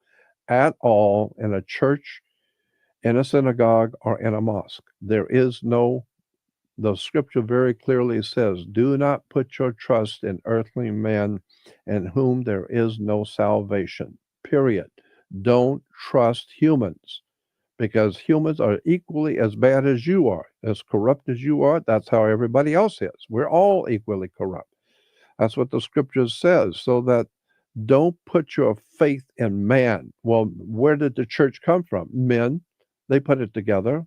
Speaker 1: at all in a church, in a synagogue, or in a mosque. There is no, the scripture very clearly says, do not put your trust in earthly men in whom there is no salvation, period. Don't trust humans, because humans are equally as bad as you are, as corrupt as you are. That's how everybody else is. We're all equally corrupt. That's what the scripture says, so that Don't put your faith in man. Well, where did the church come from? Men. They put it together.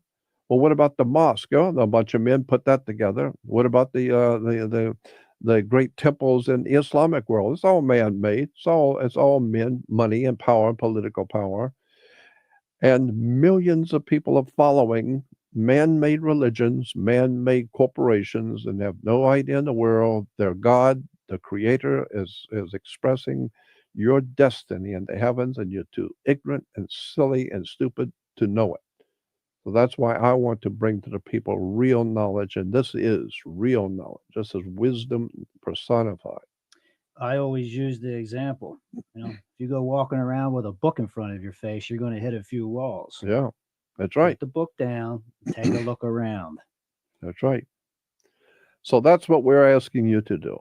Speaker 1: Well, what about the mosque? Oh, a bunch of men put that together. What about the great temples in the Islamic world? It's all man-made. It's all men, money, and power, political power. And millions of people are following man-made religions, man-made corporations, and have no idea in the world their God, the Creator, is expressing your destiny in the heavens, and you're too ignorant and silly and stupid to know it. So that's why I want to bring to the people real knowledge, and this is real knowledge. This is wisdom personified.
Speaker 4: I always use the example. If you go walking around with a book in front of your face, you're going to hit a few walls.
Speaker 1: Yeah, that's right.
Speaker 4: Put the book down, and take a look around.
Speaker 1: That's right. So that's what we're asking you to do,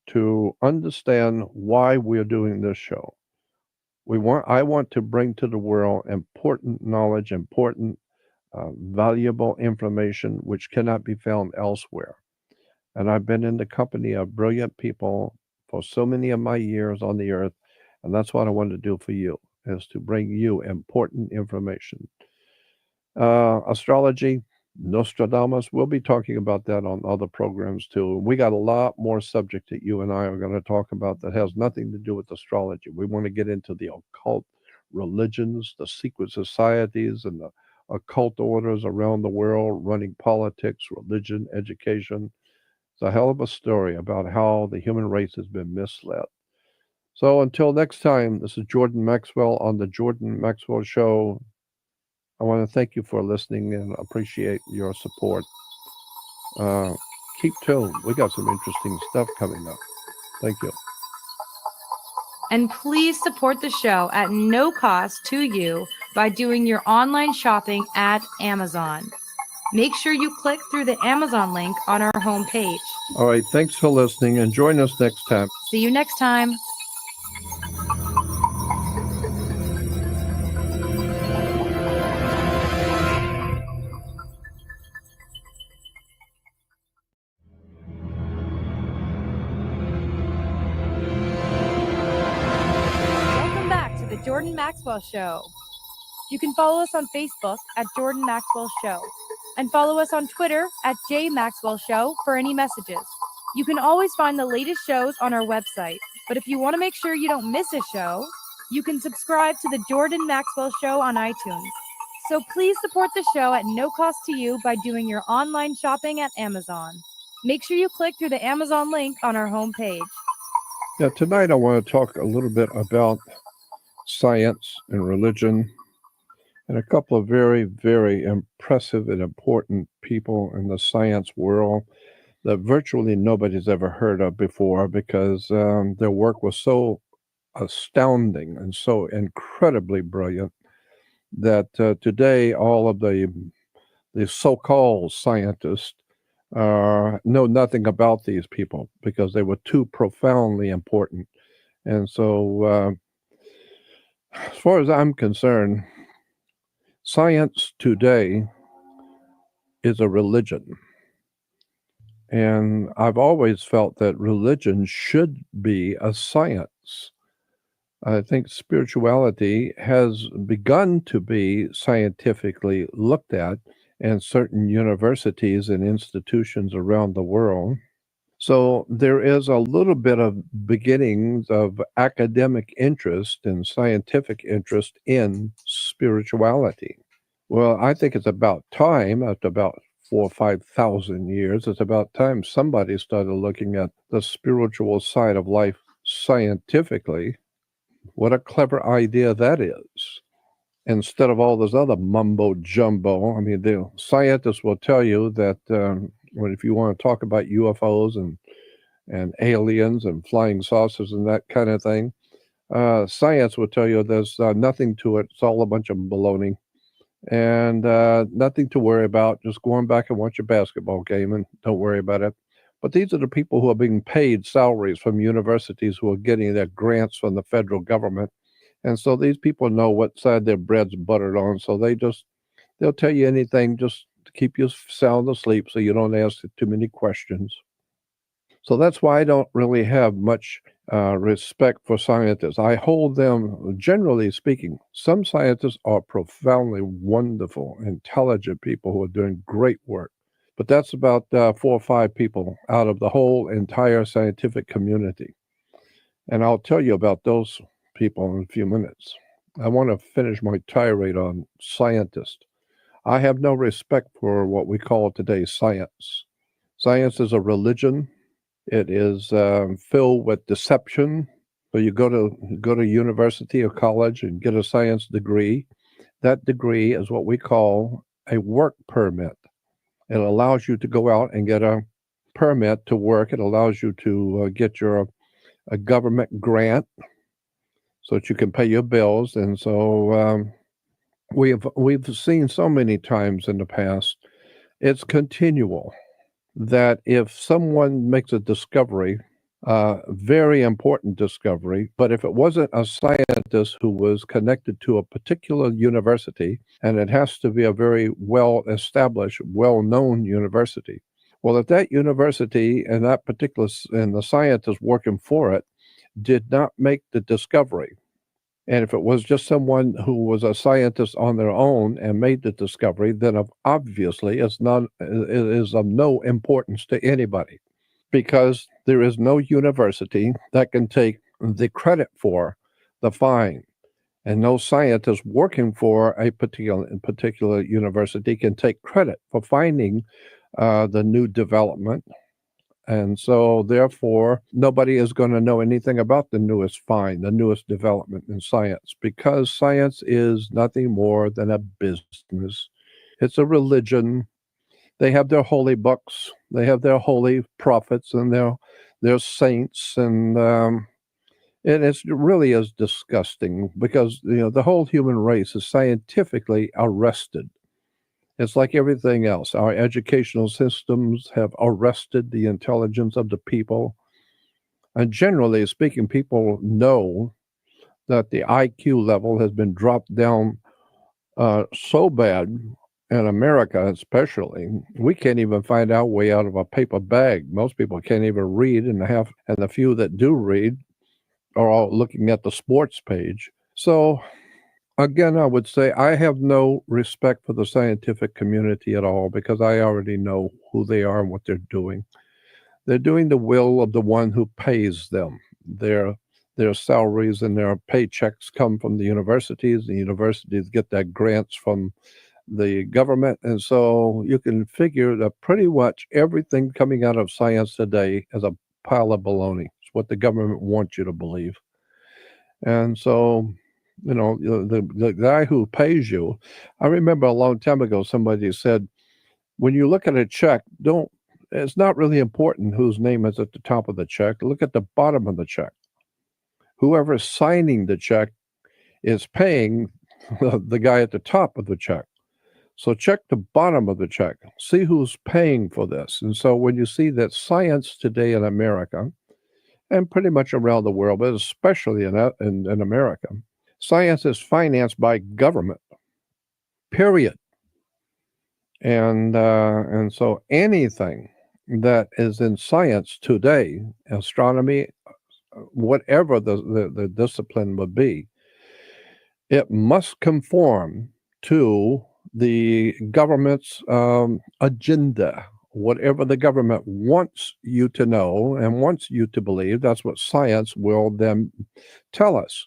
Speaker 1: to understand why we're doing this show. I want to bring to the world important knowledge, important, valuable information which cannot be found elsewhere. And I've been in the company of brilliant people for so many of my years on the earth, and that's what I want to do for you, is to bring you important information. Astrology, Nostradamus, we'll be talking about that on other programs too. We got a lot more subject that you and I are going to talk about that has nothing to do with astrology. We want to get into the occult religions, the secret societies, and the occult orders around the world running politics, religion, education. It's a hell of a story about how the human race has been misled. So until next time, this is Jordan Maxwell on the Jordan Maxwell Show. I want to thank you for listening and appreciate your support. Keep tuned. We got some interesting stuff coming up. Thank you.
Speaker 2: And please support the show at no cost to you by doing your online shopping at Amazon. Make sure you click through the Amazon link on our homepage.
Speaker 1: All right. Thanks for listening, and join us next time.
Speaker 2: See you next time. Welcome back to the Jordan Maxwell Show. You can follow us on Facebook at Jordan Maxwell Show and follow us on Twitter at J Maxwell Show for any messages. You can always find the latest shows on our website, but if you want to make sure you don't miss a show, you can subscribe to the Jordan Maxwell Show on iTunes. So please support the show at no cost to you by doing your online shopping at Amazon. Make sure you click through the Amazon link on our homepage.
Speaker 1: Yeah, tonight I want to talk a little bit about science and religion and a couple of very, very impressive and important people in the science world that virtually nobody's ever heard of before because their work was so astounding and so incredibly brilliant that today all of the so-called scientists know nothing about these people because they were too profoundly important. And so as far as I'm concerned, science today is a religion. And I've always felt that religion should be a science. I think spirituality has begun to be scientifically looked at in certain universities and institutions around the world. So there is a little bit of beginnings of academic interest and scientific interest in spirituality. Well, I think it's about time, after about 4,000 or 5,000 years, it's about time somebody started looking at the spiritual side of life scientifically. What a clever idea that is. Instead of all this other mumbo jumbo, I mean, the scientists will tell you that if you want to talk about UFOs and aliens and flying saucers and that kind of thing, science will tell you there's nothing to it. It's all a bunch of baloney and nothing to worry about. Just go on back and watch your basketball game and don't worry about it. But these are the people who are being paid salaries from universities who are getting their grants from the federal government. And so these people know what side their bread's buttered on. So they'll tell you anything just to keep you sound asleep so you don't ask too many questions. So that's why I don't really have much respect for scientists. I hold them, generally speaking, some scientists are profoundly wonderful, intelligent people who are doing great work. But that's about 4 or 5 people out of the whole entire scientific community. And I'll tell you about those people in a few minutes. I want to finish my tirade on scientists. I have no respect for what we call today science. Science is a religion. It is filled with deception. So you go to university or college and get a science degree. That degree is what we call a work permit. It allows you to go out and get a permit to work. It allows you to get a government grant so that you can pay your bills. And so we've seen so many times in the past, it's continual, that if someone makes a discovery, very important discovery, but if it wasn't a scientist who was connected to a particular university, and it has to be a very well established, well known university. Well, if that university and and the scientist working for it did not make the discovery, and if it was just someone who was a scientist on their own and made the discovery, then obviously it is of no importance to anybody, because there is no university that can take the credit for the find, and no scientist working for a particular university can take credit for finding the new development. And so, therefore, nobody is going to know anything about the newest find, the newest development in science, because science is nothing more than a business. It's a religion. They have their holy books, they have their holy prophets, and their saints, and it really is disgusting, because the whole human race is scientifically arrested. It's like everything else. Our educational systems have arrested the intelligence of the people. And generally speaking, people know that the IQ level has been dropped down so bad in America, especially. We can't even find our way out of a paper bag. Most people can't even read, and the few that do read are all looking at the sports page. So again, I would say I have no respect for the scientific community at all, because I already know who they are and what they're doing. They're doing the will of the one who pays them. Their salaries and their paychecks come from the universities. The universities get their grants from the government. And so you can figure that pretty much everything coming out of science today is a pile of baloney. It's what the government wants you to believe. And so the guy who pays you, I remember a long time ago, somebody said, when you look at a check, it's not really important whose name is at the top of the check. Look at the bottom of the check. Whoever's signing the check is paying the guy at the top of the check. So check the bottom of the check, see who's paying for this. And so when you see that science today in America, and pretty much around the world, but especially in America, science is financed by government, period. And so anything that is in science today, astronomy, whatever the discipline would be, it must conform to the government's agenda. Whatever the government wants you to know and wants you to believe, that's what science will then tell us.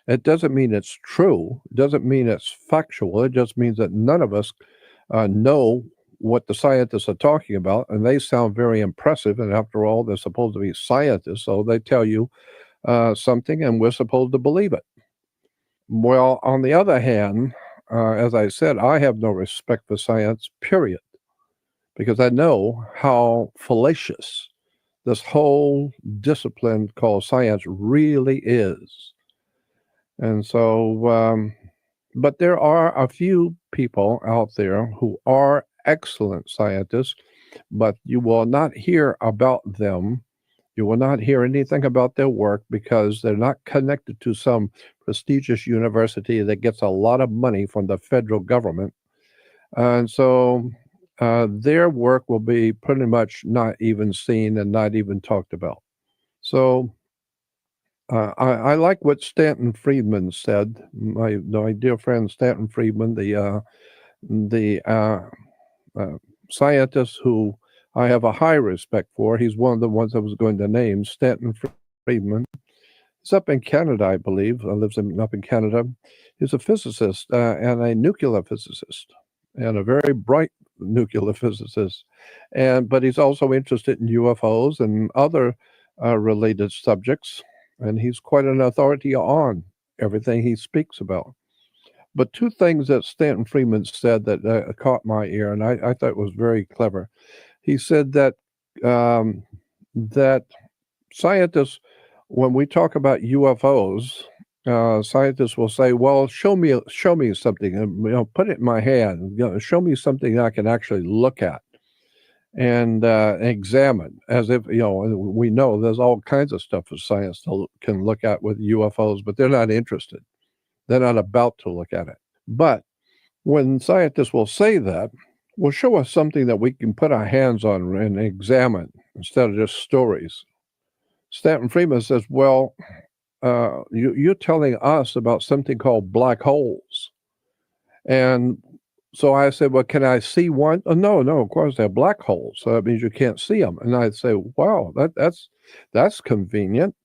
Speaker 1: It doesn't mean it's true. It doesn't mean it's factual. It just means that none of us know what the scientists are talking about, and they sound very impressive. And after all, they're supposed to be scientists, so they tell you something, and we're supposed to believe it. Well, on the other hand, as I said, I have no respect for science, period, because I know how fallacious this whole discipline called science really is. And so, but there are a few people out there who are excellent scientists, but you will not hear about them. You will not hear anything about their work, because they're not connected to some prestigious university that gets a lot of money from the federal government. And so their work will be pretty much not even seen and not even talked about. So I like what Stanton Friedman said. My dear friend Stanton Friedman, the scientist who I have a high respect for. He's one of the ones I was going to name, Stanton Friedman. He's up in Canada, I believe. Up in Canada. He's a physicist and a nuclear physicist, and a very bright nuclear physicist. But he's also interested in UFOs and other related subjects, and he's quite an authority on everything he speaks about. But two things that Stanton Friedman said that caught my ear, and I thought was very clever. He said that that scientists, when we talk about UFOs, scientists will say, "Well, show me something, and put it in my hand. Show me something I can actually look at and examine." As if we know there's all kinds of stuff that science can look at with UFOs, but they're not interested. They're not about to look at it. But when scientists will say that, well, show us something that we can put our hands on and examine instead of just stories. Stanton Friedman says, well, you're telling us about something called black holes. And so I said, well, can I see one? Oh, no, of course they're black holes. So that means you can't see them. And I'd say, wow, that's convenient.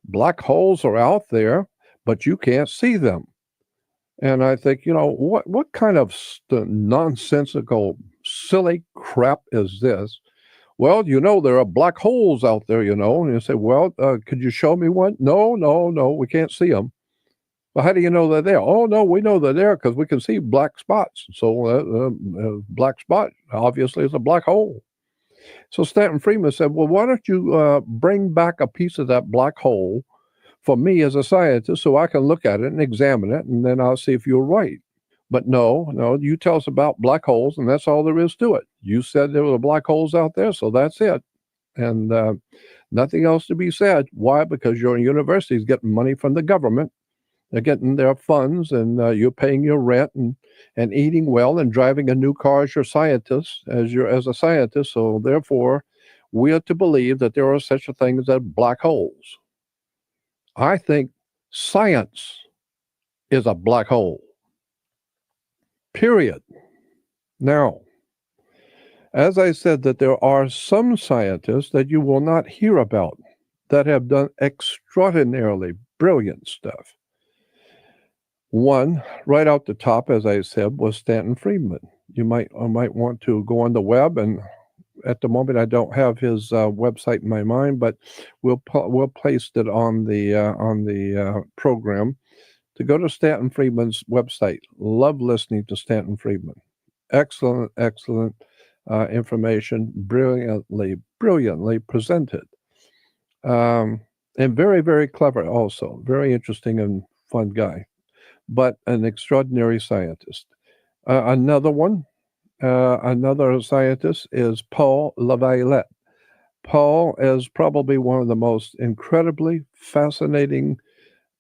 Speaker 1: Black holes are out there, but you can't see them. And I think, what kind of nonsensical, silly crap is this? Well, there are black holes out there, and you say, well, could you show me one? No, we can't see them. Well, how do you know they're there? Oh, no, we know they're there because we can see black spots. So black spot obviously is a black hole. So Stanton Friedman said, well, why don't you bring back a piece of that black hole for me as a scientist so I can look at it and examine it, and then I'll see if you're right. But no, you tell us about black holes, and that's all there is to it. You said there were black holes out there, so that's it. And nothing else to be said. Why? Because your university is getting money from the government. They're getting their funds, and you're paying your rent and eating well and driving a new car as as a scientist. So therefore, we are to believe that there are such a things as black holes. I think science is a black hole. Period. Now, as I said, that there are some scientists that you will not hear about that have done extraordinarily brilliant stuff. One, right out the top, as I said, was Stanton Friedman. You might want to go on the web, and at the moment I don't have his website in my mind, but we'll place it on the program to go to Stanton Friedman's website. Love listening to Stanton Friedman. Excellent information, brilliantly presented, and very, very clever also. Very interesting and fun guy, but an extraordinary scientist. Another scientist is Paul LaViolette. Paul is probably one of the most incredibly fascinating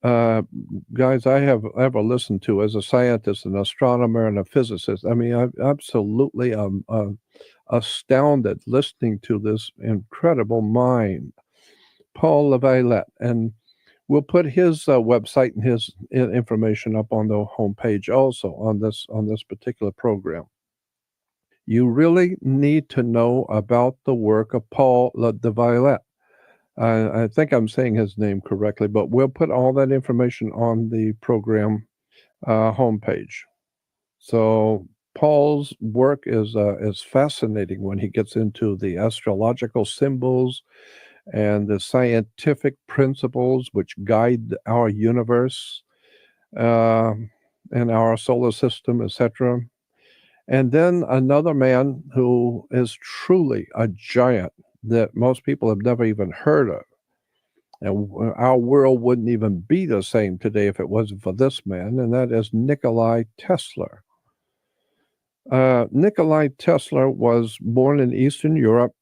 Speaker 1: guys I have ever listened to as a scientist, an astronomer, and a physicist. I mean, I'm absolutely astounded listening to this incredible mind, Paul LaViolette. And we'll put his website and his information up on the homepage also on this particular program. You really need to know about the work of Paul LaViolette. I think I'm saying his name correctly, but we'll put all that information on the program homepage. So Paul's work is fascinating when he gets into the astrological symbols and the scientific principles which guide our universe and our solar system, etc. And then another man who is truly a giant that most people have never even heard of. And our world wouldn't even be the same today if it wasn't for this man, and that is Nikola Tesla. Nikola Tesla was born in Eastern Europe.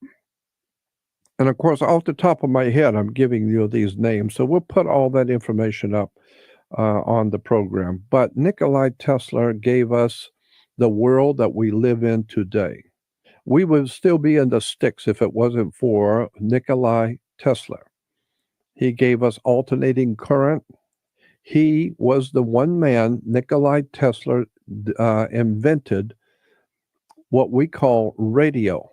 Speaker 1: And of course, off the top of my head, I'm giving you these names. So we'll put all that information up on the program. But Nikola Tesla gave us the world that we live in today. We would still be in the sticks if it wasn't for Nikola Tesla. He gave us alternating current. He was the one man, Nikola Tesla, invented what we call radio.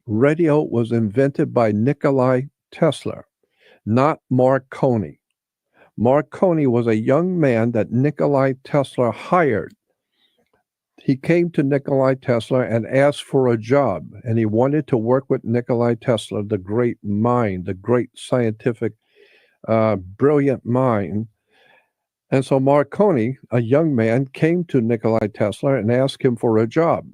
Speaker 1: Radio was invented by Nikola Tesla, not Marconi. Marconi was a young man that Nikola Tesla hired. He came to Nikola Tesla and asked for a job, and he wanted to work with Nikola Tesla, the great mind, the great scientific, brilliant mind. And so Marconi, a young man, came to Nikola Tesla and asked him for a job.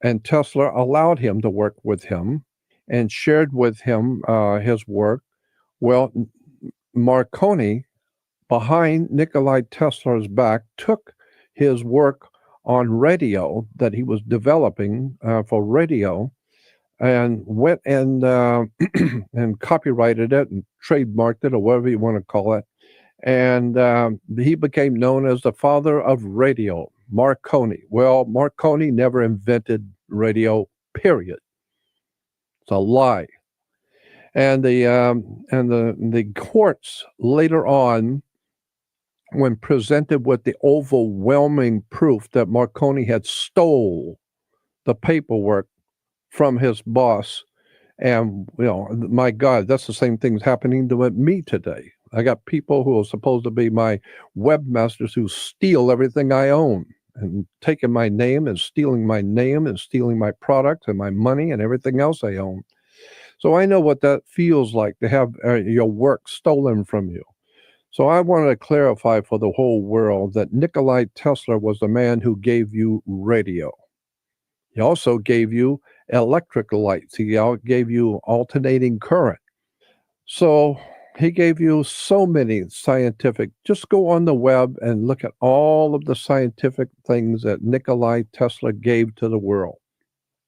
Speaker 1: And Tesla allowed him to work with him and shared with him his work. Well, Marconi, behind Nikola Tesla's back, took his work on radio that he was developing for radio and went and and copyrighted it and trademarked it, or whatever you want to call it. And he became known as the father of radio, Marconi. Well, Marconi never invented radio, period. It's a lie. And the courts later on, when presented with the overwhelming proof that Marconi had stole the paperwork from his boss, and my God, that's the same thing's happening to me today. I got people who are supposed to be my webmasters who steal everything I own and taking my name and stealing my name and stealing my products and my money and everything else I own. So I know what that feels like to have your work stolen from you. So I wanted to clarify for the whole world that Nikola Tesla was the man who gave you radio. He also gave you electrical lights. He gave you alternating current. So he gave you so many scientific, just go on the web and look at all of the scientific things that Nikola Tesla gave to the world,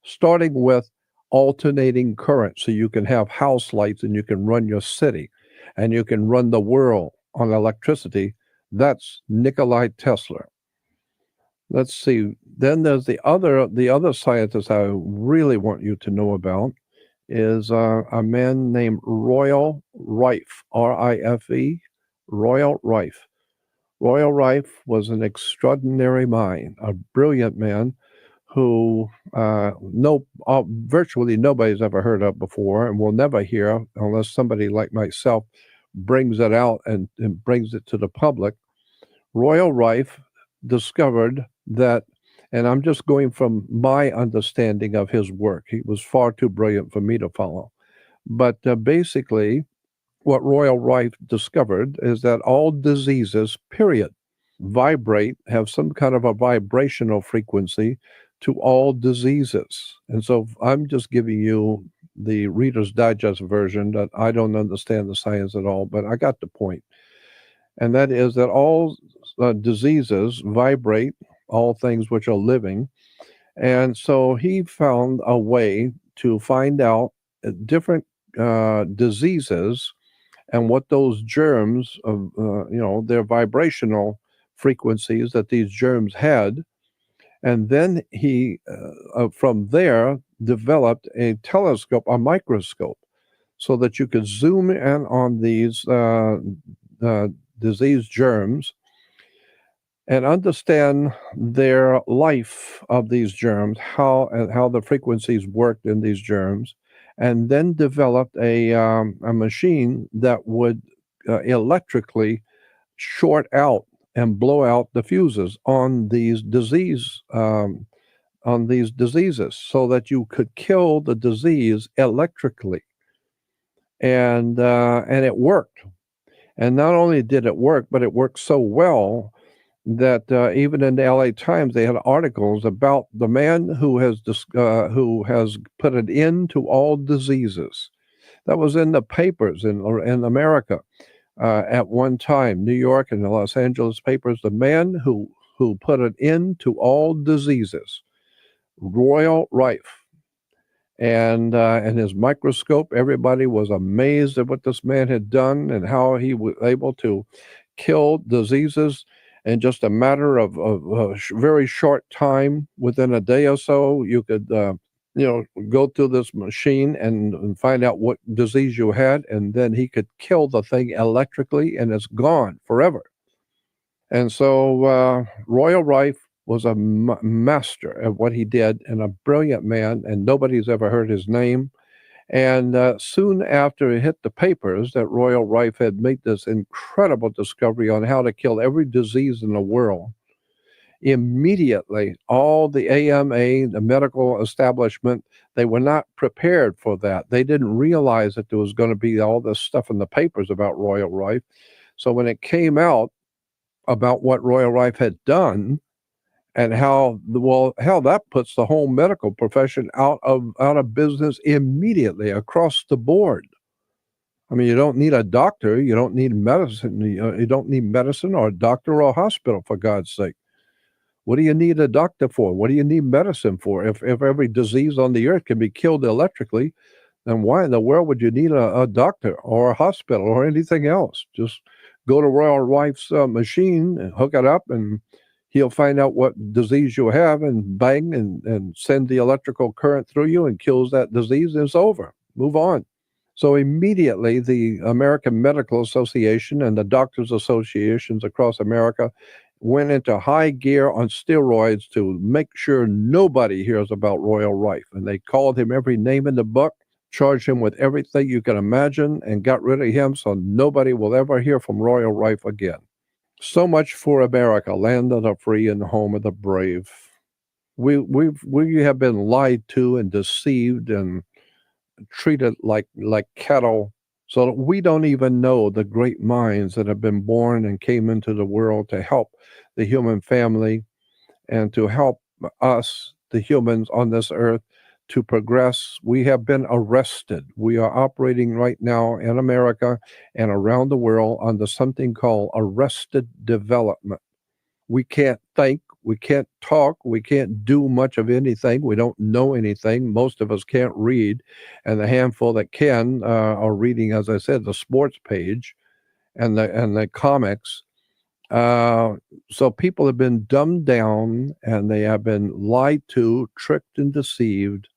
Speaker 1: starting with alternating current. So you can have house lights and you can run your city and you can run the world on electricity. That's Nikola Tesla. Let's see. Then there's the other scientist I really want you to know about is a man named Royal Rife, R-I-F-E, Royal Rife. Royal Rife was an extraordinary mind, a brilliant man who virtually nobody's ever heard of before and will never hear unless somebody like myself brings it out and brings it to the public. Royal Rife discovered that, and I'm just going from my understanding of his work. He was far too brilliant for me to follow. But basically, what Royal Rife discovered is that all diseases, period, vibrate, have some kind of a vibrational frequency to all diseases. And so I'm just giving you the Reader's Digest version that I don't understand the science at all, but I got the point. And that is that all diseases vibrate, all things which are living. And so he found a way to find out different diseases and what those germs of, their vibrational frequencies that these germs had. And then he, from there, developed a telescope, a microscope, so that you could zoom in on these disease germs and understand their life of these germs, how the frequencies worked in these germs, and then developed a machine that would electrically short out and blow out the fuses on these diseases, so that you could kill the disease electrically, and it worked. And not only did it work, but it worked so well that even in the LA Times, they had articles about the man who has put an end to all diseases. That was in the papers in America at one time, New York and the Los Angeles papers. The man who put an end to all diseases, Royal Rife. And his microscope, everybody was amazed at what this man had done and how he was able to kill diseases in just a matter of a very short time. Within a day or so, you could go through this machine and find out what disease you had, and then he could kill the thing electrically, and it's gone forever. And so Royal Rife was a master of what he did, and a brilliant man, and nobody's ever heard his name. And soon after it hit the papers that Royal Rife had made this incredible discovery on how to kill every disease in the world, immediately all the AMA, the medical establishment, they were not prepared for that. They didn't realize that there was going to be all this stuff in the papers about Royal Rife. So when it came out about what Royal Rife had done, and how that puts the whole medical profession out of business immediately across the board. I mean, you don't need a doctor, you don't need medicine, you don't need medicine or a doctor or a hospital, for God's sake. What do you need a doctor for? What do you need medicine for? If every disease on the earth can be killed electrically, then why in the world would you need a doctor or a hospital or anything else? Just go to Royal Rife's machine and hook it up, and he'll find out what disease you have, and bang, and send the electrical current through you and kills that disease, and it's over. Move on. So immediately the American Medical Association and the doctors' associations across America went into high gear on steroids to make sure nobody hears about Royal Rife. And they called him every name in the book, charged him with everything you can imagine, and got rid of him so nobody will ever hear from Royal Rife again. So much for America, land of the free and home of the brave. We have been lied to and deceived and treated like cattle, so that we don't even know the great minds that have been born and came into the world to help the human family and to help us, the humans on this earth, to progress. We have been arrested. We are operating right now in America and around the world under something called arrested development. We can't think, we can't talk, we can't do much of anything. We don't know anything. Most of us can't read, and the handful that can are reading, as I said, the sports page and the comics. So people have been dumbed down, and they have been lied to, tricked, and deceived.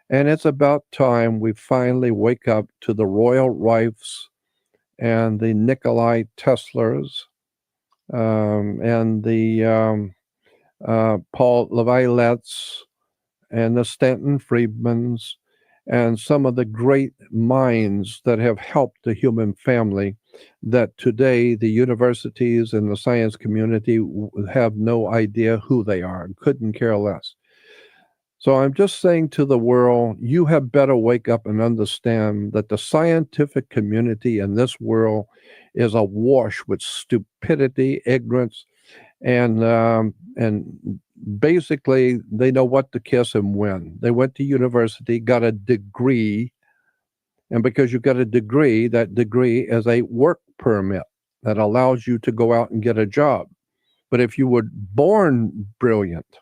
Speaker 1: And it's about time we finally wake up to the Royal Rifes and the Nikolai Teslers, and the Paul Levilettes and the Stanton Friedmans, and some of the great minds that have helped the human family, that today the universities and the science community have no idea who they are and couldn't care less. So I'm just saying to the world, you have better wake up and understand that the scientific community in this world is awash with stupidity, ignorance, and basically they know what to kiss and when. They went to university, got a degree, and because you got a degree, that degree is a work permit that allows you to go out and get a job. But if you were born brilliant,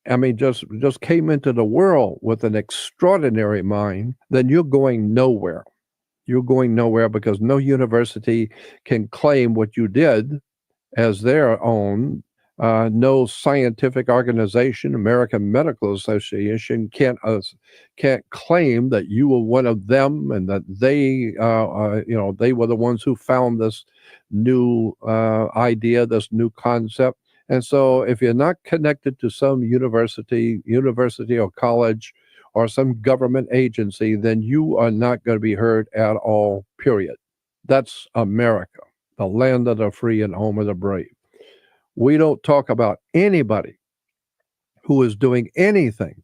Speaker 1: I mean, just came into the world with an extraordinary mind, then you're going nowhere. You're going nowhere because no university can claim what you did as their own. No scientific organization, American Medical Association, can't claim that you were one of them and that they were the ones who found this new idea, this new concept. And so if you're not connected to some university or college or some government agency, then you are not going to be heard at all, period. That's America, the land of the free and home of the brave. We don't talk about anybody who is doing anything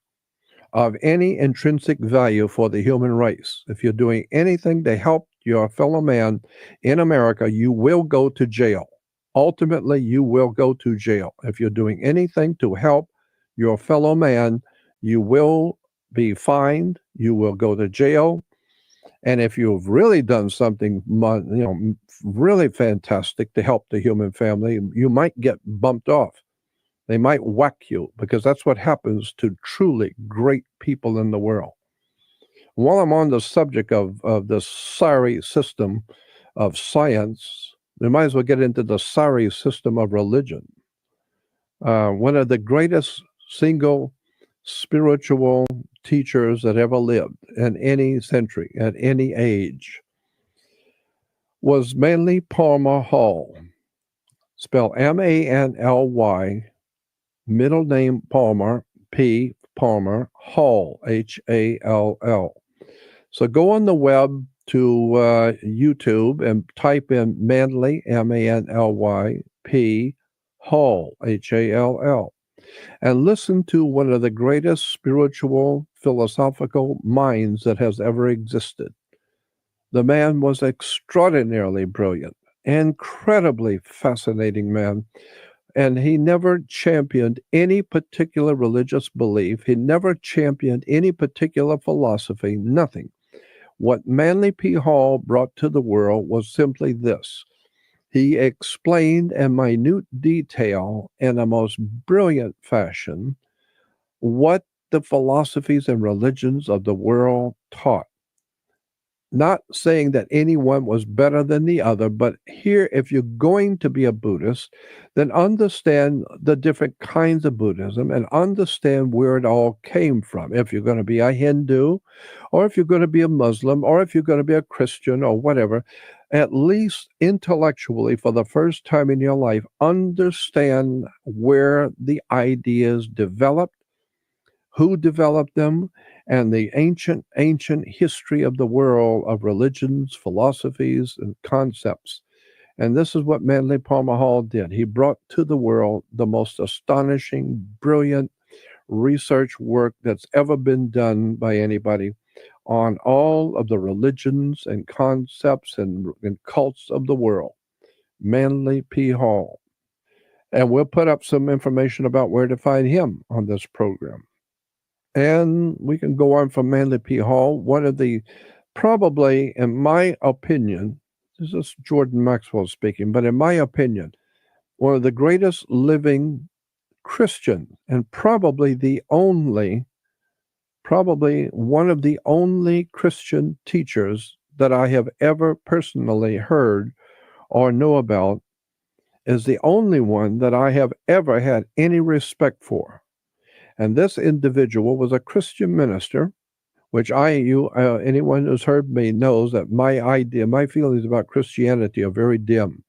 Speaker 1: of any intrinsic value for the human race. If you're doing anything to help your fellow man in America, you will go to jail. Ultimately, you will go to jail. If you're doing anything to help your fellow man, you will be fined, you will go to jail. And if you've really done something, really fantastic to help the human family, you might get bumped off. They might whack you, because that's what happens to truly great people in the world. While I'm on the subject of the sorry system of science, we might as well get into the sorry system of religion. One of the greatest single spiritual teachers that ever lived in any century, at any age, was Manly Palmer Hall. Spell Manly, middle name Palmer, P. Palmer, Hall, Hall. So go on the web to YouTube and type in Manly, Manly, P. Hall, Hall, and listen to one of the greatest spiritual, philosophical minds that has ever existed. The man was extraordinarily brilliant, incredibly fascinating man, and he never championed any particular religious belief. He never championed any particular philosophy, nothing. What Manly P. Hall brought to the world was simply this. He explained in minute detail, in a most brilliant fashion, what the philosophies and religions of the world taught. Not saying that anyone was better than the other, but here, if you're going to be a Buddhist, then understand the different kinds of Buddhism and understand where it all came from. If you're going to be a Hindu, or if you're going to be a Muslim, or if you're going to be a Christian, or whatever, at least intellectually, for the first time in your life, understand where the ideas developed, who developed them, and the ancient history of the world of religions, philosophies, and concepts. And this is what Manly Palmer Hall did. He brought to the world the most astonishing, brilliant research work that's ever been done by anybody on all of the religions and concepts and cults of the world. Manly P. Hall. And we'll put up some information about where to find him on this program. And we can go on from Manly P. Hall. One of the, probably, in my opinion, this is Jordan Maxwell speaking, but in my opinion, one of the greatest living Christian, and probably one of the only Christian teachers that I have ever personally heard or know about, is the only one that I have ever had any respect for. And this individual was a Christian minister, which anyone who's heard me knows that my feelings about Christianity are very dim.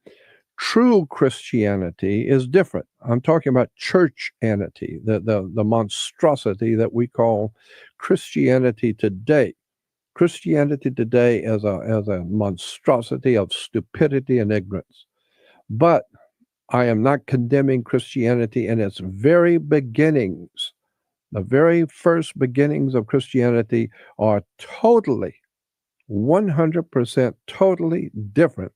Speaker 1: True Christianity is different. I'm talking about churchianity, the monstrosity that we call Christianity today. Christianity today is a monstrosity of stupidity and ignorance. But I am not condemning Christianity in its very beginnings. The very first beginnings of Christianity are totally, 100% totally different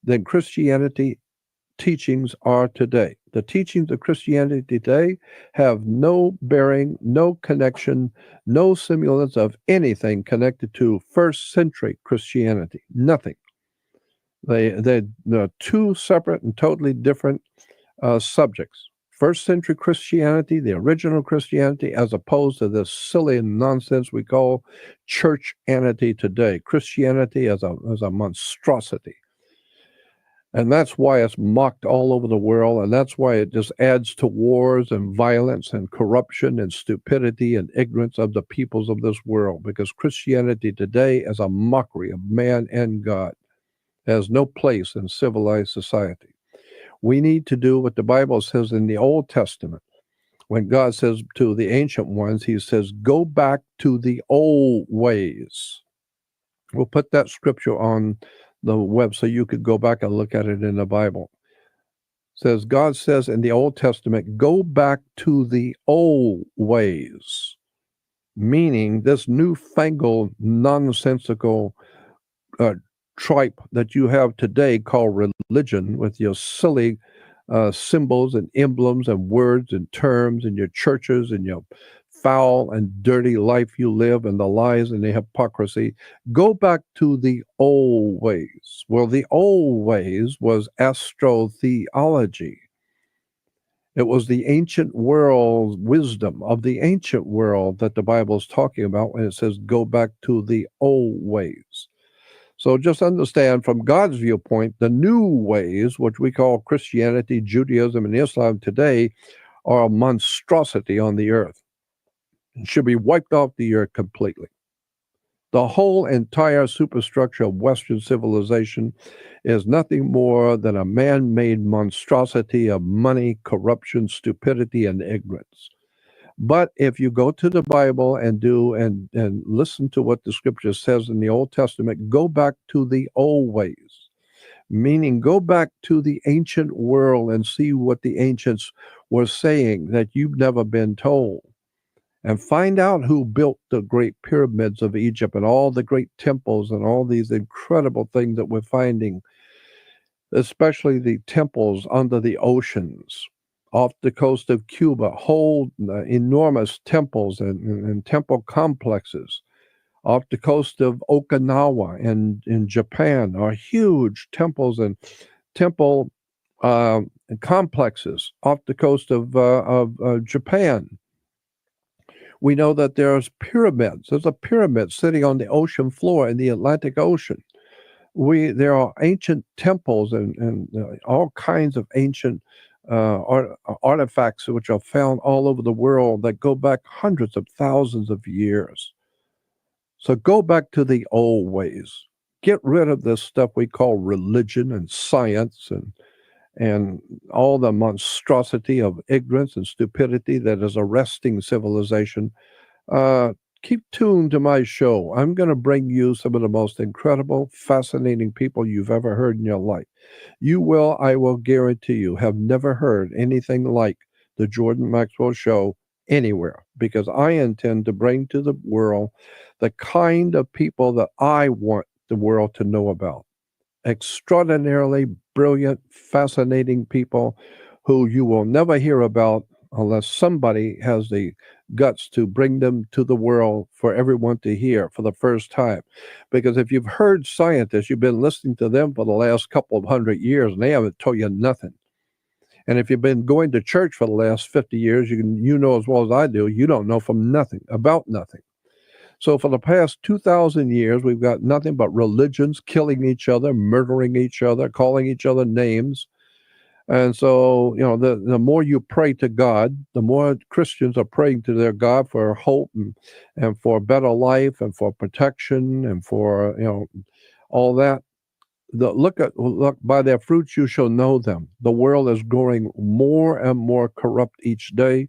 Speaker 1: than Christianity teachings are today. The teachings of Christianity today have no bearing, no connection, no semblance of anything connected to first century Christianity. Nothing. They're two separate and totally different subjects. First century Christianity, the original Christianity, as opposed to this silly nonsense we call churchianity today. Christianity as a monstrosity. And that's why it's mocked all over the world, and that's why it just adds to wars and violence and corruption and stupidity and ignorance of the peoples of this world, because Christianity today is a mockery of man and God. It has no place in civilized society. We need to do what the Bible says in the Old Testament. When God says to the ancient ones, he says, go back to the old ways. We'll put that scripture on the web so you could go back and look at it in the Bible. God says in the Old Testament, go back to the old ways, meaning this newfangled, nonsensical tripe that you have today called religion, with your silly symbols and emblems and words and terms and your churches and your foul and dirty life you live and the lies and the hypocrisy. Go back to the old ways. Well, the old ways was astrotheology. It was the ancient world wisdom of the ancient world that the Bible is talking about when it says go back to the old ways. So just understand, from God's viewpoint, the new ways, which we call Christianity, Judaism, and Islam today, are a monstrosity on the earth. It should be wiped off the earth completely. The whole entire superstructure of Western civilization is nothing more than a man-made monstrosity of money, corruption, stupidity, and ignorance. But if you go to the Bible and listen to what the scripture says in the Old Testament, go back to the old ways, meaning go back to the ancient world and see what the ancients were saying that you've never been told. And find out who built the great pyramids of Egypt and all the great temples and all these incredible things that we're finding, especially the temples under the oceans. Off the coast of Cuba, whole enormous temples and temple complexes. Off the coast of Okinawa and in Japan are huge temples and temple complexes off the coast of Japan. We know that there's pyramids. There's a pyramid sitting on the ocean floor in the Atlantic Ocean. There are ancient temples and all kinds of ancient artifacts which are found all over the world that go back hundreds of thousands of years. So go back to the old ways. Get rid of this stuff we call religion and science and all the monstrosity of ignorance and stupidity that is arresting civilization. Keep tuned to my show. I'm going to bring you some of the most incredible, fascinating people you've ever heard in your life. You will, I will guarantee you, have never heard anything like the Jordan Maxwell Show anywhere, because I intend to bring to the world the kind of people that I want the world to know about. Extraordinarily brilliant, fascinating people who you will never hear about unless somebody has the guts to bring them to the world for everyone to hear for the first time. Because if you've heard scientists, you've been listening to them for the last couple of 100 years, and they haven't told you nothing. And if you've been going to church for the last 50 years, you know as well as I do, you don't know about nothing. So for the past 2,000 years, we've got nothing but religions killing each other, murdering each other, calling each other names. And so, the more you pray to God, the more Christians are praying to their God for hope and for a better life and for protection and for, all that. Look, by their fruits you shall know them. The world is growing more and more corrupt each day.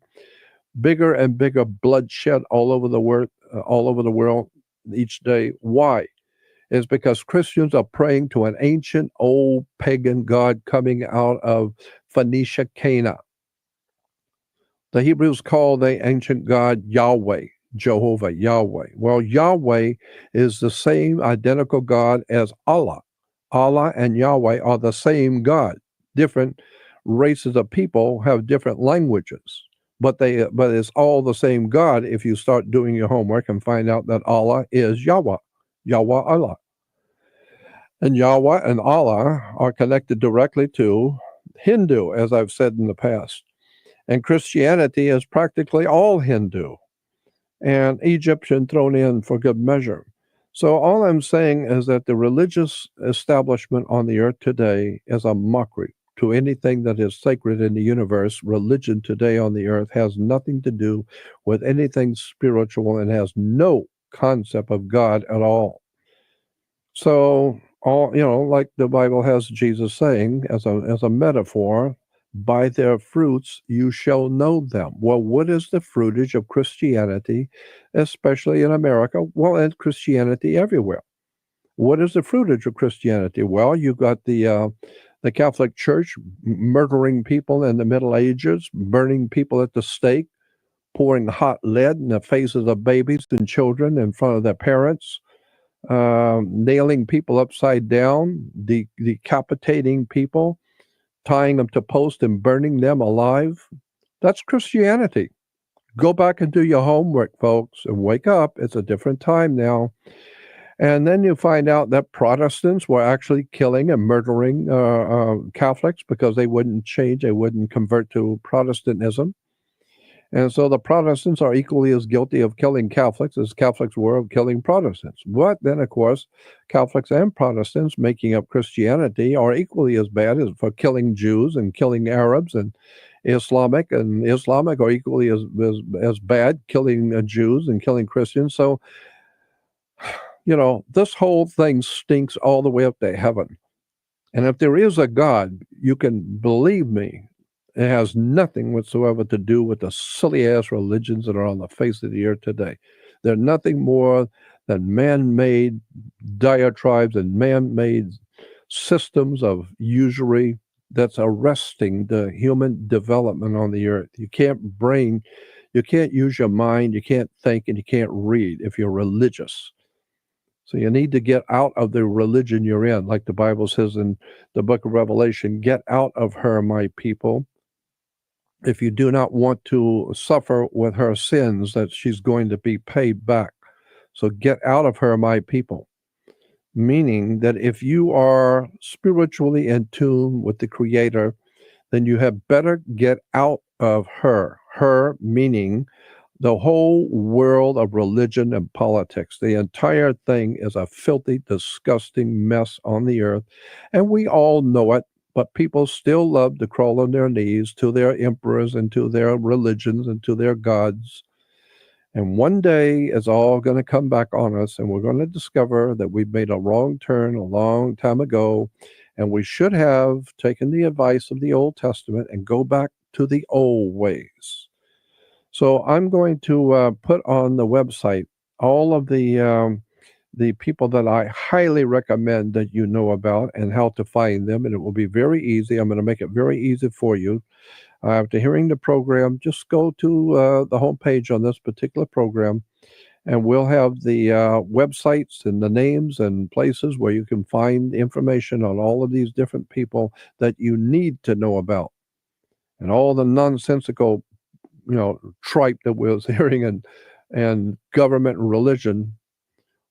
Speaker 1: Bigger and bigger bloodshed all over the world each day. Why? It's because Christians are praying to an ancient old pagan god coming out of Phoenicia, Cana. The Hebrews call the ancient god Yahweh, Jehovah, Yahweh. Well, Yahweh is the same identical God as Allah. Allah and Yahweh are the same God. Different races of people have different languages. But it's all the same God if you start doing your homework and find out that Allah is Yahweh, Allah. And Yahweh and Allah are connected directly to Hindu, as I've said in the past. And Christianity is practically all Hindu, and Egyptian thrown in for good measure. So all I'm saying is that the religious establishment on the earth today is a mockery to anything that is sacred in the universe. Religion today on the earth has nothing to do with anything spiritual and has no concept of God at all. So, like the Bible has Jesus saying as a metaphor, by their fruits you shall know them. Well, what is the fruitage of Christianity, especially in America? Well, and Christianity everywhere. What is the fruitage of Christianity? Well, you've got the Catholic Church murdering people in the Middle Ages, burning people at the stake, pouring hot lead in the faces of babies and children in front of their parents, nailing people upside down, decapitating people, tying them to posts and burning them alive. That's Christianity. Go back and do your homework, folks, and wake up. It's a different time now. And then you find out that Protestants were actually killing and murdering Catholics because they wouldn't change, they wouldn't convert to Protestantism. And so the Protestants are equally as guilty of killing Catholics as Catholics were of killing Protestants. But then, of course, Catholics and Protestants making up Christianity are equally as bad as for killing Jews and killing Arabs and Islamic, and Islamic are equally as bad, killing Jews and killing Christians. So, this whole thing stinks all the way up to heaven. And if there is a God, you can believe me, it has nothing whatsoever to do with the silly ass religions that are on the face of the earth today. They're nothing more than man made diatribes and man made systems of usury that's arresting the human development on the earth. You can't use your mind, you can't think, and you can't read if you're religious. So you need to get out of the religion you're in, like the Bible says in the book of Revelation, get out of her, my people, if you do not want to suffer with her sins that she's going to be paid back. So get out of her, my people. Meaning that if you are spiritually in tune with the Creator, then you had better get out of her. Her meaning the whole world of religion and politics. The entire thing is a filthy, disgusting mess on the earth. And we all know it, but people still love to crawl on their knees to their emperors and to their religions and to their gods. And one day it's all going to come back on us, and we're going to discover that we made a wrong turn a long time ago, and we should have taken the advice of the Old Testament and go back to the old ways. So I'm going to put on the website all of the people that I highly recommend that you know about and how to find them, and it will be very easy. I'm going to make it very easy for you. After hearing the program, just go to the homepage on this particular program, and we'll have the websites and the names and places where you can find information on all of these different people that you need to know about, and all the nonsensical, tripe that we're hearing and government and religion.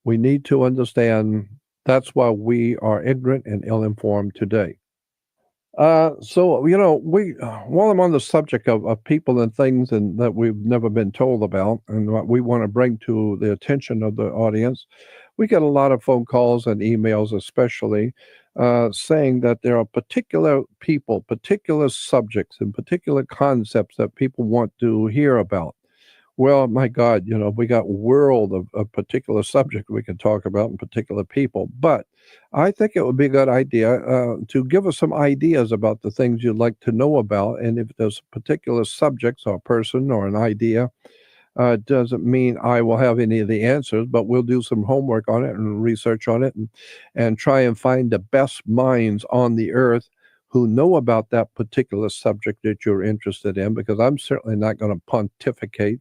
Speaker 1: We need to understand that's why we are ignorant and ill-informed today. So, while I'm on the subject of people and things and that we've never been told about and what we want to bring to the attention of the audience, we get a lot of phone calls and emails, especially saying that there are particular people, particular subjects, and particular concepts that people want to hear about. Well, my God, we got world of particular subject we can talk about and particular people. But I think it would be a good idea to give us some ideas about the things you'd like to know about. And if there's particular subjects or person or an idea, doesn't mean I will have any of the answers, but we'll do some homework on it and research on it and try and find the best minds on the earth who know about that particular subject that you're interested in, because I'm certainly not going to pontificate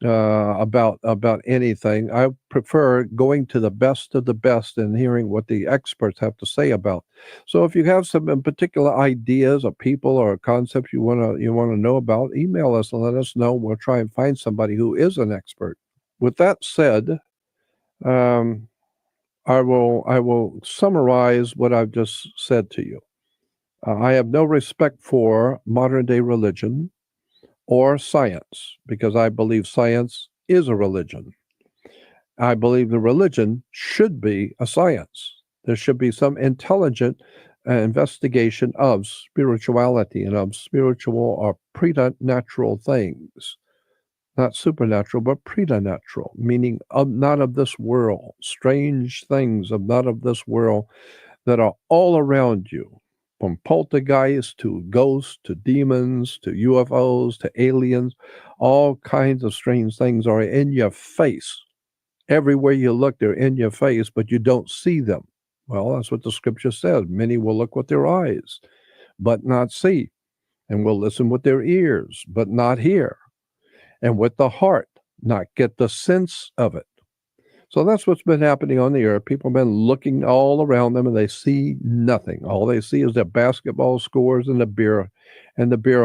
Speaker 1: about anything. I prefer going to the best of the best and hearing what the experts have to say about. So if you have some particular ideas or people or concepts you want to know about, email us and let us know. We'll try and find somebody who is an expert. With that said, I will summarize what I've just said to you. I have no respect for modern day religion or science, because I believe science is a religion. I believe the religion should be a science. There should be some intelligent investigation of spirituality and of spiritual or preternatural things. Not supernatural, but preternatural, meaning not of this world, strange things of not of this world that are all around you. From poltergeists to ghosts to demons to UFOs to aliens, all kinds of strange things are in your face. Everywhere you look, they're in your face, but you don't see them. Well, that's what the scripture says. Many will look with their eyes, but not see, and will listen with their ears, but not hear, and with the heart, not get the sense of it. So that's what's been happening on the earth. People have been looking all around them and they see nothing. All they see is their basketball scores and the beer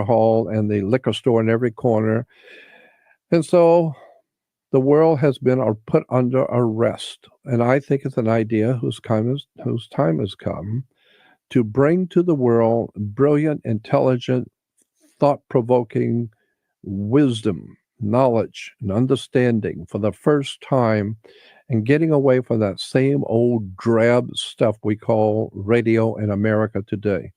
Speaker 1: hall and the liquor store in every corner. And so the world has been put under arrest. And I think it's an idea whose time has come to bring to the world brilliant, intelligent, thought-provoking wisdom, knowledge, and understanding for the first time, and getting away from that same old drab stuff we call radio in America today.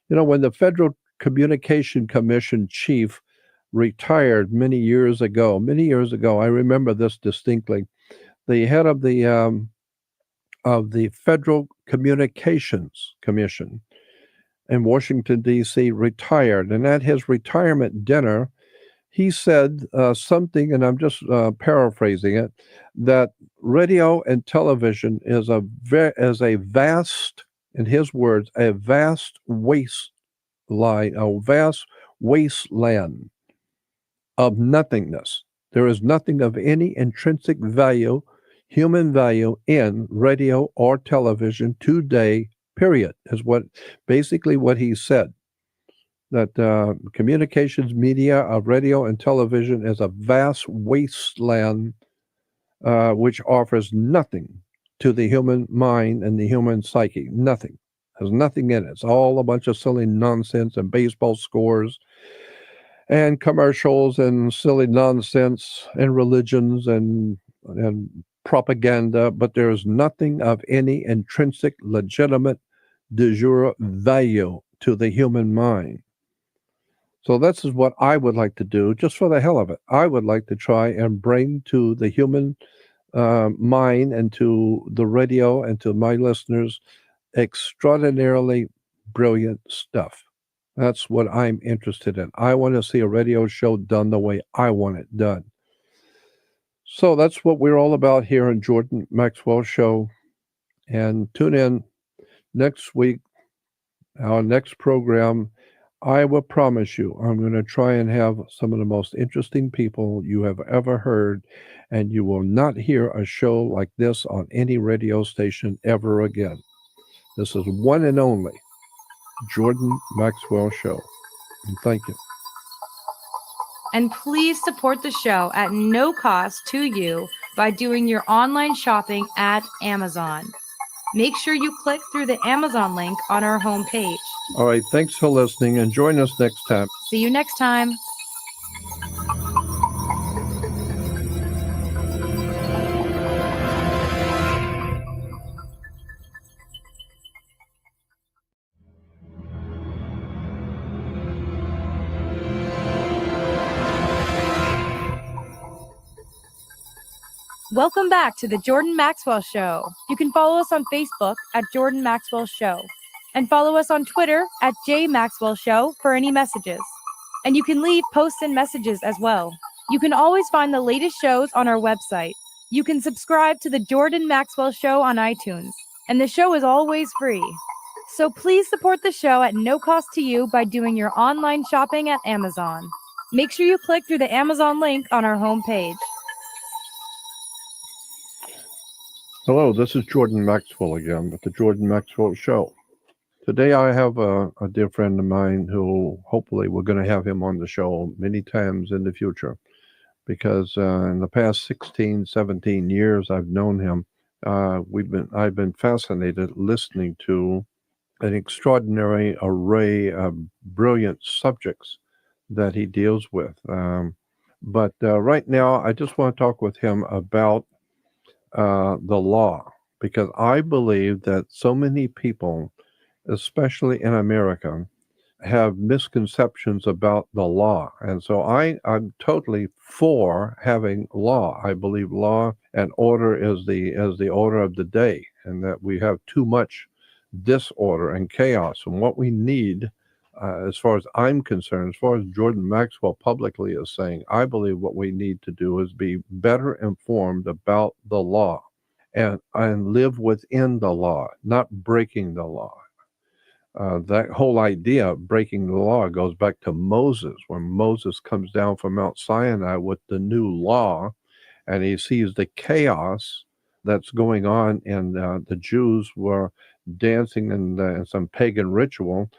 Speaker 1: When the federal Communication Commission chief retired many years ago. Many years ago, I remember this distinctly. The head of the Federal Communications Commission in Washington, D.C., retired. And at his retirement dinner, he said something, and I'm just paraphrasing it, that radio and television is a vast, in his words, a vast wasteland of nothingness. There is nothing of any intrinsic value, human value, in radio or television today, period, is basically what he said. That communications media of radio and television is a vast wasteland which offers nothing to the human mind and the human psyche. Nothing. There's nothing in it. It's all a bunch of silly nonsense and baseball scores and commercials and silly nonsense and religions and propaganda, but there's nothing of any intrinsic, legitimate, de jure value to the human mind. So this is what I would like to do, just for the hell of it. I would like to try and bring to the human mind and to the radio and to my listeners extraordinarily brilliant stuff. That's what I'm interested in. I want to see a radio show done the way I want it done. So that's what we're all about here on Jordan Maxwell Show. And tune in next week, our next program. I will promise you, I'm going to try and have some of the most interesting people you have ever heard, and you will not hear a show like this on any radio station ever again. This is one and only Jordan Maxwell Show. And thank you.
Speaker 2: And please support the show at no cost to you by doing your online shopping at Amazon. Make sure you click through the Amazon link on our homepage.
Speaker 1: All right, thanks for listening, and join us next time.
Speaker 2: See you next time. Welcome back to the Jordan Maxwell Show. You can follow us on Facebook at Jordan Maxwell Show and follow us on Twitter at Maxwell Show for any messages. And you can leave posts and messages as well. You can always find the latest shows on our website. You can subscribe to the Jordan Maxwell Show on iTunes, and the show is always free. So please support the show at no cost to you by doing your online shopping at Amazon. Make sure you click through the Amazon link on our homepage.
Speaker 1: Hello, this is Jordan Maxwell again with the Jordan Maxwell Show. Today I have a dear friend of mine who hopefully we're going to have him on the show many times in the future, because in the past 16, 17 years I've known him. I've been fascinated listening to an extraordinary array of brilliant subjects that he deals with. But right now I just want to talk with him about the law, because I believe that so many people, especially in America, have misconceptions about the law. And so I'm totally for having law. I believe law and order is the order of the day, and that we have too much disorder and chaos. And what we need, as far as I'm concerned, as far as Jordan Maxwell publicly is saying, I believe what we need to do is be better informed about the law and live within the law, not breaking the law. That whole idea of breaking the law goes back to Moses, when Moses comes down from Mount Sinai with the new law, and he sees the chaos that's going on, and the Jews were dancing in some pagan ritual.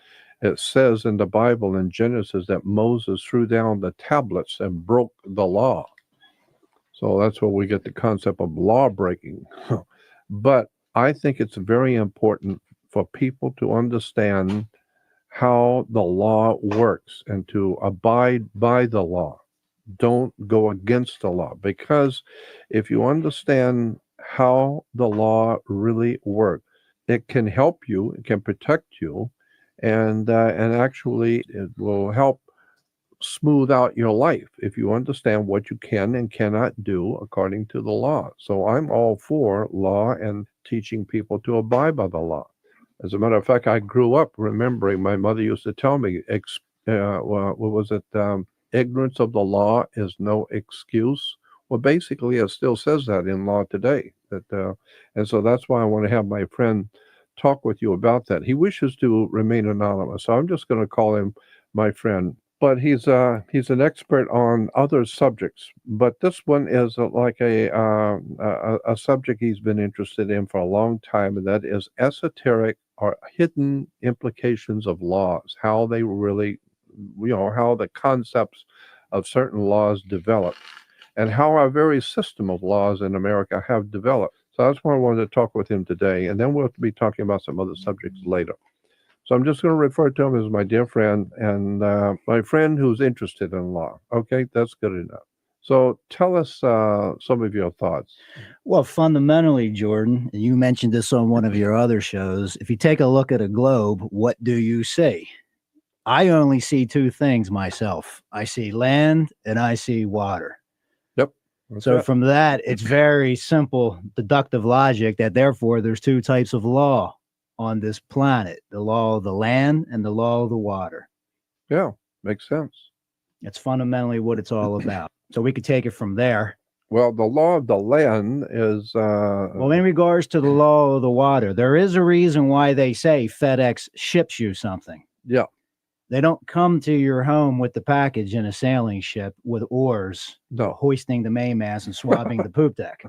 Speaker 1: It says in the Bible in Genesis that Moses threw down the tablets and broke the law. So that's where we get the concept of law breaking. But I think it's very important for people to understand how the law works and to abide by the law. Don't go against the law, because if you understand how the law really works, it can help you, it can protect you, and actually it will help smooth out your life if you understand what you can and cannot do according to the law. So I'm all for law and teaching people to abide by the law. As a matter of fact, I grew up remembering my mother used to tell me, what was it? Ignorance of the law is no excuse. Well, basically, it still says that in law today. And so that's why I want to have my friend talk with you about that. He wishes to remain anonymous, so I'm just going to call him my friend. But he's an expert on other subjects. But this one is like a subject he's been interested in for a long time, and that is esoteric or hidden implications of laws, how they really, how the concepts of certain laws develop, and how our very system of laws in America have developed. So that's why I wanted to talk with him today, and then we'll be talking about some other subjects later. So I'm just going to refer to him as my dear friend and my friend who's interested in law. Okay, that's good enough. So tell us some of your thoughts.
Speaker 4: Well, fundamentally, Jordan, you mentioned this on one of your other shows. If you take a look at a globe, what do you see? I only see two things myself. I see land and I see water.
Speaker 1: Yep.
Speaker 4: So from that, it's very simple deductive logic that therefore there's two types of law on this planet, the law of the land and the law of the water.
Speaker 1: Yeah, makes sense.
Speaker 4: That's fundamentally what it's all about. So we could take it from there.
Speaker 1: Well, the law of the land is
Speaker 4: well, in regards to the law of the water, there is a reason why they say FedEx ships you something.
Speaker 1: Yeah.
Speaker 4: They don't come to your home with the package in a sailing ship with oars, hoisting the mainmast and swabbing the poop deck.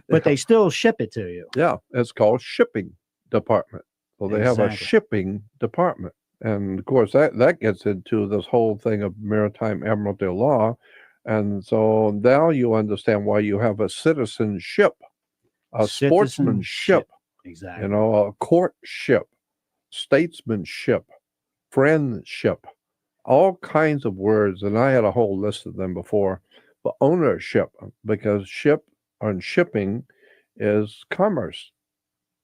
Speaker 4: But they still ship it to you.
Speaker 1: Yeah, it's called shipping department. So they have a shipping department. And of course, that gets into this whole thing of maritime admiralty law. And so now you understand why you have a citizenship, a sportsmanship,
Speaker 4: exactly.
Speaker 1: A courtship, statesmanship, friendship, all kinds of words. And I had a whole list of them before. But ownership, because shipping is commerce.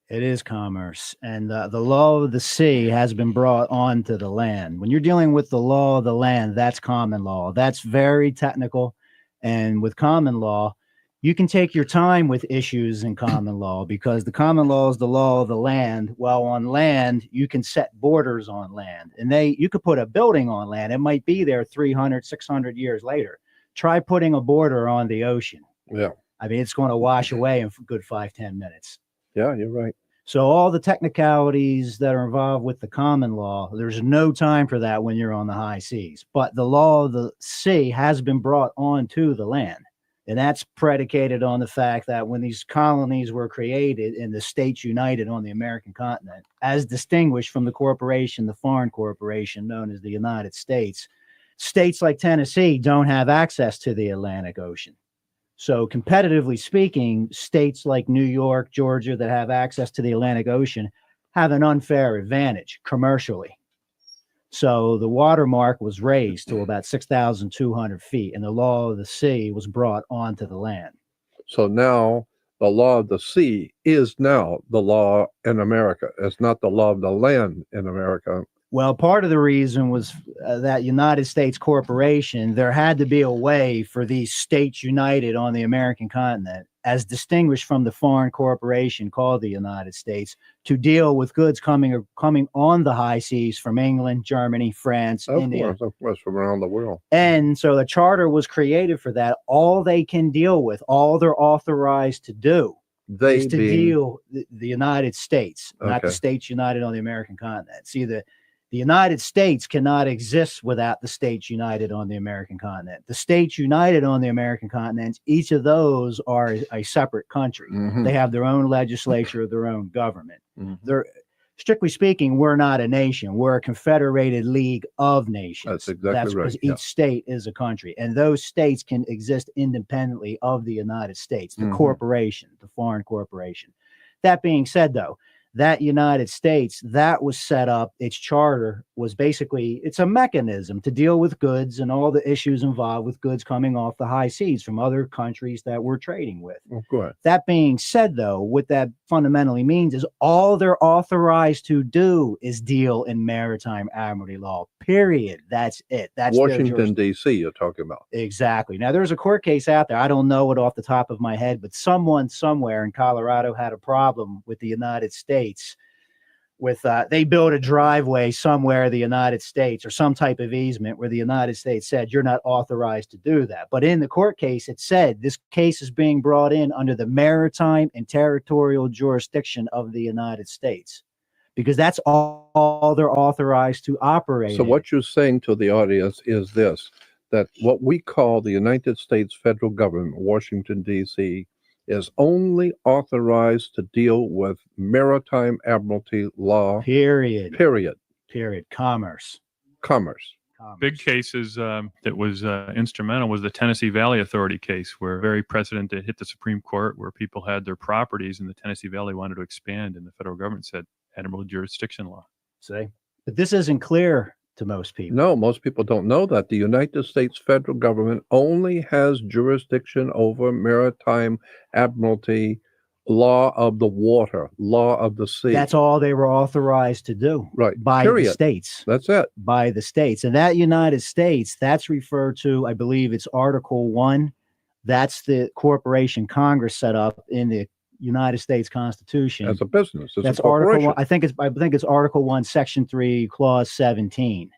Speaker 4: It is commerce, and the law of the sea has been brought onto the land. When you're dealing with the law of the land, that's common law. That's very technical, and with common law, you can take your time with issues in common law because the common law is the law of the land. While on land, you can set borders on land, and you could put a building on land. It might be there 300, 600 years later. Try putting a border on the ocean.
Speaker 1: Yeah.
Speaker 4: I mean, it's going to wash away in a good 5-10 minutes.
Speaker 1: Yeah, you're right.
Speaker 4: So all the technicalities that are involved with the common law, there's no time for that when you're on the high seas. But the law of the sea has been brought onto the land. And that's predicated on the fact that when these colonies were created and the states united on the American continent, as distinguished from the corporation, the foreign corporation known as the United States, states like Tennessee don't have access to the Atlantic Ocean. So competitively speaking, states like New York, Georgia that have access to the Atlantic Ocean have an unfair advantage commercially. So the watermark was raised to about 6,200 feet, and the law of the sea was brought onto the land.
Speaker 1: So now the law of the sea is now the law in America. It's not the law of the land in America.
Speaker 4: Well, part of the reason was that United States corporation, there had to be a way for these states united on the American continent, as distinguished from the foreign corporation called the United States, to deal with goods coming on the high seas from England, Germany, France, India.
Speaker 1: Of course, from around the world.
Speaker 4: And so the charter was created for that. All they can deal with, all they're authorized to do, is to deal the United States, not the states united on the American continent. See, the United States cannot exist without the states united on the American continent. The states united on the American continent, each of those are a separate country.
Speaker 1: Mm-hmm.
Speaker 4: They have their own legislature, their own government.
Speaker 1: Mm-hmm.
Speaker 4: They're, strictly speaking, we're not a nation. We're a confederated league of nations.
Speaker 1: That's exactly right.
Speaker 4: Because each state is a country. And those states can exist independently of the United States, the corporation, the foreign corporation. That being said, though, that United States, that was set up, its charter was basically, it's a mechanism to deal with goods and all the issues involved with goods coming off the high seas from other countries that we're trading with.
Speaker 1: Of course.
Speaker 4: That being said, though, what that fundamentally means is all they're authorized to do is deal in maritime admiralty law, period. That's it. That's their
Speaker 1: Washington, D.C., you're talking about.
Speaker 4: Exactly. Now, there's a court case out there. I don't know it off the top of my head, but someone somewhere in Colorado had a problem with the United States with they built a driveway somewhere in the United States or some type of easement where the United States said you're not authorized to do that. But in the court case, it said this case is being brought in under the maritime and territorial jurisdiction of the United States because that's all they're authorized to operate.
Speaker 1: So what you're saying to the audience is this, that what we call the United States federal government, Washington, D.C., is only authorized to deal with maritime admiralty law.
Speaker 4: Period.
Speaker 1: Period.
Speaker 4: Commerce.
Speaker 5: Big cases that was instrumental was the Tennessee Valley Authority case, where very precedent that hit the Supreme Court, where people had their properties in the Tennessee Valley wanted to expand, and the federal government said admiralty jurisdiction law.
Speaker 4: See, but this isn't clear to most people.
Speaker 1: No, most people don't know that. The United States federal government only has jurisdiction over maritime admiralty, law of the water, law of the sea.
Speaker 4: That's all they were authorized to do.
Speaker 1: Right.
Speaker 4: By
Speaker 1: Period.
Speaker 4: the states.
Speaker 1: That's it.
Speaker 4: By the states. And that United States, that's referred to, I believe it's Article 1. That's the corporation Congress set up in the United States Constitution.
Speaker 1: As a business.
Speaker 4: That's Article 1. I think it's Article 1, Section 3, Clause 17.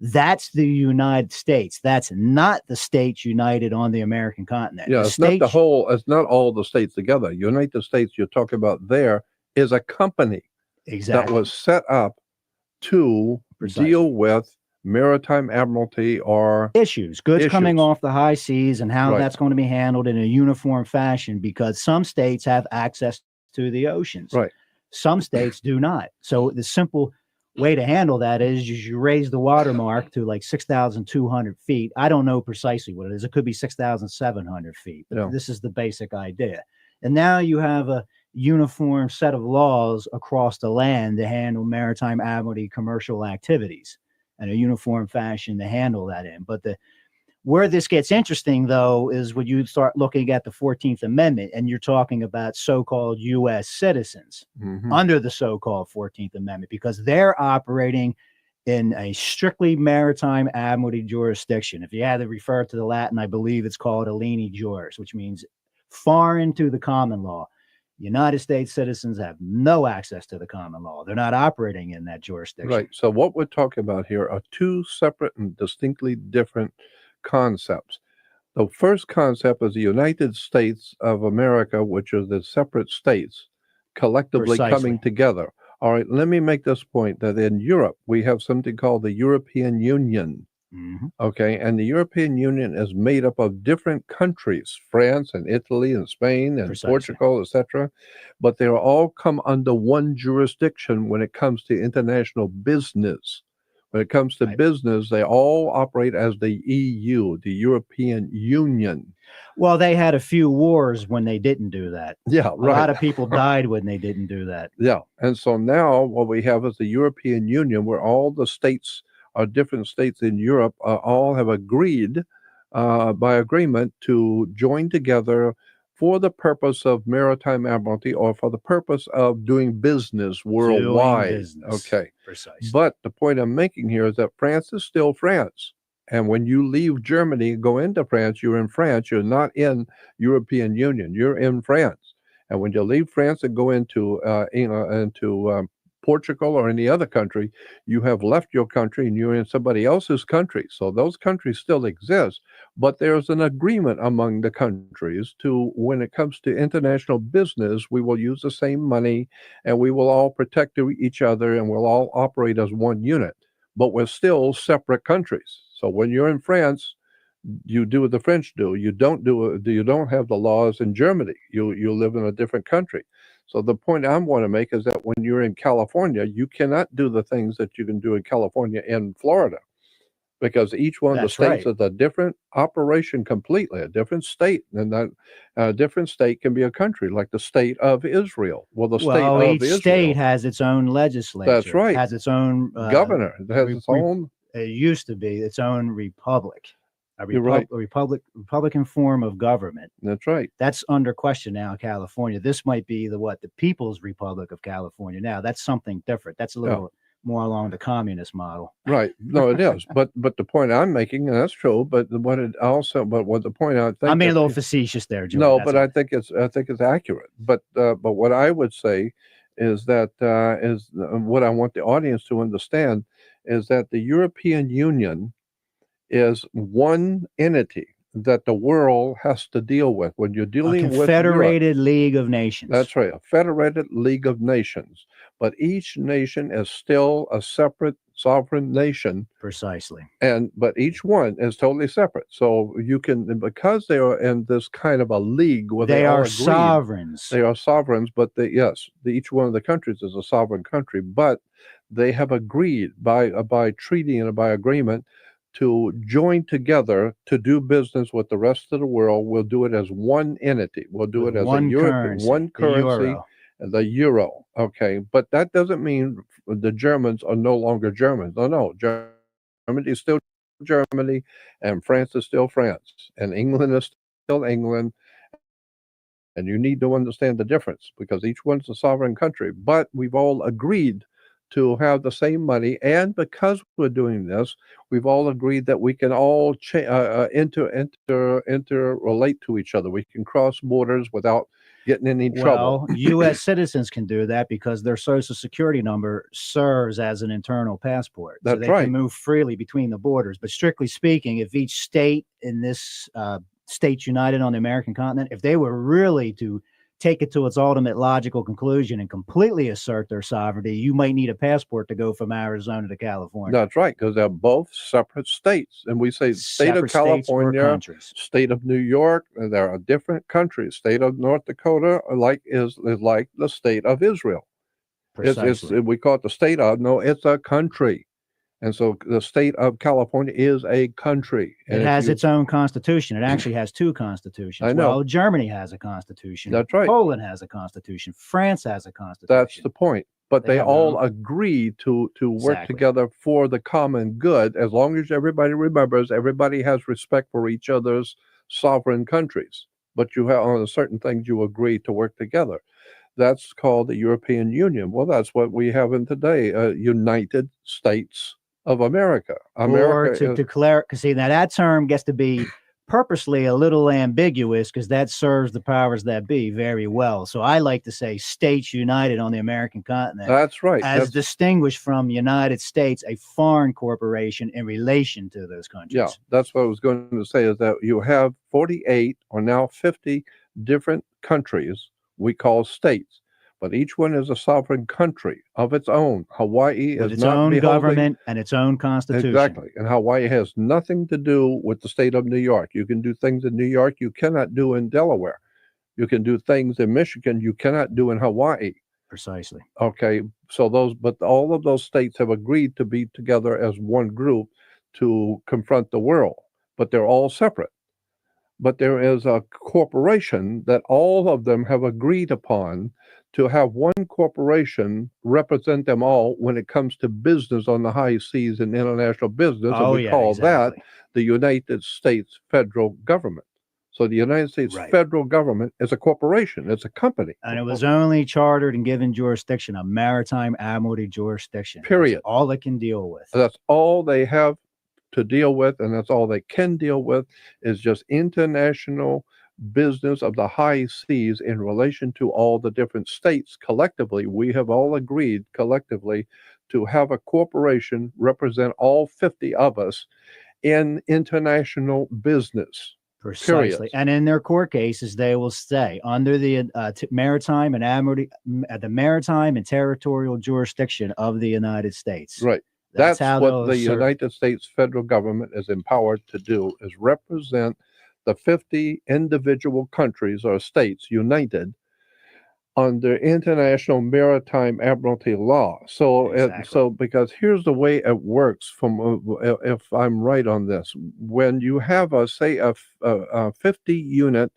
Speaker 4: That's the United States. That's not the states united on the American continent.
Speaker 1: Yeah, it's not it's not all the states together. United States you're talking about there is a company that was set up to deal with maritime admiralty or
Speaker 4: issues coming off the high seas and how that's going to be handled in a uniform fashion, because some states have access to the oceans.
Speaker 1: Right.
Speaker 4: Some states do not. So the simple way to handle that is you raise the watermark to like 6,200 feet. I don't know precisely what it is. It could be 6,700 feet. But this is the basic idea. And now you have a uniform set of laws across the land to handle maritime admiralty commercial activities and a uniform fashion to handle that in. But where this gets interesting, though, is when you start looking at the 14th Amendment and you're talking about so-called U.S. citizens under the so-called 14th Amendment, because they're operating in a strictly maritime admiralty jurisdiction. If you had to refer to the Latin, I believe it's called alieni juris, which means foreign to the common law. United States citizens have no access to the common law. They're not operating in that jurisdiction.
Speaker 1: Right. So what we're talking about here are two separate and distinctly different concepts. The first concept is the United States of America, which are the separate states collectively coming together. All right, let me make this point that in Europe, we have something called the European Union. Okay, and the European Union is made up of different countries, France and Italy and Spain and Portugal, etc. But they all come under one jurisdiction when it comes to international business. When it comes to business, they all operate as the EU, the European Union.
Speaker 4: Well, they had a few wars when they didn't do that.
Speaker 1: Yeah, right.
Speaker 4: A lot of people died when they didn't do that.
Speaker 1: Yeah, and so now what we have is the European Union, where all the states different states in Europe all have agreed by agreement to join together for the purpose of maritime admiralty or for the purpose of doing business worldwide. Okay.
Speaker 4: Precisely.
Speaker 1: But the point I'm making here is that France is still France. And when you leave Germany, go into France, you're in France. You're not in European Union. You're in France. And when you leave France and go into Portugal or any other country, you have left your country and you're in somebody else's country. So those countries still exist, but there's an agreement among the countries to, when it comes to international business, we will use the same money and we will all protect each other and we'll all operate as one unit, but we're still separate countries. So when you're in France, you do what the French do. You don't have the laws in Germany. You live in a different country. So the point I want to make is that when you're in California, you cannot do the things that you can do in California in Florida. because each one of the
Speaker 4: That's
Speaker 1: states
Speaker 4: right.
Speaker 1: is a different operation completely, a different state. And that different state can be a country, like the state of Israel. Well, the state
Speaker 4: Well,
Speaker 1: of
Speaker 4: each state
Speaker 1: Israel,
Speaker 4: has its own
Speaker 1: that's
Speaker 4: legislature,
Speaker 1: right,
Speaker 4: has its own
Speaker 1: governor, it has its
Speaker 4: re-
Speaker 1: own,
Speaker 4: it used to be its own republic,
Speaker 1: you're right,
Speaker 4: a republican form of government.
Speaker 1: that's right.
Speaker 4: That's under question now in California. This might be the People's Republic of California. Now that's something different. That's a
Speaker 1: Yeah.
Speaker 4: little more along the communist model.
Speaker 1: Right. No, it is. But the point I'm making, and that's true, but what the point I think
Speaker 4: I'm being a
Speaker 1: that
Speaker 4: little facetious there, Jordan.
Speaker 1: no,
Speaker 4: That's
Speaker 1: but
Speaker 4: all.
Speaker 1: I think it's accurate. But what I would say is that what I want the audience to understand is that the European Union is one entity that the world has to deal with when you're
Speaker 4: A
Speaker 1: dealing with Europe.
Speaker 4: confederated league of nations.
Speaker 1: That's right, a federated league of nations. But each nation is still a separate sovereign nation,
Speaker 4: Precisely.
Speaker 1: but each one is totally separate. So you can, because they are in this kind of a league where
Speaker 4: They
Speaker 1: all
Speaker 4: are
Speaker 1: agreed,
Speaker 4: sovereigns.
Speaker 1: they are sovereigns. But each one of the countries is a sovereign country. But they have agreed by treaty and by agreement to join together to do business with the rest of the world. We'll do it as one entity. We'll do
Speaker 4: With
Speaker 1: it as
Speaker 4: one
Speaker 1: one
Speaker 4: currency, the
Speaker 1: currency,
Speaker 4: euro.
Speaker 1: the euro. Okay, but that doesn't mean the Germans are no longer Germans. No, Germany is still Germany, and France is still France, and England is still England. And you need to understand the difference because each one's a sovereign country. But we've all agreed to have the same money, and because we're doing this, we've all agreed that we can all interrelate to each other. We can cross borders without getting in any trouble.
Speaker 4: Well, U.S. citizens can do that because their social security number serves as an internal passport. So
Speaker 1: That's
Speaker 4: they
Speaker 1: right.
Speaker 4: can move freely between the borders. But strictly speaking, if each state in this states united on the American continent, if they were really to take it to its ultimate logical conclusion and completely assert their sovereignty, you might need a passport to go from Arizona to California.
Speaker 1: That's right, because they're both separate states. And we say state of
Speaker 4: Separate states or
Speaker 1: California,
Speaker 4: countries.
Speaker 1: state of New York, and there are different countries. State of North Dakota is like the state of Israel.
Speaker 4: Precisely.
Speaker 1: We call it the state of, no, it's a country. And so the state of California is a country. And
Speaker 4: It has its own constitution. It actually has two constitutions.
Speaker 1: I know.
Speaker 4: Well, Germany has a constitution.
Speaker 1: That's right.
Speaker 4: Poland has a constitution. France has a constitution.
Speaker 1: That's the point. But
Speaker 4: They
Speaker 1: they
Speaker 4: have
Speaker 1: all
Speaker 4: their own.
Speaker 1: agree to work
Speaker 4: Exactly.
Speaker 1: together for the common good, as long as everybody remembers everybody has respect for each other's sovereign countries. But you have on certain things you agree to work together. That's called the European Union. Well, that's what we have in today, United States of America.
Speaker 4: Or to declare, because see, now that term gets to be purposely a little ambiguous because that serves the powers that be very well. So I like to say states united on the American continent.
Speaker 1: That's right.
Speaker 4: As distinguished from United States, a foreign corporation in relation to those countries.
Speaker 1: Yeah, that's what I was going to say, is that you have 48 or now 50 different countries we call states, but each one is a sovereign country of its own. Hawaii
Speaker 4: With
Speaker 1: is
Speaker 4: its
Speaker 1: not
Speaker 4: own
Speaker 1: beholding,
Speaker 4: government and its own constitution.
Speaker 1: exactly, and Hawaii has nothing to do with the state of New York. You can do things in New York you cannot do in Delaware. You can do things in Michigan you cannot do in Hawaii.
Speaker 4: Precisely.
Speaker 1: Okay, so but all of those states have agreed to be together as one group to confront the world, but they're all separate. But there is a corporation that all of them have agreed upon to have one corporation represent them all when it comes to business on the high seas and international business.
Speaker 4: Oh,
Speaker 1: And we
Speaker 4: yeah,
Speaker 1: call
Speaker 4: exactly.
Speaker 1: that the United States federal government. So the United States
Speaker 4: Right.
Speaker 1: federal government is a corporation. It's a company.
Speaker 4: And it was only chartered and given jurisdiction, a maritime admiralty jurisdiction.
Speaker 1: Period.
Speaker 4: That's all it can deal with.
Speaker 1: That's all they have to deal with, and that's all they can deal with, is just international business of the high seas in relation to all the different states. Collectively, we have all agreed collectively to have a corporation represent all 50 of us in international business.
Speaker 4: Precisely.
Speaker 1: Period.
Speaker 4: And in their court cases, they will stay under the maritime and admiralty, the maritime and territorial jurisdiction of the United States.
Speaker 1: Right.
Speaker 4: That's
Speaker 1: That's
Speaker 4: how
Speaker 1: what
Speaker 4: they'll
Speaker 1: the
Speaker 4: assert-
Speaker 1: United States federal government is empowered to do, is represent the 50 individual countries or states united under international maritime admiralty law. So,
Speaker 4: Exactly.
Speaker 1: because here's the way it works. If I'm right on this, when you have say a 50 unit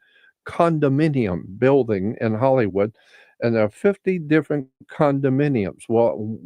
Speaker 1: condominium building in Hollywood, and there are 50 different condominiums. Well,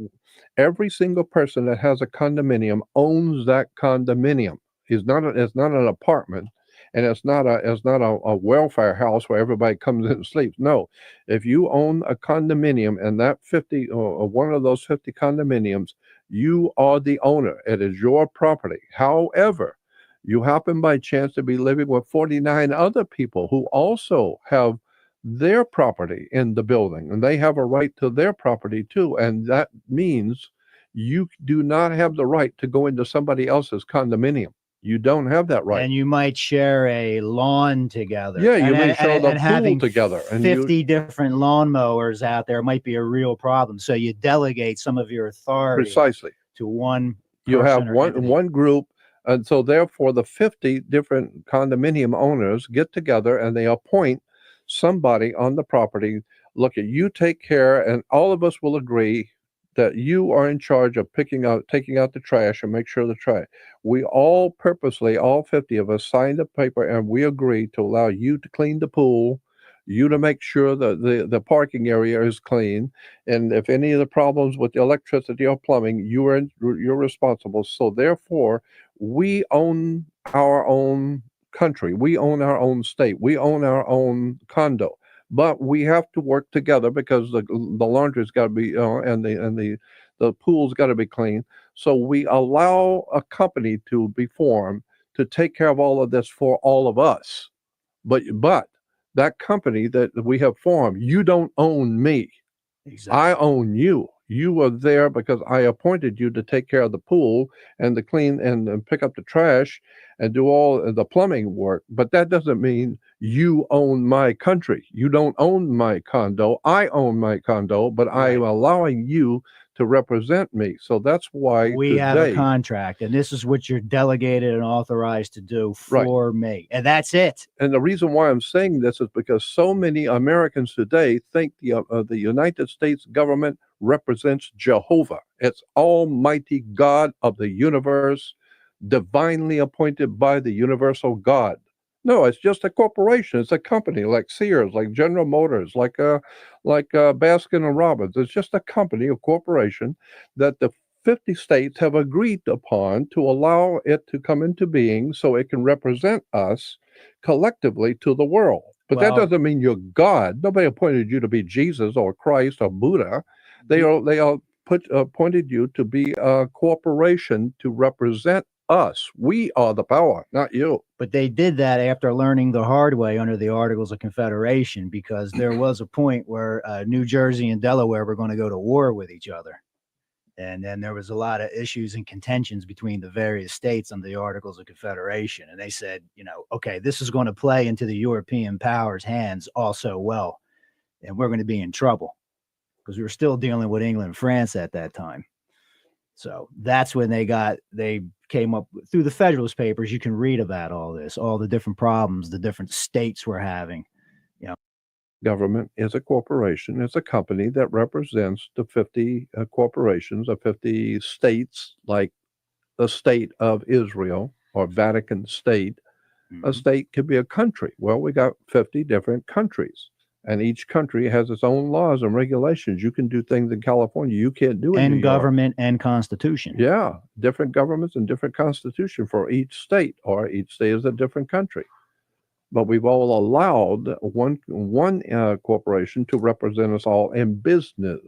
Speaker 1: every single person that has a condominium owns that condominium. It's not an apartment, and it's not a welfare house where everybody comes in and sleeps. No, if you own a condominium and that 50 or one of those 50 condominiums, you are the owner. It is your property. However, you happen by chance to be living with 49 other people who also have their property in the building, and they have a right to their property too. And that means you do not have the right to go into somebody else's condominium. You don't have that right.
Speaker 4: And you might share a lawn together.
Speaker 1: Yeah, you may share the
Speaker 4: and
Speaker 1: pool
Speaker 4: having
Speaker 1: together, and
Speaker 4: 50 different lawnmowers out there might be a real problem. So you delegate some of your authority
Speaker 1: precisely.
Speaker 4: to one
Speaker 1: You have
Speaker 4: person or entity.
Speaker 1: one group, and so therefore the 50 different condominium owners get together and they appoint somebody on the property. Look, at you take care, and all of us will agree that you are in charge of taking out the trash and make sure the trash. We all purposely, all 50 of us, signed a paper and we agreed to allow you to clean the pool, you to make sure that the parking area is clean, and if any of the problems with the electricity or plumbing, you're responsible. So therefore, we own our own country, we own our own state, we own our own condo. But we have to work together because the laundry's got to be and the pool's got to be clean. So we allow a company to be formed to take care of all of this for all of us. But that company that we have formed, you don't own me.
Speaker 4: Exactly.
Speaker 1: I own you. You were there because I appointed you to take care of the pool and to clean and pick up the trash and do all the plumbing work. But that doesn't mean you own my country. You don't own my condo. I own my condo, but I am
Speaker 4: Right.
Speaker 1: allowing you to represent me. So that's why
Speaker 4: We have a
Speaker 1: today,
Speaker 4: contract, and this is what you're delegated and authorized to do
Speaker 1: right.
Speaker 4: for me. And that's it.
Speaker 1: And the reason why I'm saying this is because so many Americans today think the United States government represents Jehovah. It's Almighty God of the universe, divinely appointed by the universal God. No, it's just a corporation. It's a company like Sears, like General Motors, like Baskin and Robbins. It's just a company, a corporation that the 50 states have agreed upon to allow it to come into being so it can represent us collectively to the world. But that
Speaker 4: Well,
Speaker 1: doesn't mean you're God. Nobody appointed you to be Jesus or Christ or Buddha. They all appointed you to be a corporation to represent us. We are the power, not you.
Speaker 4: but they did that after learning the hard way under the Articles of Confederation, because there was a point where New Jersey and Delaware were going to go to war with each other. And then there was a lot of issues and contentions between the various states under the Articles of Confederation. And they said, okay, this is going to play into the European powers' hands also well. And we're going to be in trouble because we were still dealing with England and France at that time. So that's when they came up through the Federalist Papers. You can read about all this, all the different problems the different states were having.
Speaker 1: Government is a corporation. It's a company that represents the 50 corporations of 50 states, like the state of Israel or Vatican State. A state could be a country. Well, we got 50 different countries, and each country has its own laws and regulations. You can do things in California you can't do in New
Speaker 4: And
Speaker 1: York.
Speaker 4: government and constitution.
Speaker 1: Yeah, different governments and different constitution for each state, or each state is a different country. But we've all allowed one corporation to represent us all in business,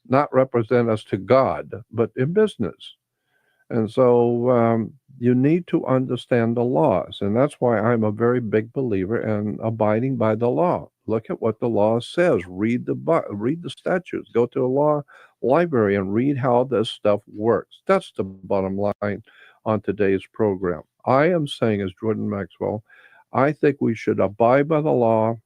Speaker 1: not represent us to God, but in business. And so you need to understand the laws. And that's why I'm a very big believer in abiding by the law. Look at what the law says. Read the statutes. Go to a law library and read how this stuff works. That's the bottom line on today's program. I am saying, as Jordan Maxwell, I think we should abide by the law,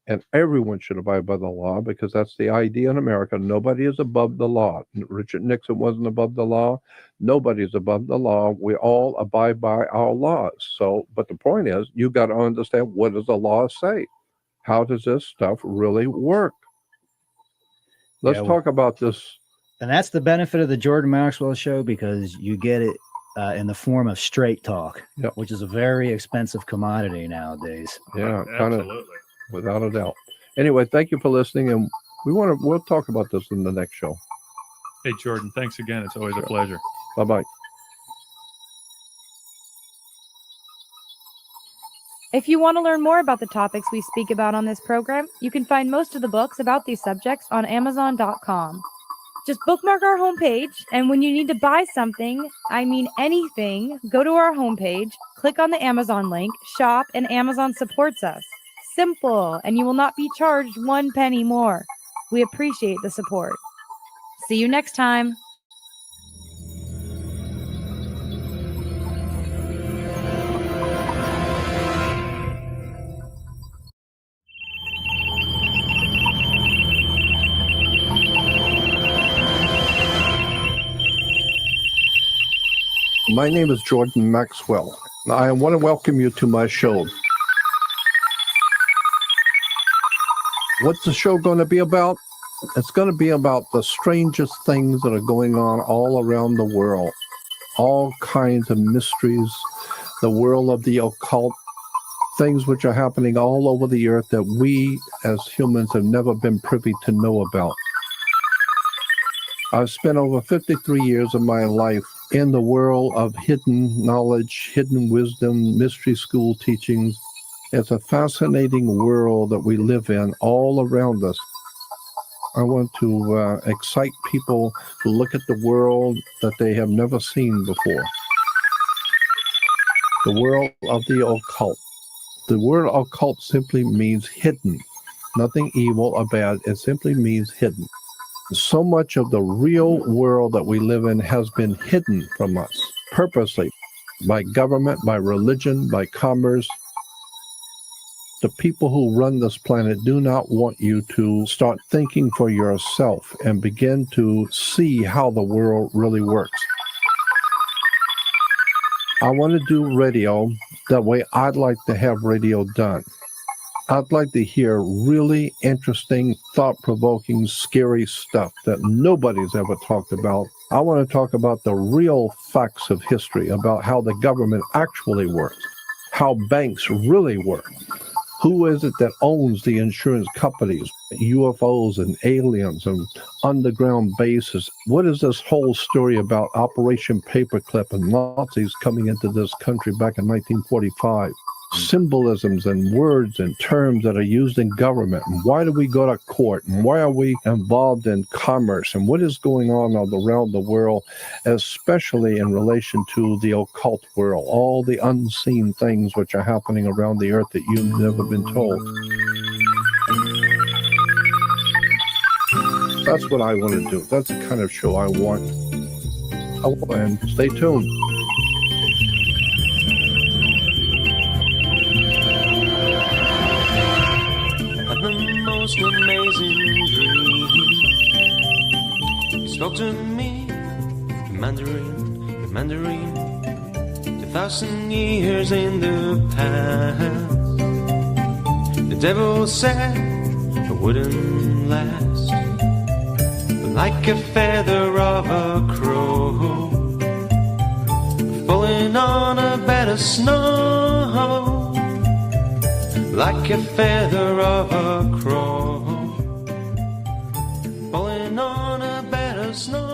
Speaker 1: and everyone should abide by the law, because that's the idea in America. Nobody is above the law. Richard Nixon wasn't above the law. Nobody's above the law. We all abide by our laws. So, but the point is, you got to understand, what does the law say? How does this stuff really work? Let's talk about this.
Speaker 4: And that's the benefit of the Jordan Maxwell Show, because you get it in the form of straight talk, which is a very expensive commodity nowadays.
Speaker 1: Yeah,
Speaker 5: absolutely.
Speaker 1: Without a doubt. Anyway, thank you for listening, and we'll talk about this in the next show.
Speaker 5: Hey, Jordan, thanks again. It's always a pleasure.
Speaker 1: Bye-bye.
Speaker 2: If you want to learn more about the topics we speak about on this program, you can find most of the books about these subjects on Amazon.com. Just bookmark our homepage, and when you need to buy something, I mean anything, go to our homepage, click on the Amazon link, shop, and Amazon supports us. Simple, and you will not be charged 1 penny more. We appreciate the support. See you next time.
Speaker 1: My name is Jordan Maxwell. I want to welcome you to my show. What's the show going to be about? It's going to be about the strangest things that are going on all around the world. All kinds of mysteries, the world of the occult, things which are happening all over the earth that we as humans have never been privy to know about. I've spent over 53 years of my life in the world of hidden knowledge, hidden wisdom, mystery school teachings. It's a fascinating world that we live in all around us. I want to excite people to look at the world that they have never seen before. The world of the occult. The word occult simply means hidden. Nothing evil or bad. It simply means hidden. So much of the real world that we live in has been hidden from us, purposely, by government, by religion, by commerce. The people who run this planet do not want you to start thinking for yourself and begin to see how the world really works. I want to do radio the way I'd like to have radio done. I'd like to hear really interesting, thought-provoking, scary stuff that nobody's ever talked about. I want to talk about the real facts of history, about how the government actually works, how banks really work. Who is it that owns the insurance companies, UFOs and aliens and underground bases? What is this whole story about Operation Paperclip and Nazis coming into this country back in 1945? Symbolisms and words and terms that are used in government. And why do we go to court? And why are we involved in commerce? And what is going on all around the world, especially in relation to the occult world? All the unseen things which are happening around the earth that you've never been told. That's what I want to do. That's the kind of show I want. And stay tuned.
Speaker 6: Most amazing dream. You spoke to me, Mandarin, 2,000 years in the past. The devil said it wouldn't last, but like a feather of a crow, falling on a bed of snow. Like a feather of a crow, falling on a bed of snow.